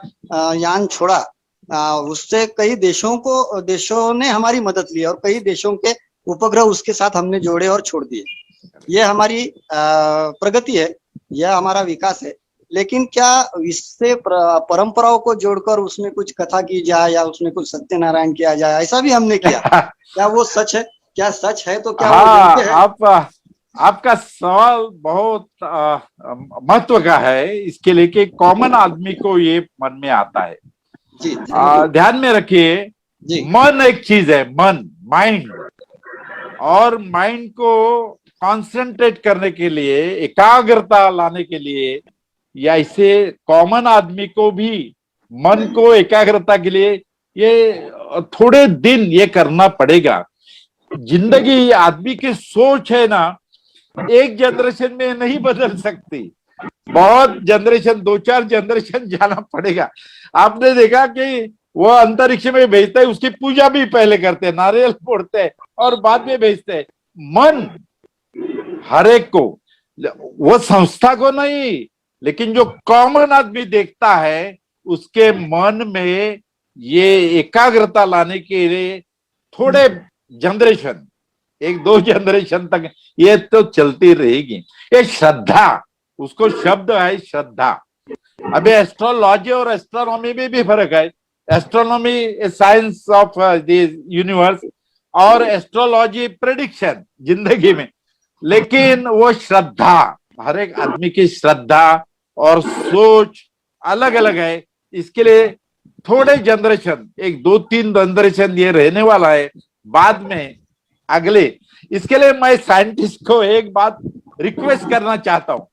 यान छोड़ा, उससे कई देशों ने हमारी मदद ली, और कई देशों के उपग्रह उसके साथ हमने जोड़े और छोड़ दिए. ये हमारी प्रगति है, यह हमारा विकास है. लेकिन क्या इससे परंपराओं को जोड़कर उसमें कुछ कथा की जाए या उसमें कुछ सत्यनारायण किया जाए, ऐसा भी हमने किया? क्या वो सच है? क्या सच है तो क्या वो है? आपका सवाल बहुत महत्व का है. इसके लिए कि कॉमन आदमी को ये मन में आता है. जी, ध्यान में रखिए, मन एक चीज है, मन, माइंड, और माइंड को कंसंट्रेट करने के लिए, एकाग्रता लाने के लिए, या इसे कॉमन आदमी को भी मन को एकाग्रता के लिए ये थोड़े दिन ये करना पड़ेगा. जिंदगी आदमी की सोच है ना, एक जनरेशन में नहीं बदल सकती. बहुत जनरेशन, 2-4 जनरेशन जाना पड़ेगा. आपने देखा कि वो अंतरिक्ष में भेजते हैं, उसकी पूजा भी पहले करते हैं, नारियल फोड़ते हैं और बाद में भेजते हैं. मन हर एक को, वो संस्था को नहीं, लेकिन जो कॉमन आदमी देखता है उसके मन में ये एकाग्रता लाने के लिए थोड़े जनरेशन, 1-2 जनरेशन तक ये तो चलती रहेगी. ये श्रद्धा, उसको शब्द है श्रद्धा. अभी एस्ट्रोलॉजी और एस्ट्रोनॉमी में भी फर्क है. Astronomy science of the universe, और एस्ट्रोलॉजी प्रेडिक्शन जिंदगी में. लेकिन वो श्रद्धा, हर एक आदमी की श्रद्धा और सोच अलग अलग है. इसके लिए थोड़े जनरेशन, 1-2-3 जनरेशन ये रहने वाला है. बाद में अगले, इसके लिए मैं साइंटिस्ट को एक बात रिक्वेस्ट करना चाहता हूं,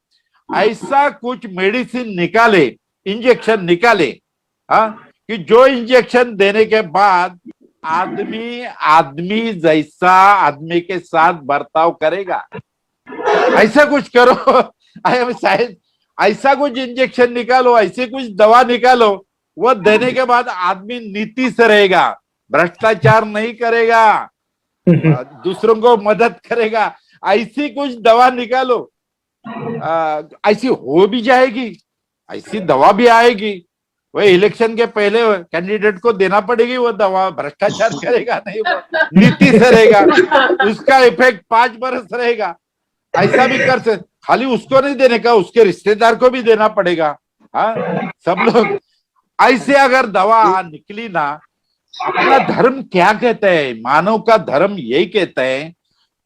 ऐसा कुछ मेडिसिन निकाले, इंजेक्शन निकाले, कि जो इंजेक्शन देने के बाद आदमी जैसा आदमी के साथ बर्ताव करेगा. ऐसा कुछ करो. ऐसा कुछ इंजेक्शन निकालो, ऐसे कुछ दवा निकालो, वो देने के बाद आदमी नीति से रहेगा, भ्रष्टाचार नहीं करेगा, दूसरों को मदद करेगा. ऐसी कुछ दवा निकालो, ऐसी हो भी जाएगी, ऐसी दवा भी आएगी. वो इलेक्शन के पहले कैंडिडेट को देना पड़ेगी वो दवा. भ्रष्टाचार करेगा नहीं, वो नीति से रहेगा, उसका इफेक्ट 5 बरस रहेगा. ऐसा भी कर सकते. खाली उसको नहीं देने का, उसके रिश्तेदार को भी देना पड़ेगा. सब लोग ऐसे अगर दवा निकली ना. अपना धर्म क्या कहते हैं? मानव का धर्म यही कहते हैं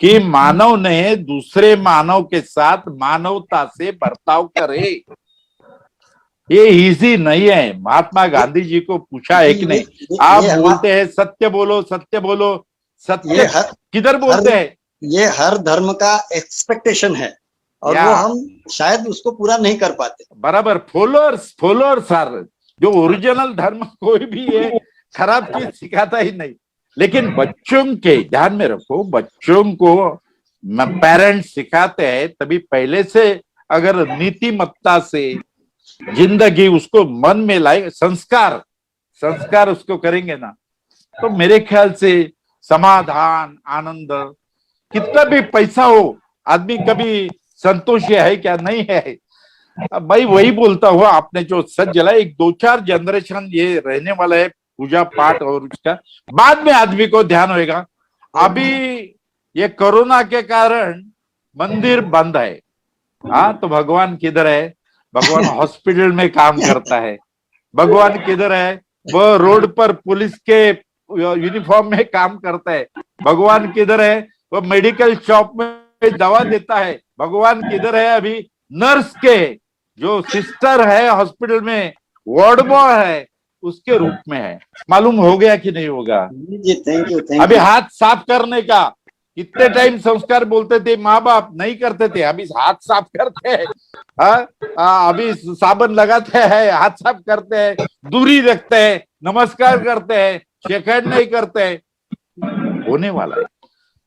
कि मानव ने दूसरे मानव के साथ मानवता से बर्ताव करे. ये इजी नहीं है. महात्मा गांधी जी को पूछा एक ने, आप बोलते हैं सत्य बोलो, सत्य बोलो, सत्य किधर बोलते हैं? ये हर धर्म का एक्सपेक्टेशन है, और वो हम शायद उसको पूरा नहीं कर पाते. बराबर. फॉलोअर्स सर, जो ओरिजिनल धर्म कोई भी है खराब चीज सिखाता ही नहीं. लेकिन बच्चों के ध्यान में रखो, बच्चों को पेरेंट्स सिखाते हैं, तभी पहले से अगर नीतिमत्ता से जिंदगी उसको मन में लाए, संस्कार उसको करेंगे ना, तो मेरे ख्याल से समाधान, आनंद, कितना भी पैसा हो, आदमी कभी संतोषी है क्या? नहीं है। अब भाई वही बोलता हुआ आपने जो सच जलाया, एक 2-4 जनरेशन ये रहने वाला है पूजा पाठ, और उसका बाद में आदमी को ध्यान होएगा। अभी ये कोरोना के कारण मंदिर बंद है, हाँ, तो भगवान किधर है? भगवान हॉस्पिटल में काम करता है। भगवान किधर है? वो रोड पर पुलिस के यूनिफॉर्म में काम करता है। भगवान किधर है? वो मेडिकल शॉप में दवा देता है। भगवान किधर है? अभी नर्स के जो सिस्टर है हॉस्पिटल में, वार्ड बॉय है, उसके रूप में है। मालूम हो गया कि नहीं होगा? जी, थैंक यू। अभी हाथ साफ करने का कितने टाइम संस्कार बोलते थे, माँ बाप नहीं करते थे, अभी हाथ साफ करते हैं। अभी साबुन लगाते हैं, हाथ साफ करते हैं, दूरी रखते हैं, नमस्कार करते हैं, शेक हैंड नहीं करते हैं। होने वाला है,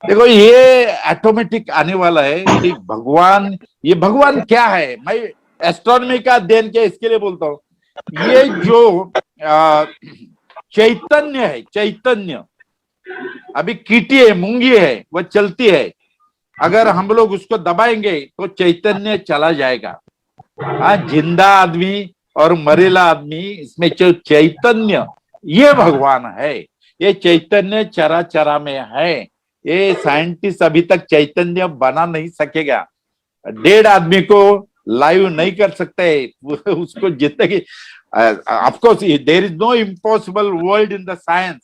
देखो ये ऑटोमेटिक आने वाला है कि भगवान, ये भगवान क्या है? मैं एस्ट्रोनॉमी का अध्ययन किया, इसके लिए बोलता हूँ। ये जो चैतन्य है, चैतन्य अभी कीटी है, मूंगी है, वह चलती है, अगर हम लोग उसको दबाएंगे तो चैतन्य चला जाएगा। हाँ, जिंदा आदमी और मरेला आदमी, इसमें जो चैतन्य, ये भगवान है। ये चैतन्य चरा चरा में है। ये साइंटिस्ट अभी तक चैतन्य बना नहीं सकेगा। डेड आदमी को लाइव नहीं कर सकते, उसको जिंदगी, of course there is no impossible world in the science.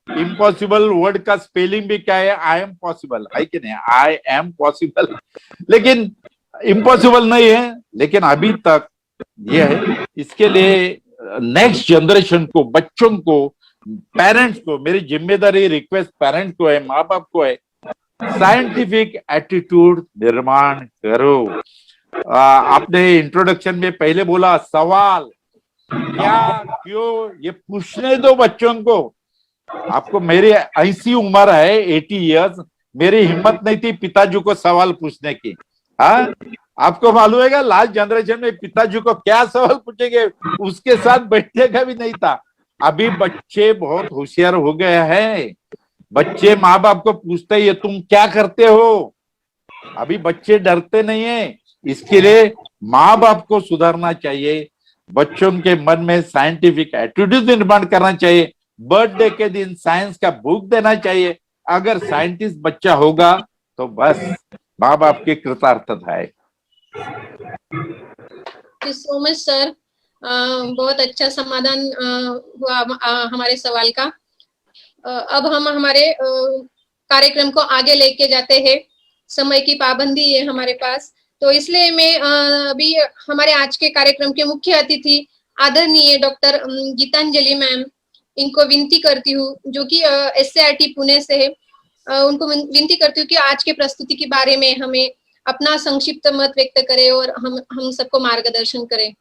Impossible word का स्पेलिंग भी क्या है? आई एम पॉसिबल है कि नहीं? आई एम पॉसिबल, लेकिन इम्पॉसिबल नहीं है। लेकिन अभी तक ये है, इसके लिए नेक्स्ट जनरेशन को, बच्चों को, पेरेंट्स को, मेरी जिम्मेदारी, रिक्वेस्ट पेरेंट्स को है, माँ बाप को है, साइंटिफिक एटीट्यूड निर्माण करो। आपने इंट्रोडक्शन में पहले बोला सवाल, क्या, क्यों, ये पूछने दो बच्चों को। आपको, मेरी 80 उम्र है, 80 इयर्स, मेरी हिम्मत नहीं थी पिताजी को सवाल पूछने की। हाँ, आपको मालूम है लास्ट जनरेशन में पिताजी को क्या सवाल पूछेंगे, उसके साथ बैठने का भी नहीं था। अभी बच्चे बहुत होशियार हो गए हैं। बच्चे माँ बाप को पूछते ये तुम क्या करते हो? अभी बच्चे डरते नहीं है। इसके लिए माँ बाप को सुधारना चाहिए, बच्चों के मन में साइंटिफिक एटीट्यूड निर्माण करना चाहिए। बर्थडे के दिन साइंस का बुक देना चाहिए। अगर साइंटिस्ट बच्चा होगा तो बस माँ बाप की कृतार्थता है। Thank you so much sir, बहुत अच्छा समाधान हुआ हमारे सवाल का। अब हम हमारे कार्यक्रम को आगे लेके जाते हैं। समय की पाबंदी है हमारे पास, तो इसलिए मैं अभी हमारे आज के कार्यक्रम के मुख्य अतिथि आदरणीय डॉक्टर गीतांजलि मैम, इनको विनती करती हूँ, जो कि SCRT पुणे से है, उनको विनती करती हूँ कि आज के प्रस्तुति के बारे में हमें अपना संक्षिप्त मत व्यक्त करें और हम सबको मार्गदर्शन करें।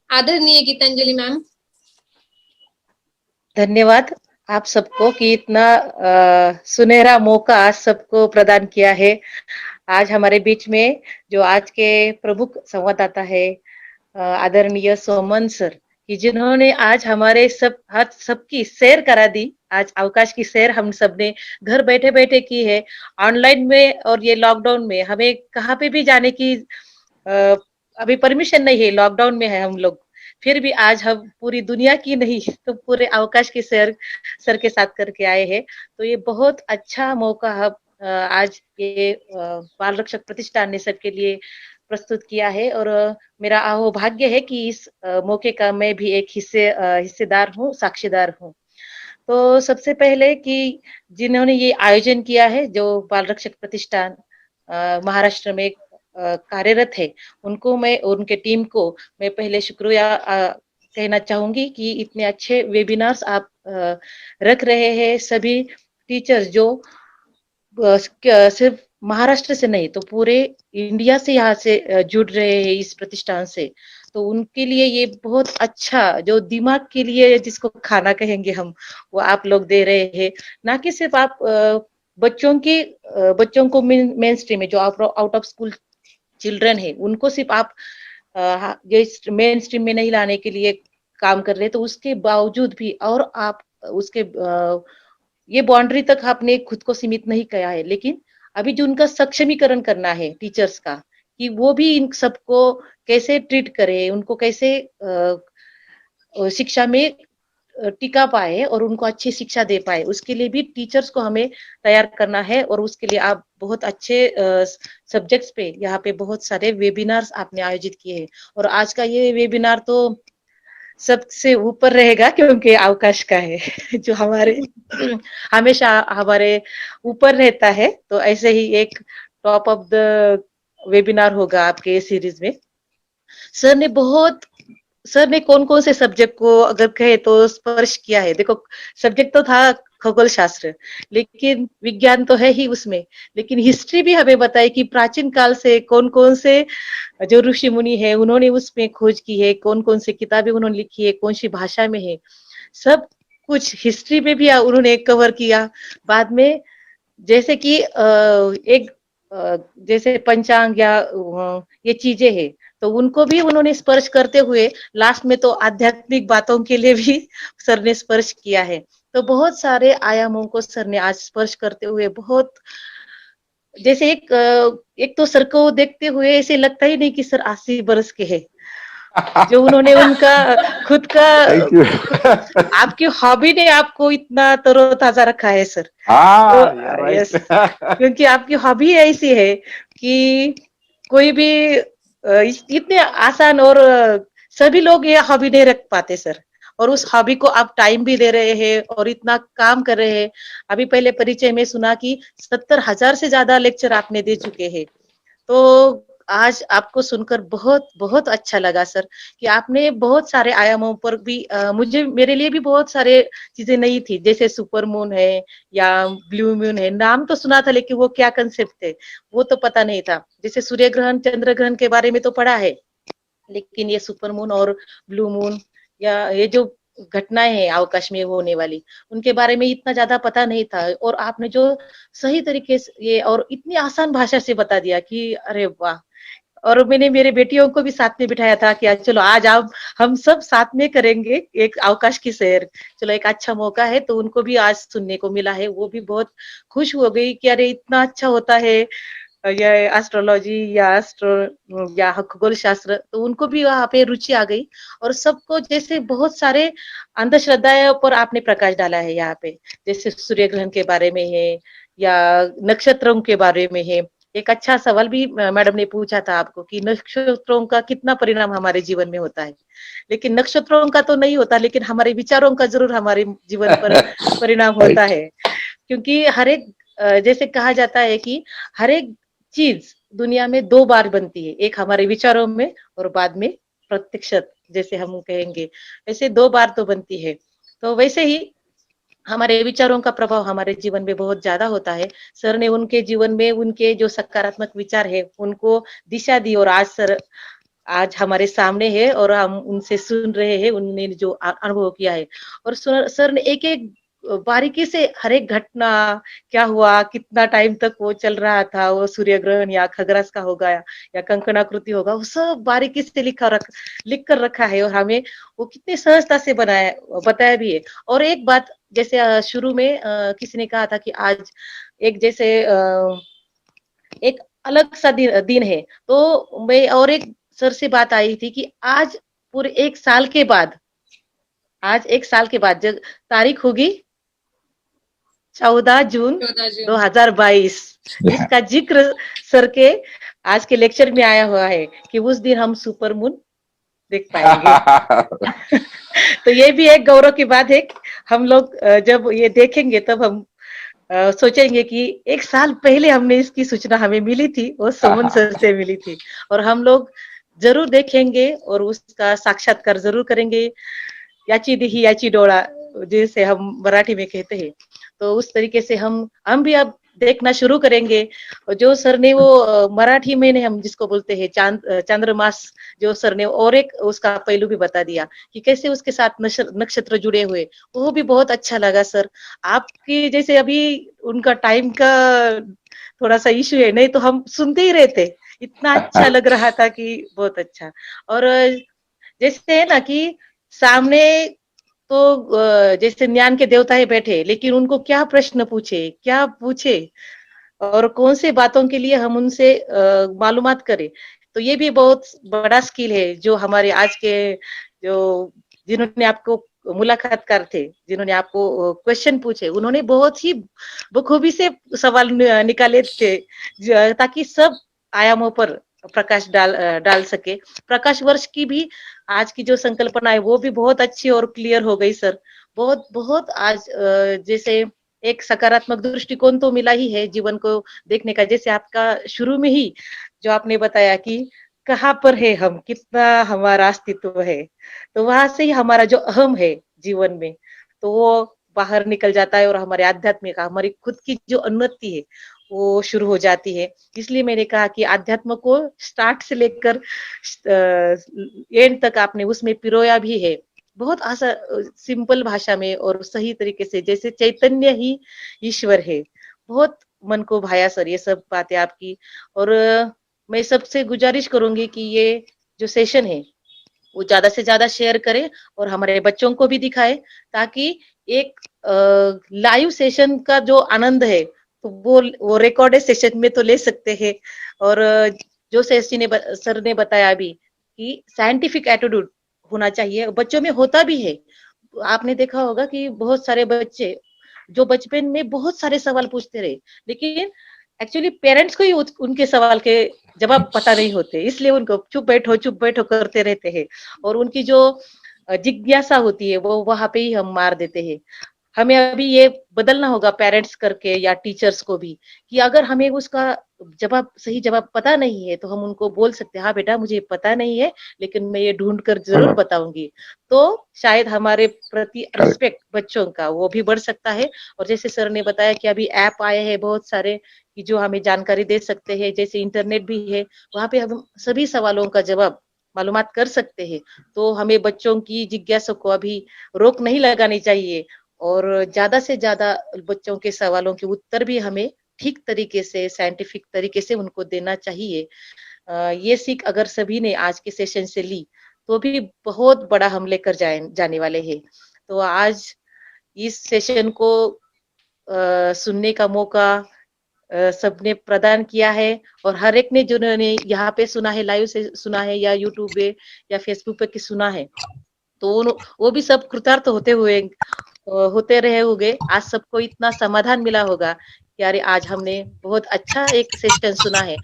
आदरणीय गीतांजलि मैम। धन्यवाद आप सबको कि इतना सुनहरा मौका आज सबको प्रदान किया है। आज हमारे बीच में जो आज के प्रमुख संवाददाता है आदरणीय सोमन सर, कि जिन्होंने आज हमारे सबकी सैर करा दी। आज अवकाश की सैर हम सबने घर बैठे बैठे की है, ऑनलाइन में, और ये लॉकडाउन में हमें कहाँ पे भी जाने की अभी परमिशन नहीं है, लॉकडाउन में है हम लोग, फिर भी आज हम पूरी दुनिया की नहीं तो पूरे अवकाश की सैर सर के साथ करके आए हैं। तो ये बहुत अच्छा मौका आज ये बाल रक्षक प्रतिष्ठान ने सबके लिए प्रस्तुत किया है, और मेरा अहोभाग्य है कि इस मौके का मैं भी एक हिस्सेदार हूँ, साक्षीदार हूँ। तो सबसे पहले कि जिन्होंने ये आयोजन किया है, जो बाल रक्षक प्रतिष्ठान महाराष्ट्र में कार्यरत है, उनको मैं, उनके टीम को मैं पहले शुक्रिया कहना चाहूंगी कि इतने अच्छे वेबिनार्स आप रख रहे हैं। सभी टीचर्स जो सिर्फ महाराष्ट्र से नहीं तो पूरे इंडिया से यहाँ से जुड़ रहे हैं इस प्रतिष्ठान से, तो उनके लिए ये बहुत अच्छा, जो दिमाग के लिए जिसको खाना कहेंगे हम, वो आप लोग दे रहे हैं। ना कि सिर्फ आप बच्चों को मेन स्ट्रीम में जो आउट ऑफ स्कूल चिल्ड्रन है उनको सिर्फ आप ये मेन स्ट्रीम में नहीं लाने के लिए काम कर रहे हैं, तो उसके बावजूद भी और आप उसके ये बाउंड्री तक आपने खुद को सीमित नहीं किया है, लेकिन अभी जो उनका सक्षमीकरण करना है टीचर्स का, कि वो भी इन सबको कैसे ट्रीट करे, उनको कैसे शिक्षा में टिका पाए और उनको अच्छी शिक्षा दे पाए, उसके लिए भी टीचर्स को हमें तैयार करना है। और उसके लिए आप बहुत अच्छे सब्जेक्ट्स पे यहाँ पे बहुत सारे वेबिनार्स आपने आयोजित किए हैं, और आज का ये वेबिनार तो सबसे ऊपर रहेगा क्योंकि अवकाश का है जो हमारे हमेशा हमारे ऊपर रहता है। तो ऐसे ही एक टॉप ऑफ द वेबिनार होगा आपके सीरीज में। सर ने कौन कौन से सब्जेक्ट को अगर कहे तो स्पर्श किया है। देखो, सब्जेक्ट तो था खगोल शास्त्र, लेकिन विज्ञान तो है ही उसमें, लेकिन हिस्ट्री भी हमें बताई कि प्राचीन काल से कौन कौन से जो ऋषि मुनि है उन्होंने उसमें खोज की है, कौन कौन से किताबें उन्होंने लिखी है, कौन सी भाषा में है, सब कुछ हिस्ट्री में भी उन्होंने कवर किया। बाद में जैसे कि जैसे पंचांग या ये चीजें है, तो उनको भी उन्होंने स्पर्श करते हुए लास्ट में तो आध्यात्मिक बातों के लिए भी सर ने स्पर्श किया है। तो बहुत सारे आयामों को सर ने आज स्पर्श करते हुए बहुत, जैसे एक तो सर को देखते हुए ऐसे लगता ही नहीं कि सर 80 बरस के हैं। जो उन्होंने उनका खुद का आपकी हॉबी ने आपको इतना तरोताजा रखा है सर। तो यस, क्योंकि आपकी हॉबी ऐसी है कि कोई भी इतने आसान और सभी लोग ये हॉबी नहीं रख पाते सर, और उस हॉबी को आप टाइम भी दे रहे हैं और इतना काम कर रहे हैं। अभी पहले परिचय में सुना कि 70,000 से ज्यादा लेक्चर आपने दे चुके हैं। तो आज आपको सुनकर बहुत बहुत अच्छा लगा सर कि आपने बहुत सारे आयामों पर भी मेरे लिए भी बहुत सारे चीजें नई थी, जैसे सुपर मून है या ब्लू मून है, नाम तो सुना था लेकिन वो क्या कंसेप्ट थे वो तो पता नहीं था। जैसे सूर्य ग्रहण चंद्र ग्रहण के बारे में तो पढ़ा है, लेकिन ये सुपर मून और ब्लू मून या ये जो घटनाएं हैं अवकाश में होने वाली, उनके बारे में इतना ज्यादा पता नहीं था। और आपने जो सही तरीके से ये और इतनी आसान भाषा से बता दिया कि अरे वाह। और मैंने मेरे बेटियों को भी साथ में बिठाया था कि चलो आज आप हम सब साथ में करेंगे एक अवकाश की सैर, चलो एक अच्छा मौका है। तो उनको भी आज सुनने को मिला है, वो भी बहुत खुश हो गई कि अरे इतना अच्छा होता है या एस्ट्रोलॉजी या खगोल शास्त्र। तो उनको भी वहाँ पे रुचि आ गई। और सबको जैसे बहुत सारे अंधश्रद्धाओं पर आपने प्रकाश डाला है यहाँ पे, जैसे सूर्य ग्रहण के बारे में है या नक्षत्रों के बारे में है। एक अच्छा सवाल भी मैडम ने पूछा था आपको कि नक्षत्रों का कितना परिणाम हमारे जीवन में होता है, लेकिन नक्षत्रों का तो नहीं होता, लेकिन हमारे विचारों का जरूर हमारे जीवन पर परिणाम होता है। क्योंकि हर एक जैसे कहा जाता है कि हर एक चीज दुनिया में 2 बार बनती है, एक हमारे विचारों में और बाद में प्रत्यक्ष जैसे हम कहेंगे, वैसे 2 बार तो बनती है। तो वैसे ही हमारे विचारों का प्रभाव हमारे जीवन में बहुत ज्यादा होता है। सर ने उनके जीवन में उनके जो सकारात्मक विचार है उनको दिशा दी, और आज हमारे सामने है और हम उनसे सुन रहे हैं, उन्होंने जो अनुभव किया है। और सर ने एक एक बारीकी से हर एक घटना क्या हुआ, कितना टाइम तक वो चल रहा था, वो सूर्य ग्रहण या खग्रास का होगा या कंकणाकृति होगा, वो सब बारीकी से लिख कर रखा है। और हमें वो कितने सहजता से बताया भी है। और एक बात, जैसे शुरू में किसी ने कहा था कि आज एक जैसे एक अलग सा दिन है, तो मैं और एक सर से बात आई थी कि आज पूरे 1 साल के बाद, आज 1 साल के बाद जब तारीख होगी 14 जून 2022, इसका जिक्र सर के आज के लेक्चर में आया हुआ है कि उस दिन हम सुपर मून देख पाएंगे। तो ये भी एक गौरव की बात है। हम लोग जब ये देखेंगे तब हम सोचेंगे कि 1 साल पहले हमने इसकी सूचना हमें मिली थी, वो सुमन सर से मिली थी, और हम लोग जरूर देखेंगे और उसका साक्षात्कार जरूर करेंगे। याची दिही याची डोळा, जैसे हम मराठी में कहते हैं। तो उस तरीके से हम भी अब देखना शुरू करेंगे। और जो सर ने वो मराठी में ने हम जिसको बोलते हैं चांद्रमास, जो सर ने और एक उसका पहलू भी बता दिया कि कैसे उसके साथ नक्षत्र जुड़े हुए, वो भी बहुत अच्छा लगा सर। आपकी जैसे अभी उनका टाइम का थोड़ा सा इशू है, नहीं तो हम सुनते ही रहते, इतना अच्छा लग रहा था कि बहुत अच्छा। और जैसे है ना कि सामने तो जैसे ज्ञान के देवता ही बैठे, लेकिन उनको क्या प्रश्न पूछे, क्या पूछे और कौन से बातों के लिए हम उनसे मालूमात करें। तो ये भी बहुत बड़ा स्किल है जो हमारे आज के जो जिन्होंने आपको मुलाकातकार थे, जिन्होंने आपको क्वेश्चन पूछे, उन्होंने बहुत ही बखूबी से सवाल निकाले थे ताकि सब आयामों पर प्रकाश डाल सके। प्रकाश वर्ष की भी आज की जो संकल्पना है वो भी बहुत अच्छी और क्लियर हो गई सर। बहुत बहुत आज जैसे एक सकारात्मक दृष्टिकोण तो मिला ही है जीवन को देखने का। जैसे आपका शुरू में ही जो आपने बताया कि कहाँ पर है हम, कितना हमारा अस्तित्व है, तो वहां से ही हमारा जो अहम है जीवन में, तो वो बाहर निकल जाता है और हमारे आध्यात्मिक, हमारी खुद की जो उन्नति है वो शुरू हो जाती है। इसलिए मैंने कहा कि आध्यात्म को स्टार्ट से लेकर एंड तक आपने उसमें पिरोया भी है, बहुत सिंपल भाषा में और सही तरीके से, जैसे चैतन्य ही ईश्वर है। बहुत मन को भाया सर ये सब बातें आपकी। और मैं सबसे गुजारिश करूंगी कि ये जो सेशन है वो ज्यादा से ज्यादा शेयर करें और हमारे बच्चों को भी दिखाए, ताकि एक लाइव सेशन का जो आनंद है तो वो रिकॉर्डेड सेशन में तो ले सकते हैं। और जो सर ने बताया अभी कि साइंटिफिक एटीट्यूड होना चाहिए, बच्चों में होता भी है। आपने देखा होगा कि बहुत सारे बच्चे जो बचपन में बहुत सारे सवाल पूछते रहे, लेकिन एक्चुअली पेरेंट्स को ही उनके सवाल के जवाब पता नहीं होते, इसलिए उनको चुप बैठो करते रहते हैं और उनकी जो जिज्ञासा होती है वो वहां पे ही हम मार देते हैं। हमें अभी ये बदलना होगा पेरेंट्स करके या टीचर्स को भी, कि अगर हमें उसका सही जवाब पता नहीं है तो हम उनको बोल सकते हैं, हाँ बेटा मुझे पता नहीं है लेकिन मैं ये ढूंढ कर जरूर बताऊंगी। तो शायद हमारे प्रति रिस्पेक्ट बच्चों का वो भी बढ़ सकता है। और जैसे सर ने बताया कि अभी ऐप आए हैं बहुत सारे कि जो हमें जानकारी दे सकते हैं, जैसे इंटरनेट भी है, वहां पे हम सभी सवालों का जवाब मालूमात कर सकते हैं। तो हमें बच्चों की जिज्ञासा को अभी रोक नहीं लगानी चाहिए और ज्यादा से ज्यादा बच्चों के सवालों के उत्तर भी हमें ठीक तरीके से, साइंटिफिक तरीके से उनको देना चाहिए। ये सीख अगर सभी ने आज के सेशन से ली तो भी बहुत बड़ा हम लेकर जाने वाले हैं। तो आज इस सेशन को सुनने का मौका सबने प्रदान किया है और हर एक ने जिन्होंने यहाँ पे सुना है, लाइव से सुना है या यूट्यूब पे या फेसबुक पे की सुना है, तो वो भी सब कृतार्थ होते रहे होंगे। आज सबको इतना समाधान मिला होगा कि अरे आज हमने बहुत अच्छा एक सेशन सुना है।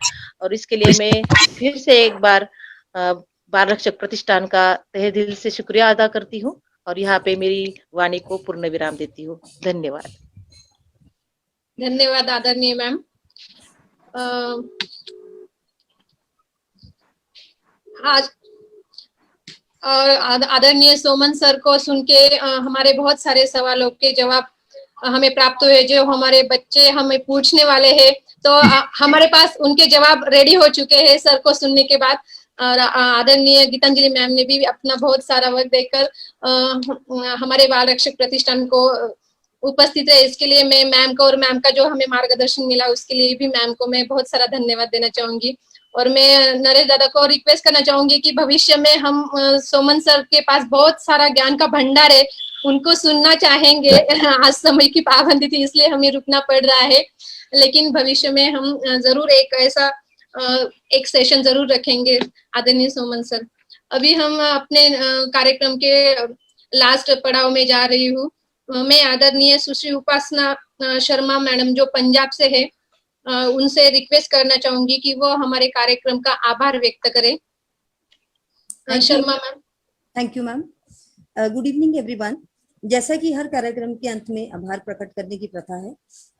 और इसके लिए मैं फिर से एक बार बाल रक्षक प्रतिष्ठान का तहे दिल से शुक्रिया अदा करती हूँ और यहाँ पे मेरी वाणी को पूर्ण विराम देती हूँ। धन्यवाद। धन्यवाद आदरणीय मैम। आज और आदरणीय सोमन सर को सुन के हमारे बहुत सारे सवालों के जवाब हमें प्राप्त हुए जो हमारे बच्चे हमें पूछने वाले हैं। तो हमारे पास उनके जवाब रेडी हो चुके हैं सर को सुनने के बाद। और आदरणीय गीतांजलि मैम ने भी अपना बहुत सारा वर्क देकर हमारे बाल रक्षक प्रतिष्ठान को उपस्थित है। इसके लिए मैं मैम को और मैम का जो हमें मार्गदर्शन मिला उसके लिए भी मैम को मैं बहुत सारा धन्यवाद देना चाहूंगी। और मैं नरेश दादा को रिक्वेस्ट करना चाहूंगी कि भविष्य में हम सोमन सर के पास बहुत सारा ज्ञान का भंडार है, उनको सुनना चाहेंगे। आज समय की पाबंदी थी इसलिए हमें रुकना पड़ रहा है, लेकिन भविष्य में हम जरूर एक ऐसा एक सेशन जरूर रखेंगे आदरणीय सोमन सर। अभी हम अपने कार्यक्रम के लास्ट पड़ाव में जा रही हूँ। मैं आदरणीय सुश्री उपासना शर्मा मैडम जो पंजाब से है उनसे रिक्वेस्ट करना चाहूंगी कि वो हमारे कार्यक्रम का आभार व्यक्त करें। Sharma ma'am. Thank you ma'am. Good evening everyone. जैसा कि हर कार्यक्रम के अंत में आभार प्रकट करने की प्रथा है,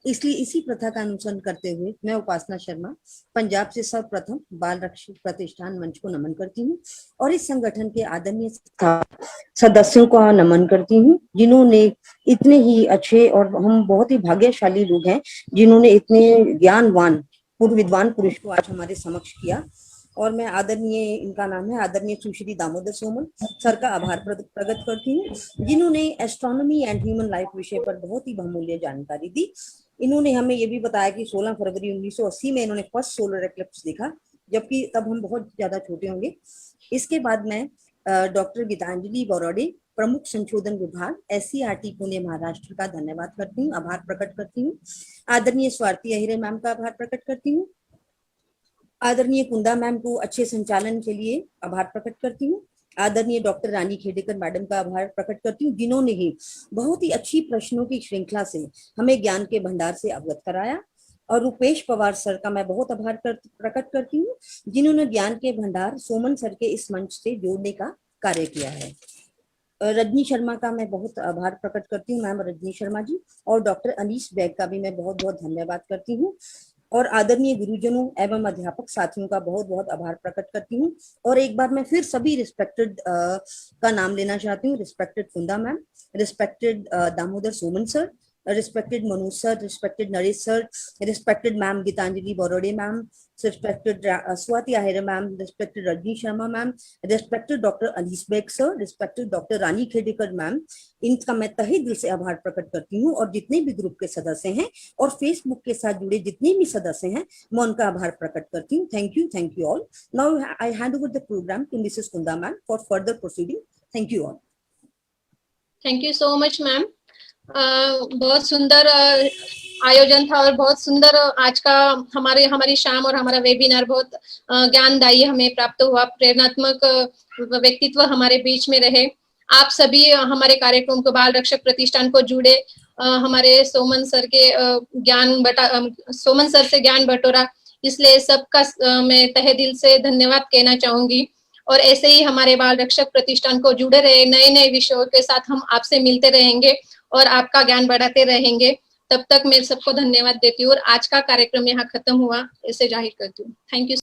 इसलिए इसी प्रथा का अनुसरण करते हुए मैं उपासना शर्मा पंजाब से सर्वप्रथम बाल रक्षक प्रतिष्ठान मंच को नमन करती हूँ और इस संगठन के आदरणीय सदस्यों का नमन करती हूँ जिन्होंने इतने ही अच्छे, और हम बहुत ही भाग्यशाली लोग हैं जिन्होंने इतने ज्ञानवान विद्वान पुरुष को आज हमारे समक्ष किया। और मैं आदरणीय, इनका नाम है आदरणीय सुश्री दामोदर सोमन सर का आभार प्रकट करती हूँ जिन्होंने एस्ट्रोनॉमी एंड ह्यूमन लाइफ विषय पर बहुत ही बहुमूल्य जानकारी दी। इन्होंने हमें ये भी बताया कि 16 फरवरी 1980 में इन्होंने फर्स्ट सोलर एक्लिप्स देखा, जबकि तब हम बहुत ज्यादा छोटे होंगे। इसके बाद मैं डॉक्टर गीतांजलि बरोड़े, प्रमुख संशोधन विभाग SCERT पुणे महाराष्ट्र का धन्यवाद करती हूँ, आभार प्रकट करती हूँ। आदरणीय स्वाति अहिरे मैम का आभार प्रकट करती हूँ। आदरणीय कुंदा मैम को अच्छे संचालन के लिए आभार प्रकट करती हूँ। आदरणीय डॉक्टर रानी खेडेकर मैडम का आभार प्रकट करती हूँ जिन्होंने ही बहुत ही अच्छी प्रश्नों की श्रृंखला से हमें ज्ञान के भंडार से अवगत कराया। और रुपेश पवार सर का मैं बहुत आभार प्रकट करती हूँ जिन्होंने ज्ञान के भंडार सोमन सर के इस मंच से जोड़ने का कार्य किया है। रजनी शर्मा का मैं बहुत आभार प्रकट करती हूँ, मैम रजनी शर्मा जी। और डॉक्टर अनीश बैग का भी मैं बहुत बहुत धन्यवाद करती हूँ। और आदरणीय गुरुजनों एवं अध्यापक साथियों का बहुत बहुत आभार प्रकट करती हूँ। और एक बार मैं फिर सभी रिस्पेक्टेड का नाम लेना चाहती हूँ। Respected Kunda ma'am, respected Damodar Soman sir, respected Manoj sir, respected Naresh sir, respected ma'am Gitanjali Borode ma'am, respected Swati Ahire ma'am, respected Rajni Sharma ma'am, respected Dr. Anish Beg sir, respected Dr. Rani Khedekar ma'am, इनका मैं तहे दिल से आभार प्रकट करती हूँ। और जितने भी ग्रुप के सदस्य हैं और फेसबुक के साथ जुड़े जितने भी सदस्य हैं मैं उनका आभार प्रकट करती हूँ। Thank you all. Now I hand over the programme to Mrs Kunda ma'am for further proceeding. Thank you all. Thank you so much ma'am. बहुत सुंदर आयोजन था और बहुत सुंदर आज का हमारी शाम और हमारा वेबिनार बहुत ज्ञानदायी हमें प्राप्त हुआ। प्रेरणात्मक व्यक्तित्व हमारे बीच में रहे। आप सभी हमारे कार्यक्रम को बाल रक्षक प्रतिष्ठान को जुड़े, हमारे सोमन सर से ज्ञान बटोरा, इसलिए सबका मैं तहे दिल से धन्यवाद कहना चाहूंगी। और ऐसे ही हमारे बाल रक्षक प्रतिष्ठान को जुड़े रहे, नए नए विषयों के साथ हम आपसे मिलते रहेंगे और आपका ज्ञान बढ़ाते रहेंगे। तब तक मैं सबको धन्यवाद देती हूँ और आज का कार्यक्रम यहाँ खत्म हुआ, इसे जाहिर करती हूँ। Thank you.